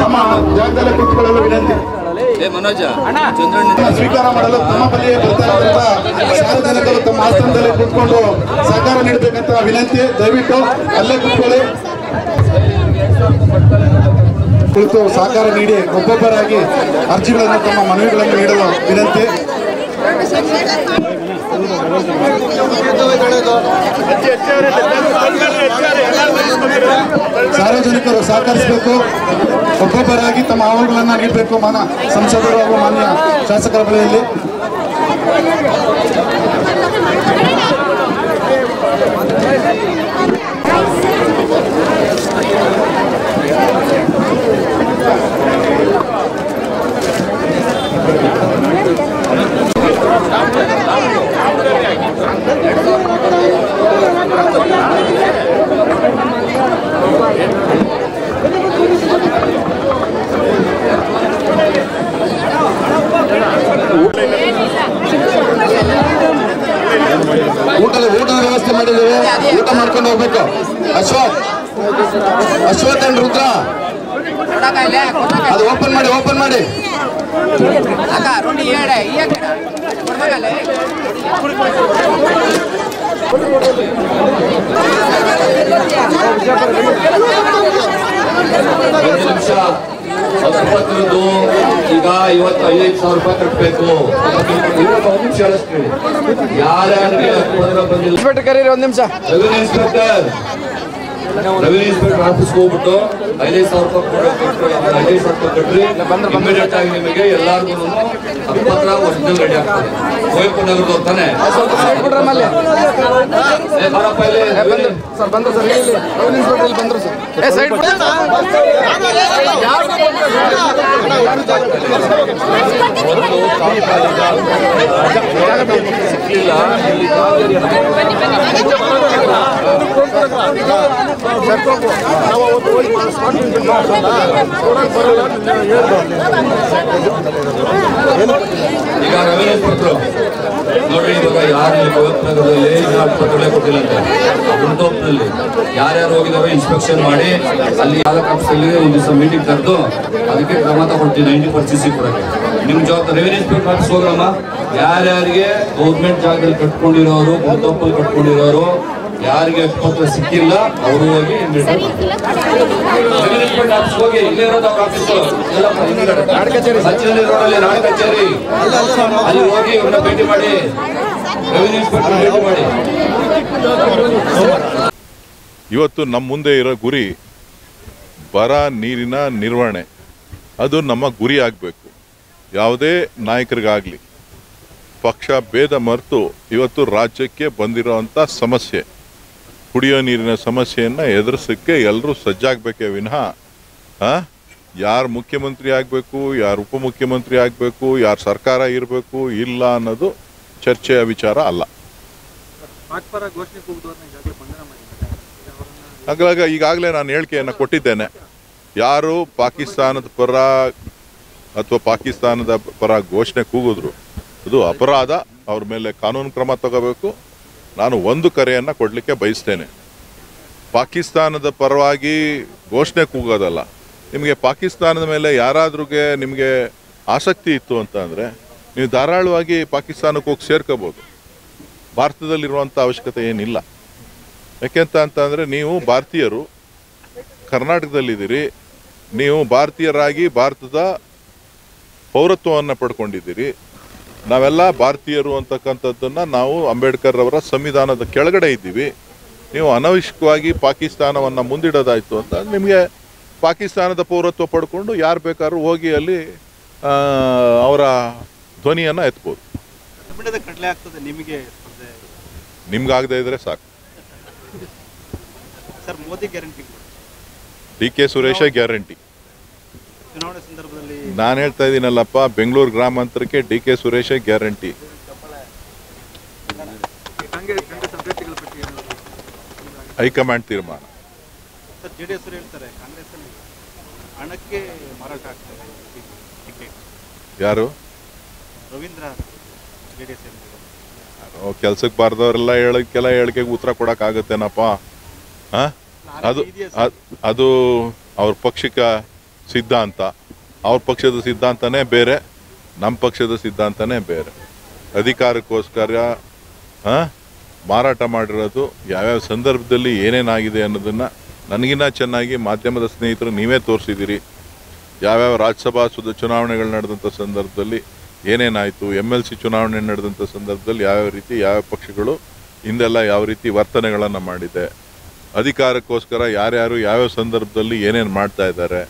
ತಮ್ಮ ಜಾಗದಲ್ಲೇ ಕೂತ್ಕೊಳ್ಳಲು ವಿನಂತಿ. ಸ್ವೀಕಾರ ಮಾಡಲು ತಮ್ಮ ಬಳಿಯೇ ಬರ್ತಾ ಇರುವಂತಹ ಸಾರ್ವಜನಿಕರು ತಮ್ಮ ಆಸನದಲ್ಲಿ ಕೂತ್ಕೊಂಡು ಸಹಕಾರ ನೀಡಬೇಕಂತ ವಿನಂತಿ. ದಯವಿಟ್ಟು ಅಲ್ಲೇ ಕೂತ್ಕೊಳ್ಳಿ, ಕುಳಿತು ಸಹಕಾರ ನೀಡಿ ಒಬ್ಬೊಬ್ಬರಾಗಿ ಅರ್ಜಿಗಳನ್ನು, ತಮ್ಮ ಮನವಿಗಳನ್ನು ನೀಡಲು ವಿನಂತಿ. ಸಾರ್ವಜನಿಕರು ಸಹಕರಿಸಬೇಕು, ಒಬ್ಬೊಬ್ಬರಾಗಿ ತಮ್ಮ ಅಹವಾಲುಗಳನ್ನು ನೀಡಬೇಕು ಮಾನ್ಯ ಸಂಸದರು ಹಾಗೂ ಮಾನ್ಯ ಶಾಸಕರ ಬಳಿಯಲ್ಲಿ. ಊಟದ ವ್ಯವಸ್ಥೆ ಮಾಡಿದ್ದೇವೆ, ಊಟ ಮಾಡ್ಕೊಂಡು ಹೋಗ್ಬೇಕು. ಅಶ್ವಥ್ ಅಂಡ್ ರುದ್ರ ಅದು ಓಪನ್ ಮಾಡಿ ಈಗ ಇವತ್ತು 5,000 ರೂಪಾಯಿ ಕಟ್ಟಬೇಕು. ಯಾರ್ಯಾರಿಗೆ ಇನ್ಸ್ಪೆಕ್ಟರ್ ಕರೀರಿ, ಒಂದು ನಿಮಿಷ. ರೆವಿನ್ಯೂ ಇನ್ಸ್ಪೆಕ್ಟರ್ ಆಫೀಸ್ಗೆ ಹೋಗ್ಬಿಟ್ಟು 5,000 ರೂಪಾಯಿ ಕಟ್ಟ್ರಿ. ಇಮಿಡಿಯೇಟ್ ಆಗಿ ನಿಮಗೆ ಎಲ್ಲಾರ್ಗು ಪತ್ರ ಒರಿಜಿನಲ್ ರೆಡಿ ಆಗ್ತದೆ. ಕುವೆಂಪು ನಗರದವ್ರು ತಾನೆ ಸರ್ ಬಂದ್ರು ಸರ್, ಇನ್ಸ್ಪೆಕ್ಟರ್ ಬಂದ್ರು ಸರ್. ಸೈಡ್ ಸಿಕ್ಲಿಲ್ಲ. ಈಗ ರೆವಿನ್ಯೂ ಇನ್ಸ್ಪೆಕ್ಟರ್ ನೋಡ್ರಿ, ಇವಾಗ ಯಾರು ಕುವೆಂಪು ನಗರದಲ್ಲಿ ಪತ್ರಗಳೇ ಕೊಟ್ಟಿಲ್ಲ ಅಂತ ಗುಂಟೋಪ್ನಲ್ಲಿ ಯಾರ್ಯಾರು ಹೋಗಿದಾರೋ ಇನ್ಸ್ಪೆಕ್ಷನ್ ಮಾಡಿ ಅಲ್ಲಿ ತಾಲೂಕು ಆಫೀಸಲ್ಲಿ ಒಂದು ದಿವಸ ಮೀಟಿಂಗ್ ಕರೆದು ಅದಕ್ಕೆ ಕ್ರಮ ತಗೊಳ್ತೀವಿ 90% ಕೊಡಕ್ಕೆ. ನಿಮ್ ಜವಾಬ್ದಾರಿ ರೆವಿನ್ಯೂ ಇನ್ಸ್ಪೆಕ್ಟರ್ ಆಫೀಸ್ ಹೋಗ್ರಮ್ಮ. ಯಾರ್ಯಾರಿಗೆ ಗೌರ್ಮೆಂಟ್ ಜಾಗದಲ್ಲಿ ಕಟ್ಕೊಂಡಿರೋರು, ಗುಂಟೋಪಲ್ಲಿ ಕಟ್ಕೊಂಡಿರೋರು, ಯಾರಿಗೆ ಪತ್ರ ಸಿಕ್ಕಿಲ್ಲ ಅವರು ಹೋಗಿ ಹೋಗಿ ಇಲ್ಲೇ ಇರೋದು ಅವ್ರ ಆಫೀಸು ನಾಡ ಕಚೇರಿ ಅಲ್ಲಿ ಹೋಗಿ ಇವ್ರನ್ನ ಭೇಟಿ ಮಾಡಿ, ರೆವಿನ್ಯೂ ಇನ್ಸ್ಪೆಕ್ಟರ್ ಭೇಟಿ ಮಾಡಿ. ಇವತ್ತು ನಮ್ಮ ಮುಂದೆ ಇರೋ ಗುರಿ ಬರ ನೀರಿನ ನಿರ್ವಹಣೆ. ಅದು ನಮ್ಮ ಗುರಿ ಆಗಬೇಕು. ಯಾವುದೇ ನಾಯಕರಿಗಾಗಲಿ ಪಕ್ಷ ಭೇದ ಮರೆತು ಇವತ್ತು ರಾಜ್ಯಕ್ಕೆ ಬಂದಿರೋವಂಥ ಸಮಸ್ಯೆ, ಕುಡಿಯೋ ನೀರಿನ ಸಮಸ್ಯೆಯನ್ನು ಎದುರಿಸೋಕ್ಕೆ ಎಲ್ಲರೂ ಸಜ್ಜಾಗಬೇಕೇ ವಿನಃ ಯಾರು ಮುಖ್ಯಮಂತ್ರಿ ಆಗಬೇಕು, ಯಾರು ಉಪಮುಖ್ಯಮಂತ್ರಿ ಆಗಬೇಕು, ಯಾರು ಸರ್ಕಾರ ಇರಬೇಕು ಇಲ್ಲ ಅನ್ನೋದು ಚರ್ಚೆಯ ವಿಚಾರ ಅಲ್ಲ. ಹಾಗಾಗಿ ಈಗಾಗಲೇ ನಾನು ಹೇಳಿಕೆಯನ್ನು ಕೊಟ್ಟಿದ್ದೇನೆ. ಯಾರು ಪಾಕಿಸ್ತಾನದ ಪರ ಅಥವಾ ಪಾಕಿಸ್ತಾನದ ಪರ ಘೋಷಣೆ ಕೂಗಿದ್ರು ಅದು ಅಪರಾಧ, ಅವ್ರ ಮೇಲೆ ಕಾನೂನು ಕ್ರಮ ತಗೋಬೇಕು. ನಾನು ಒಂದು ಕರೆಯನ್ನು ಕೊಡಲಿಕ್ಕೆ ಬಯಸ್ತೇನೆ. ಪಾಕಿಸ್ತಾನದ ಪರವಾಗಿ ಘೋಷಣೆ ಕೂಗೋದಲ್ಲ. ನಿಮಗೆ ಪಾಕಿಸ್ತಾನದ ಮೇಲೆ ಯಾರಾದ್ರಿಗೆ ನಿಮಗೆ ಆಸಕ್ತಿ ಇತ್ತು ಅಂತ ಅಂದರೆ ನೀವು ಧಾರಾಳವಾಗಿ ಪಾಕಿಸ್ತಾನಕ್ಕೆ ಹೋಗಿ ಸೇರ್ಕೋಬೋದು. ಭಾರತದಲ್ಲಿರುವಂಥ ಅವಶ್ಯಕತೆ ಏನಿಲ್ಲ. ಯಾಕೆಂತ ಅಂತಂದರೆ ನೀವು ಭಾರತೀಯರು, ಕರ್ನಾಟಕದಲ್ಲಿದ್ದೀರಿ, ನೀವು ಭಾರತೀಯರಾಗಿ ಭಾರತದ ಪೌರತ್ವವನ್ನು ಪಡ್ಕೊಂಡಿದ್ದೀರಿ. ನಾವೆಲ್ಲ ಭಾರತೀಯರು ಅಂತಕ್ಕಂಥದ್ದನ್ನು ನಾವು ಅಂಬೇಡ್ಕರ್ ಅವರ ಸಂವಿಧಾನದ ಕೆಳಗಡೆ ಇದ್ದೀವಿ. ನೀವು ಅನವಶ್ಯಕವಾಗಿ ಪಾಕಿಸ್ತಾನವನ್ನು ಮುಂದಿಡೋದಾಯಿತು ಅಂತ ನಿಮಗೆ ಪಾಕಿಸ್ತಾನದ ಪೌರತ್ವ ಪಡ್ಕೊಂಡು ಯಾರು ಬೇಕಾದ್ರೂ ಹೋಗಿ ಅಲ್ಲಿ ಅವರ ಧ್ವನಿಯನ್ನು ಎತ್ಬೋದು. ನಿಮ್ಗಾಗದೇ ಇದ್ರೆ ಸಾಕು. D K Suresh guarantee. ನಾನು ಹೇಳ್ತಾ ಇದ್ದೀನಲ್ಲಪ್ಪ, ಬೆಂಗಳೂರು ಗ್ರಾಮಾಂತರಕ್ಕೆ D K Suresh guarantee. High command ತೀರ್ಮಾನ. ಯಾರು ಕೆಲ್ಸಕ್ಕೆ ಬಾರ್ದವರೆಲ್ಲ ಹೇಳಿಕೆಗೆ ಉತ್ತರ ಕೊಡಕ್ಕಾಗತ್ತೇನಪ್ಪ? ಅದು ಅವ್ರ ಪಕ್ಷಿಕ ಸಿದ್ಧಾಂತ. ಅವ್ರ ಪಕ್ಷದ ಸಿದ್ಧಾಂತನೇ ಬೇರೆ, ನಮ್ಮ ಪಕ್ಷದ ಸಿದ್ಧಾಂತನೇ ಬೇರೆ. ಅಧಿಕಾರಕ್ಕೋಸ್ಕರ ಮಾರಾಟ ಮಾಡಿರೋದು ಯಾವ್ಯಾವ ಸಂದರ್ಭದಲ್ಲಿ ಏನೇನಾಗಿದೆ ಅನ್ನೋದನ್ನು ನನಗಿನ್ನ ಚೆನ್ನಾಗಿ ಮಾಧ್ಯಮದ ಸ್ನೇಹಿತರು ನೀವೇ ತೋರಿಸಿದ್ದೀರಿ. ಯಾವ್ಯಾವ ರಾಜ್ಯಸಭಾ ಚುನಾವಣೆಗಳು ನಡೆದಂಥ ಸಂದರ್ಭದಲ್ಲಿ ಏನೇನಾಯಿತು, MLC ಚುನಾವಣೆ ನಡೆದಂಥ ಸಂದರ್ಭದಲ್ಲಿ ಯಾವ್ಯಾವ ರೀತಿ ಯಾವ್ಯಾವ ಪಕ್ಷಗಳು ಹಿಂದೆಲ್ಲ ಯಾವ ರೀತಿ ವರ್ತನೆಗಳನ್ನು ಮಾಡಿದೆ, ಅಧಿಕಾರಕ್ಕೋಸ್ಕರ ಯಾರ್ಯಾರು ಯಾವ್ಯಾವ ಸಂದರ್ಭದಲ್ಲಿ ಏನೇನು ಮಾಡ್ತಾ ಇದ್ದಾರೆ,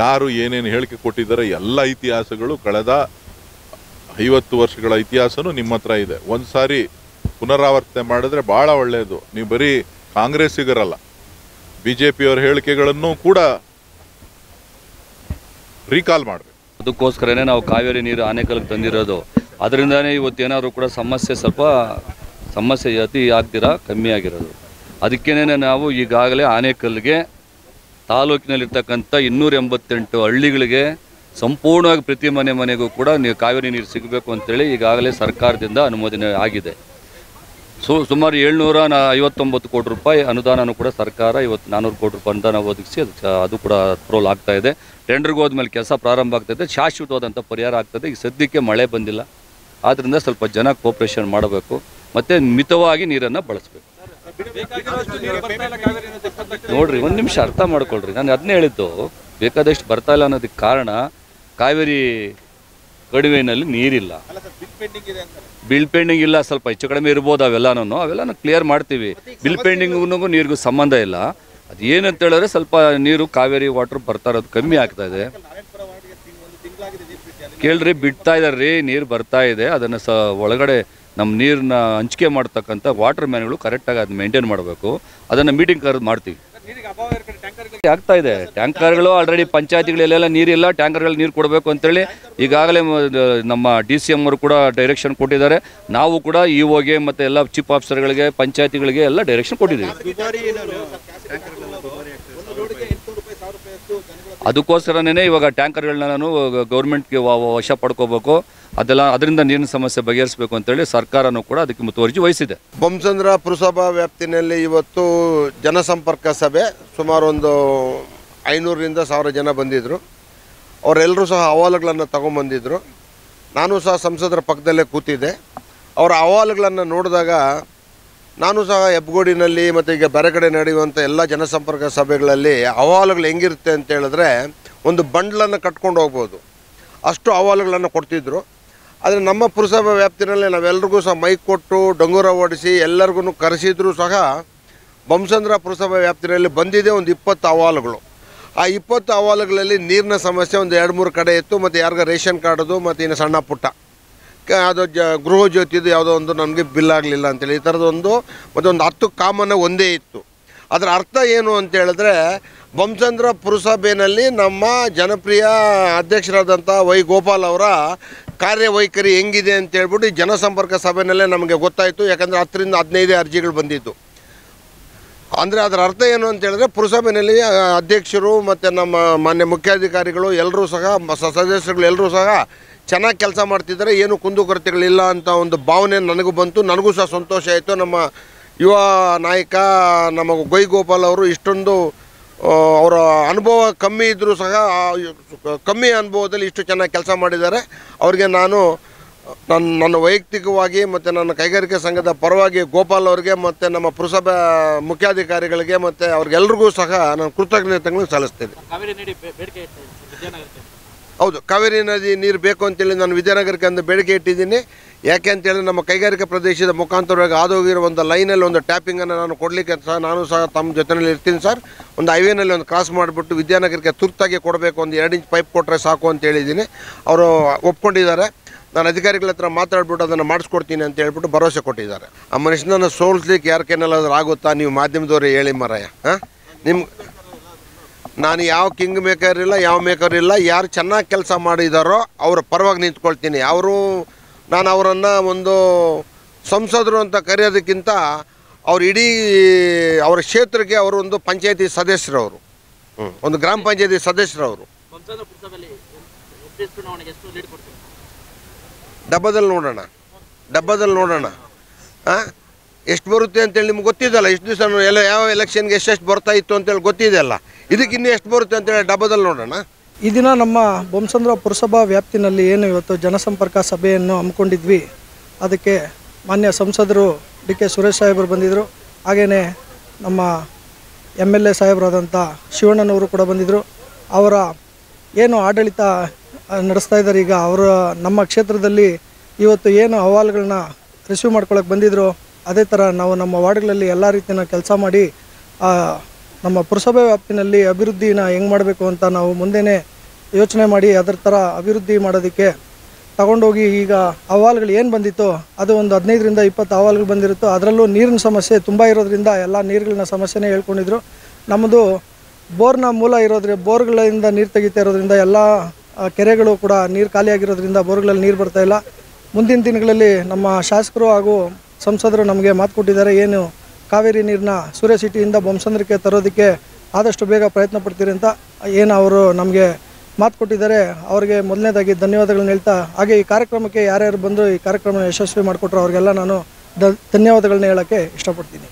ಯಾರು ಏನೇನು ಹೇಳಿಕೆ ಕೊಟ್ಟಿದ್ದಾರೆ, ಎಲ್ಲ ಇತಿಹಾಸಗಳು ಕಳೆದ 50 ವರ್ಷಗಳ ಇತಿಹಾಸನೂ ನಿಮ್ಮ ಹತ್ರ ಇದೆ. ಒಂದು ಸಾರಿ ಪುನರಾವರ್ತನೆ ಮಾಡಿದ್ರೆ ಭಾಳ ಒಳ್ಳೆಯದು. ನೀವು ಬರೀ ಕಾಂಗ್ರೆಸ್ಸಿಗರಲ್ಲ, ಬಿಜೆಪಿಯವರ ಹೇಳಿಕೆಗಳನ್ನು ಕೂಡ ರೀಕಾಲ್ ಮಾಡಬೇಕು. ಅದಕ್ಕೋಸ್ಕರನೇ ನಾವು ಕಾವೇರಿ ನೀರು ಆನೆಕಲ್ಗೆ ತಂದಿರೋದು. ಅದರಿಂದನೇ ಇವತ್ತೇನಾದ್ರು ಕೂಡ ಸಮಸ್ಯೆ ಅತಿ ಆಗ್ದಿರ ಕಮ್ಮಿ ಆಗಿರೋದು. ಅದಕ್ಕೇನೆ ನಾವು ಈಗಾಗಲೇ ಆನೆಕಲ್ಗೆ ತಾಲೂಕಿನಲ್ಲಿರ್ತಕ್ಕಂಥ 288 ಹಳ್ಳಿಗಳಿಗೆ ಸಂಪೂರ್ಣವಾಗಿ ಪ್ರತಿ ಮನೆಗೂ ಕೂಡ ನೀವು ಕಾವೇರಿ ನೀರು ಸಿಗಬೇಕು ಅಂತೇಳಿ ಈಗಾಗಲೇ ಸರ್ಕಾರದಿಂದ ಅನುಮೋದನೆ ಆಗಿದೆ. ಸುಮಾರು 759 ಕೋಟಿ ರೂಪಾಯಿ ಅನುದಾನನೂ ಕೂಡ ಸರ್ಕಾರ ಇವತ್ತು 400 ಕೋಟಿ ರೂಪಾಯಿ ಅನುದಾನ ಒದಗಿಸಿ ಅದು ಕೂಡ ಅಪ್ರೂವಲ್ ಆಗ್ತಾ ಇದೆ. ಟೆಂಡರ್ಗೆ ಹೋದ್ಮೇಲೆ ಕೆಲಸ ಪ್ರಾರಂಭ ಆಗ್ತಾಯಿದೆ. ಶಾಶ್ವತವಾದಂಥ ಪರಿಹಾರ ಆಗ್ತದೆ. ಈಗ ಸದ್ಯಕ್ಕೆ ಮಳೆ ಬಂದಿಲ್ಲ, ಆದ್ದರಿಂದ ಸ್ವಲ್ಪ ಜನ ಕೋಪ್ರೇಷನ್ ಮಾಡಬೇಕು ಮತ್ತು ಮಿತವಾಗಿ ನೀರನ್ನು ಬಳಸಬೇಕು. ನೋಡ್ರಿ, ಒಂದು ನಿಮಿಷ ಅರ್ಥ ಮಾಡ್ಕೊಳ್ರಿ. ನಾನು ಅದನ್ನೇ ಹೇಳಿದ್ದು, ಬೇಕಾದಷ್ಟು ಬರ್ತಾ ಇಲ್ಲ ಅನ್ನೋದಕ್ಕೆ ಕಾರಣ ಕಾವೇರಿ ಕಣಿವೆಯಲ್ಲಿ ನೀರಿಲ್ಲ, ಬಿಲ್ ಪೆಂಡಿಂಗ್ ಇಲ್ಲ. ಸ್ವಲ್ಪ ಹೆಚ್ಚು ಕಡಿಮೆ ಇರ್ಬೋದು, ಅವೆಲ್ಲನೂ ಕ್ಲಿಯರ್ ಮಾಡ್ತೀವಿ. ಬಿಲ್ ಪೆಂಡಿಂಗ್ಗೂ ನೀರಿಗೂ ಸಂಬಂಧ ಇಲ್ಲ. ಅದು ಏನಂತ ಹೇಳಿದ್ರೆ ಸ್ವಲ್ಪ ನೀರು ಕಾವೇರಿ ವಾಟರ್ ಬರ್ತಾ ಇರೋದು ಕಮ್ಮಿ ಆಗ್ತಾ ಇದೆ. ಕೇಳ್ರಿ, ಬಿಡ್ತಾ ಇದಾರ್ರಿ, ನೀರು ಬರ್ತಾ ಇದೆ. ಅದನ್ನು ಒಳಗಡೆ ನಮ್ಮ ನೀರನ್ನ ಹಂಚಿಕೆ ಮಾಡ್ತಕ್ಕಂಥ ವಾಟರ್ ಮ್ಯಾನ್ಗಳು ಕರೆಕ್ಟಾಗಿ ಅದನ್ನ ಮೇಂಟೈನ್ ಮಾಡಬೇಕು. ಅದನ್ನು ಮೀಟಿಂಗ್ ಕರೆದು ಮಾಡ್ತೀವಿ. ಆಗ್ತಾ ಇದೆ. ಟ್ಯಾಂಕರ್ಗಳು ಆಲ್ರೆಡಿ ಪಂಚಾಯತಿಗಳಲ್ಲೆಲ್ಲ ನೀರಿಲ್ಲ, ಟ್ಯಾಂಕರ್ಗಳು ನೀರು ಕೊಡಬೇಕು ಅಂತೇಳಿ ಈಗಾಗಲೇ ನಮ್ಮ DCM ಅವರು ಕೂಡ ಡೈರೆಕ್ಷನ್ ಕೊಟ್ಟಿದ್ದಾರೆ. ನಾವು ಕೂಡ ಇಒಗೆ ಮತ್ತು ಎಲ್ಲ ಚೀಫ್ ಆಫೀಸರ್ಗಳಿಗೆ, ಪಂಚಾಯತಿಗಳಿಗೆ ಎಲ್ಲ ಡೈರೆಕ್ಷನ್ ಕೊಟ್ಟಿದ್ದೀವಿ. ಅದಕ್ಕೋಸ್ಕರನೇ ಇವಾಗ ಟ್ಯಾಂಕರ್ಗಳನ್ನ ನಾನು ಗೌರ್ಮೆಂಟ್ಗೆ ವಶ ಪಡ್ಕೋಬೇಕು. ಅದರಿಂದ ನೀರಿನ ಸಮಸ್ಯೆ ಬಗೆಹರಿಸಬೇಕು ಅಂತೇಳಿ ಸರ್ಕಾರನೂ ಕೂಡ ಅದಕ್ಕೆ ಮುತುವರ್ಜಿ ವಹಿಸಿದೆ. ಬೊಮ್ಮಸಂದ್ರ ಪುರಸಭಾ ವ್ಯಾಪ್ತಿನಲ್ಲಿ ಇವತ್ತು ಜನಸಂಪರ್ಕ ಸಭೆ ಸುಮಾರು ಒಂದು 500ರಿಂದ 1000 ಜನ ಬಂದಿದ್ದರು. ಅವರೆಲ್ಲರೂ ಸಹ ಅಹವಾಲುಗಳನ್ನು ತಗೊಂಬಂದಿದ್ದರು. ನಾನು ಸಹ ಸಂಸದರ ಪಕ್ಕದಲ್ಲೇ ಕೂತಿದ್ದೆ. ಅವರ ಅಹವಾಲುಗಳನ್ನು ನೋಡಿದಾಗ ನಾನು ಸಹ ಹೆಬ್ಬಗೋಡಿನಲ್ಲಿ ಮತ್ತು ಈಗ ಬೇರೆ ಕಡೆ ನಡೆಯುವಂಥ ಎಲ್ಲ ಜನಸಂಪರ್ಕ ಸಭೆಗಳಲ್ಲಿ ಅಹವಾಲುಗಳು ಹೆಂಗಿರುತ್ತೆ ಅಂತ ಹೇಳಿದ್ರೆ ಒಂದು ಬಂಡ್ಲನ್ನು ಕಟ್ಕೊಂಡು ಹೋಗ್ಬೋದು, ಅಷ್ಟು ಅಹವಾಲುಗಳನ್ನು ಕೊಡ್ತಿದ್ರು. ಆದರೆ ನಮ್ಮ ಪುರಸಭಾ ವ್ಯಾಪ್ತಿನಲ್ಲಿ ನಾವೆಲ್ಲರಿಗೂ ಸಹ ಮೈಕ್ ಕೊಟ್ಟು ಡಂಗೂರ ಓಡಿಸಿ ಎಲ್ಲರಿಗೂ ಕರೆಸಿದ್ರು ಸಹ ಬೊಮ್ಮಸಂದ್ರ ಪುರಸಭಾ ವ್ಯಾಪ್ತಿನಲ್ಲಿ ಬಂದಿದೆ ಒಂದು 20 ಅಹವಾಲುಗಳು. ಆ 20 ಅಹವಾಲುಗಳಲ್ಲಿ ನೀರಿನ ಸಮಸ್ಯೆ ಒಂದು 2-3 ಕಡೆ ಇತ್ತು. ಮತ್ತು ಯಾರಿಗ ರೇಷನ್ ಕಾರ್ಡದು ಮತ್ತು ಇನ್ನು ಸಣ್ಣ ಪುಟ್ಟ ಅದು ಗೃಹ ಜ್ಯೋತಿದು ಯಾವುದೋ ಒಂದು ನನಗೆ ಬಿಲ್ ಆಗಲಿಲ್ಲ ಅಂತೇಳಿ ಈ ಥರದೊಂದು ಮತ್ತು ಒಂದು 10 ಕಾಮನ್ನ ಒಂದೇ ಇತ್ತು. ಅದರ ಅರ್ಥ ಏನು ಅಂತ ಹೇಳಿದ್ರೆ ಬೊಮ್ಮಸಂದ್ರ ಪುರಸಭೆಯಲ್ಲಿ ನಮ್ಮ ಜನಪ್ರಿಯ ಅಧ್ಯಕ್ಷರಾದಂಥ ವೈ ಗೋಪಾಲ್ ಅವರ ಕಾರ್ಯವೈಖರಿ ಹೆಂಗಿದೆ ಅಂತ ಹೇಳ್ಬಿಟ್ಟು ಈ ಜನಸಂಪರ್ಕ ಸಭೆಯಲ್ಲೇ ನಮಗೆ ಗೊತ್ತಾಯಿತು. ಯಾಕಂದರೆ 10ರಿಂದ 15 ಅರ್ಜಿಗಳು ಬಂದಿದ್ದು. ಅಂದರೆ ಅದರ ಅರ್ಥ ಏನು ಅಂತ ಹೇಳಿದ್ರೆ ಪುರಸಭೆಯಲ್ಲಿ ಅಧ್ಯಕ್ಷರು ಮತ್ತು ನಮ್ಮ ಮಾನ್ಯ ಮುಖ್ಯಾಧಿಕಾರಿಗಳು ಎಲ್ಲರೂ ಸಹ ಸದಸ್ಯರುಗಳು ಎಲ್ಲರೂ ಸಹ ಚೆನ್ನಾಗಿ ಕೆಲಸ ಮಾಡ್ತಿದ್ದಾರೆ, ಏನು ಕುಂದುಕೊರತೆಗಳಿಲ್ಲ ಅಂತ ಒಂದು ಭಾವನೆ ನನಗೂ ಬಂತು. ನನಗೂ ಸಹ ಸಂತೋಷ ಆಯಿತು. ನಮ್ಮ ಯುವ ನಾಯಕ ನಮ್ಮ ವೈ ಗೋಪಾಲ್ ಅವರು ಇಷ್ಟೊಂದು ಅವರ ಅನುಭವ ಕಮ್ಮಿ ಇದ್ದರೂ ಸಹ ಕಮ್ಮಿ ಅನುಭವದಲ್ಲಿ ಇಷ್ಟು ಚೆನ್ನಾಗಿ ಕೆಲಸ ಮಾಡಿದ್ದಾರೆ. ಅವರಿಗೆ ನಾನು ನನ್ನ ವೈಯಕ್ತಿಕವಾಗಿ ಮತ್ತು ನನ್ನ ಕೈಗಾರಿಕೆ ಸಂಘದ ಪರವಾಗಿ ಗೋಪಾಲ್ ಅವರಿಗೆ ಮತ್ತು ನಮ್ಮ ಪುರಸಭಾ ಮುಖ್ಯಾಧಿಕಾರಿಗಳಿಗೆ ಮತ್ತು ಅವ್ರಿಗೆಲ್ರಿಗೂ ಸಹ ನಾನು ಕೃತಜ್ಞತೆಗಳನ್ನು ಸಲ್ಲಿಸ್ತೇನೆ. ಹೌದು, ಕಾವೇರಿ ನದಿ ನೀರು ಬೇಕು ಅಂತೇಳಿ ನಾನು ವಿದ್ಯಾನಗರಕ್ಕೆ ಒಂದು ಬೇಡಿಕೆ ಇಟ್ಟಿದ್ದೀನಿ. ಯಾಕೆ ಅಂತೇಳಿದ್ರೆ ನಮ್ಮ ಕೈಗಾರಿಕಾ ಪ್ರದೇಶದ ಮುಖಾಂತರವಾಗಿ ಆದೋಗಿರೋ ಒಂದು ಲೈನಲ್ಲಿ ಒಂದು ಟ್ಯಾಪಿಂಗನ್ನು ನಾನು ಕೊಡಲಿಕ್ಕೆ ಸಹ ನಾನು ಸಹ ತಮ್ಮ ಜೊತೆಯಲ್ಲಿ ಇರ್ತೀನಿ ಸರ್. ಒಂದು ಹೈವೇನಲ್ಲಿ ಒಂದು ಕ್ರಾಸ್ ಮಾಡಿಬಿಟ್ಟು ವಿದ್ಯಾನಗರಕ್ಕೆ ತುರ್ತಾಗಿ ಕೊಡಬೇಕು, ಒಂದು 2 ಇಂಚ್ ಪೈಪ್ ಕೊಟ್ಟರೆ ಸಾಕು ಅಂತ ಹೇಳಿದ್ದೀನಿ. ಅವರು ಒಪ್ಕೊಂಡಿದ್ದಾರೆ. ನಾನು ಅಧಿಕಾರಿಗಳ ಹತ್ರ ಮಾತಾಡ್ಬಿಟ್ಟು ಅದನ್ನು ಮಾಡಿಸ್ಕೊಡ್ತೀನಿ ಅಂತ ಹೇಳ್ಬಿಟ್ಟು ಭರವಸೆ ಕೊಟ್ಟಿದ್ದಾರೆ. ಆ ಮನುಷ್ಯನನ್ನು ಸೋಲಿಸ್ಲಿಕ್ಕೆ ಯಾರ ಕೈನಲ್ಲಾದ್ರೂ ಆಗುತ್ತಾ? ನೀವು ಮಾಧ್ಯಮದವರೇ ಹೇಳಿ ಮರಯ್ಯ. ನಾನು ಯಾವ ಕಿಂಗ್ ಮೇಕರ್ ಇಲ್ಲ, ಯಾವ ಮೇಕರ್ ಇಲ್ಲ. ಯಾರು ಚೆನ್ನಾಗಿ ಕೆಲಸ ಮಾಡಿದಾರೋ ಅವರ ಪರವಾಗಿ ನಿಂತ್ಕೊಳ್ತೀನಿ. ನಾನು ಅವರನ್ನು ಒಂದು ಸಂಸದರು ಅಂತ ಕರೆಯೋದಕ್ಕಿಂತ ಅವ್ರು ಇಡೀ ಅವರ ಕ್ಷೇತ್ರಕ್ಕೆ ಅವರು ಒಂದು ಪಂಚಾಯತಿ ಸದಸ್ಯರವರು, ಒಂದು ಗ್ರಾಮ ಪಂಚಾಯತಿ ಸದಸ್ಯರವರು. ಡಬ್ಬದಲ್ಲಿ ನೋಡೋಣ ಎಷ್ಟು ಬರುತ್ತೆ ಅಂತೇಳಿ ನಿಮ್ಗೆ ಗೊತ್ತಿದೆಯಲ್ಲ. ಇಷ್ಟು ದಿವಸ ಎಲ್ಲ ಯಾವ ಎಲೆಕ್ಷನ್ಗೆ ಎಷ್ಟೆಷ್ಟು ಬರ್ತಾ ಇತ್ತು ಅಂತೇಳಿ ಗೊತ್ತಿದೆಯಲ್ಲ. ಇದಕ್ಕೆ ಇನ್ನೂ ಎಷ್ಟು ಬರುತ್ತೆ ಅಂತೇಳಿ ಡಬ್ಬದಲ್ಲಿ ನೋಡೋಣ. ಈ ದಿನ ನಮ್ಮ ಬೊಮ್ಮಸಂದ್ರ ಪುರಸಭಾ ವ್ಯಾಪ್ತಿನಲ್ಲಿ ಏನು ಇವತ್ತು ಜನಸಂಪರ್ಕ ಸಭೆಯನ್ನು ಹಮ್ಮಿಕೊಂಡಿದ್ವಿ, ಅದಕ್ಕೆ ಮಾನ್ಯ ಸಂಸದರು DK ಸುರೇಶ್ ಸಾಹೇಬರು ಬಂದಿದ್ದರು. ಹಾಗೆಯೇ ನಮ್ಮ MLA ಸಾಹೇಬರಾದಂಥ ಶಿವಣ್ಣನವರು ಕೂಡ ಬಂದಿದ್ದರು. ಅವರ ಏನು ಆಡಳಿತ ನಡೆಸ್ತಾ ಇದ್ದಾರೆ ಈಗ, ಅವರು ನಮ್ಮ ಕ್ಷೇತ್ರದಲ್ಲಿ ಇವತ್ತು ಏನು ಅಹವಾಲುಗಳನ್ನ ರಿಸೀವ್ ಮಾಡ್ಕೊಳ್ಳೋಕೆ ಬಂದಿದ್ದರು, ಅದೇ ಥರ ನಾವು ನಮ್ಮ ವಾರ್ಡ್ಗಳಲ್ಲಿ ಎಲ್ಲ ರೀತಿಯ ಕೆಲಸ ಮಾಡಿ ನಮ್ಮ ಪುರಸಭೆ ವ್ಯಾಪ್ತಿನಲ್ಲಿ ಅಭಿವೃದ್ಧಿನ ಹೆಂಗೆ ಮಾಡಬೇಕು ಅಂತ ನಾವು ಮುಂದೆನೇ ಯೋಚನೆ ಮಾಡಿ ಅದರ ಥರ ಅಭಿವೃದ್ಧಿ ಮಾಡೋದಕ್ಕೆ ತಗೊಂಡೋಗಿ ಈಗ ಅಹವಾಲುಗಳು ಏನು ಬಂದಿತ್ತೋ ಅದು ಒಂದು 15ರಿಂದ 20 ಅಹವಾಲುಗಳು ಬಂದಿರುತ್ತೋ ಅದರಲ್ಲೂ ನೀರಿನ ಸಮಸ್ಯೆ ತುಂಬ ಇರೋದ್ರಿಂದ ಎಲ್ಲ ನೀರುಗಳನ್ನ ಸಮಸ್ಯೆನೇ ಹೇಳ್ಕೊಂಡಿದ್ರು. ನಮ್ಮದು ಬೋರ್ನ ಮೂಲ ಬೋರ್ಗಳಿಂದ ನೀರು ತೆಗಿತಾ ಇರೋದ್ರಿಂದ ಎಲ್ಲ ಕೆರೆಗಳು ಕೂಡ ನೀರು ಖಾಲಿಯಾಗಿರೋದ್ರಿಂದ ಬೋರ್ಗಳಲ್ಲಿ ನೀರು ಬರ್ತಾಯಿಲ್ಲ. ಮುಂದಿನ ದಿನಗಳಲ್ಲಿ ನಮ್ಮ ಶಾಸಕರು ಹಾಗೂ ಸಂಸದರು ನಮಗೆ ಮಾತು ಕೊಟ್ಟಿದ್ದಾರೆ, ಏನು ಕಾವೇರಿ ನೀರನ್ನ ಸೂರ್ಯ ಸಿಟಿಯಿಂದ ಬೊಮ್ಮಸಂದ್ರಕ್ಕೆ ತರೋದಕ್ಕೆ ಆದಷ್ಟು ಬೇಗ ಪ್ರಯತ್ನ ಪಡ್ತೀರಿ ಅಂತ ಏನು ಅವರು ನಮಗೆ ಮಾತು ಕೊಟ್ಟಿದ್ದಾರೆ. ಅವರಿಗೆ ಮೊದಲನೇದಾಗಿ ಧನ್ಯವಾದಗಳನ್ನ ಹೇಳ್ತಾ, ಹಾಗೆ ಈ ಕಾರ್ಯಕ್ರಮಕ್ಕೆ ಯಾರ್ಯಾರು ಬಂದರೂ ಈ ಕಾರ್ಯಕ್ರಮ ಯಶಸ್ವಿ ಮಾಡಿಕೊಟ್ರು ಅವ್ರಿಗೆಲ್ಲ ನಾನು ಧನ್ಯವಾದಗಳನ್ನ ಹೇಳೋಕ್ಕೆ ಇಷ್ಟಪಡ್ತೀನಿ.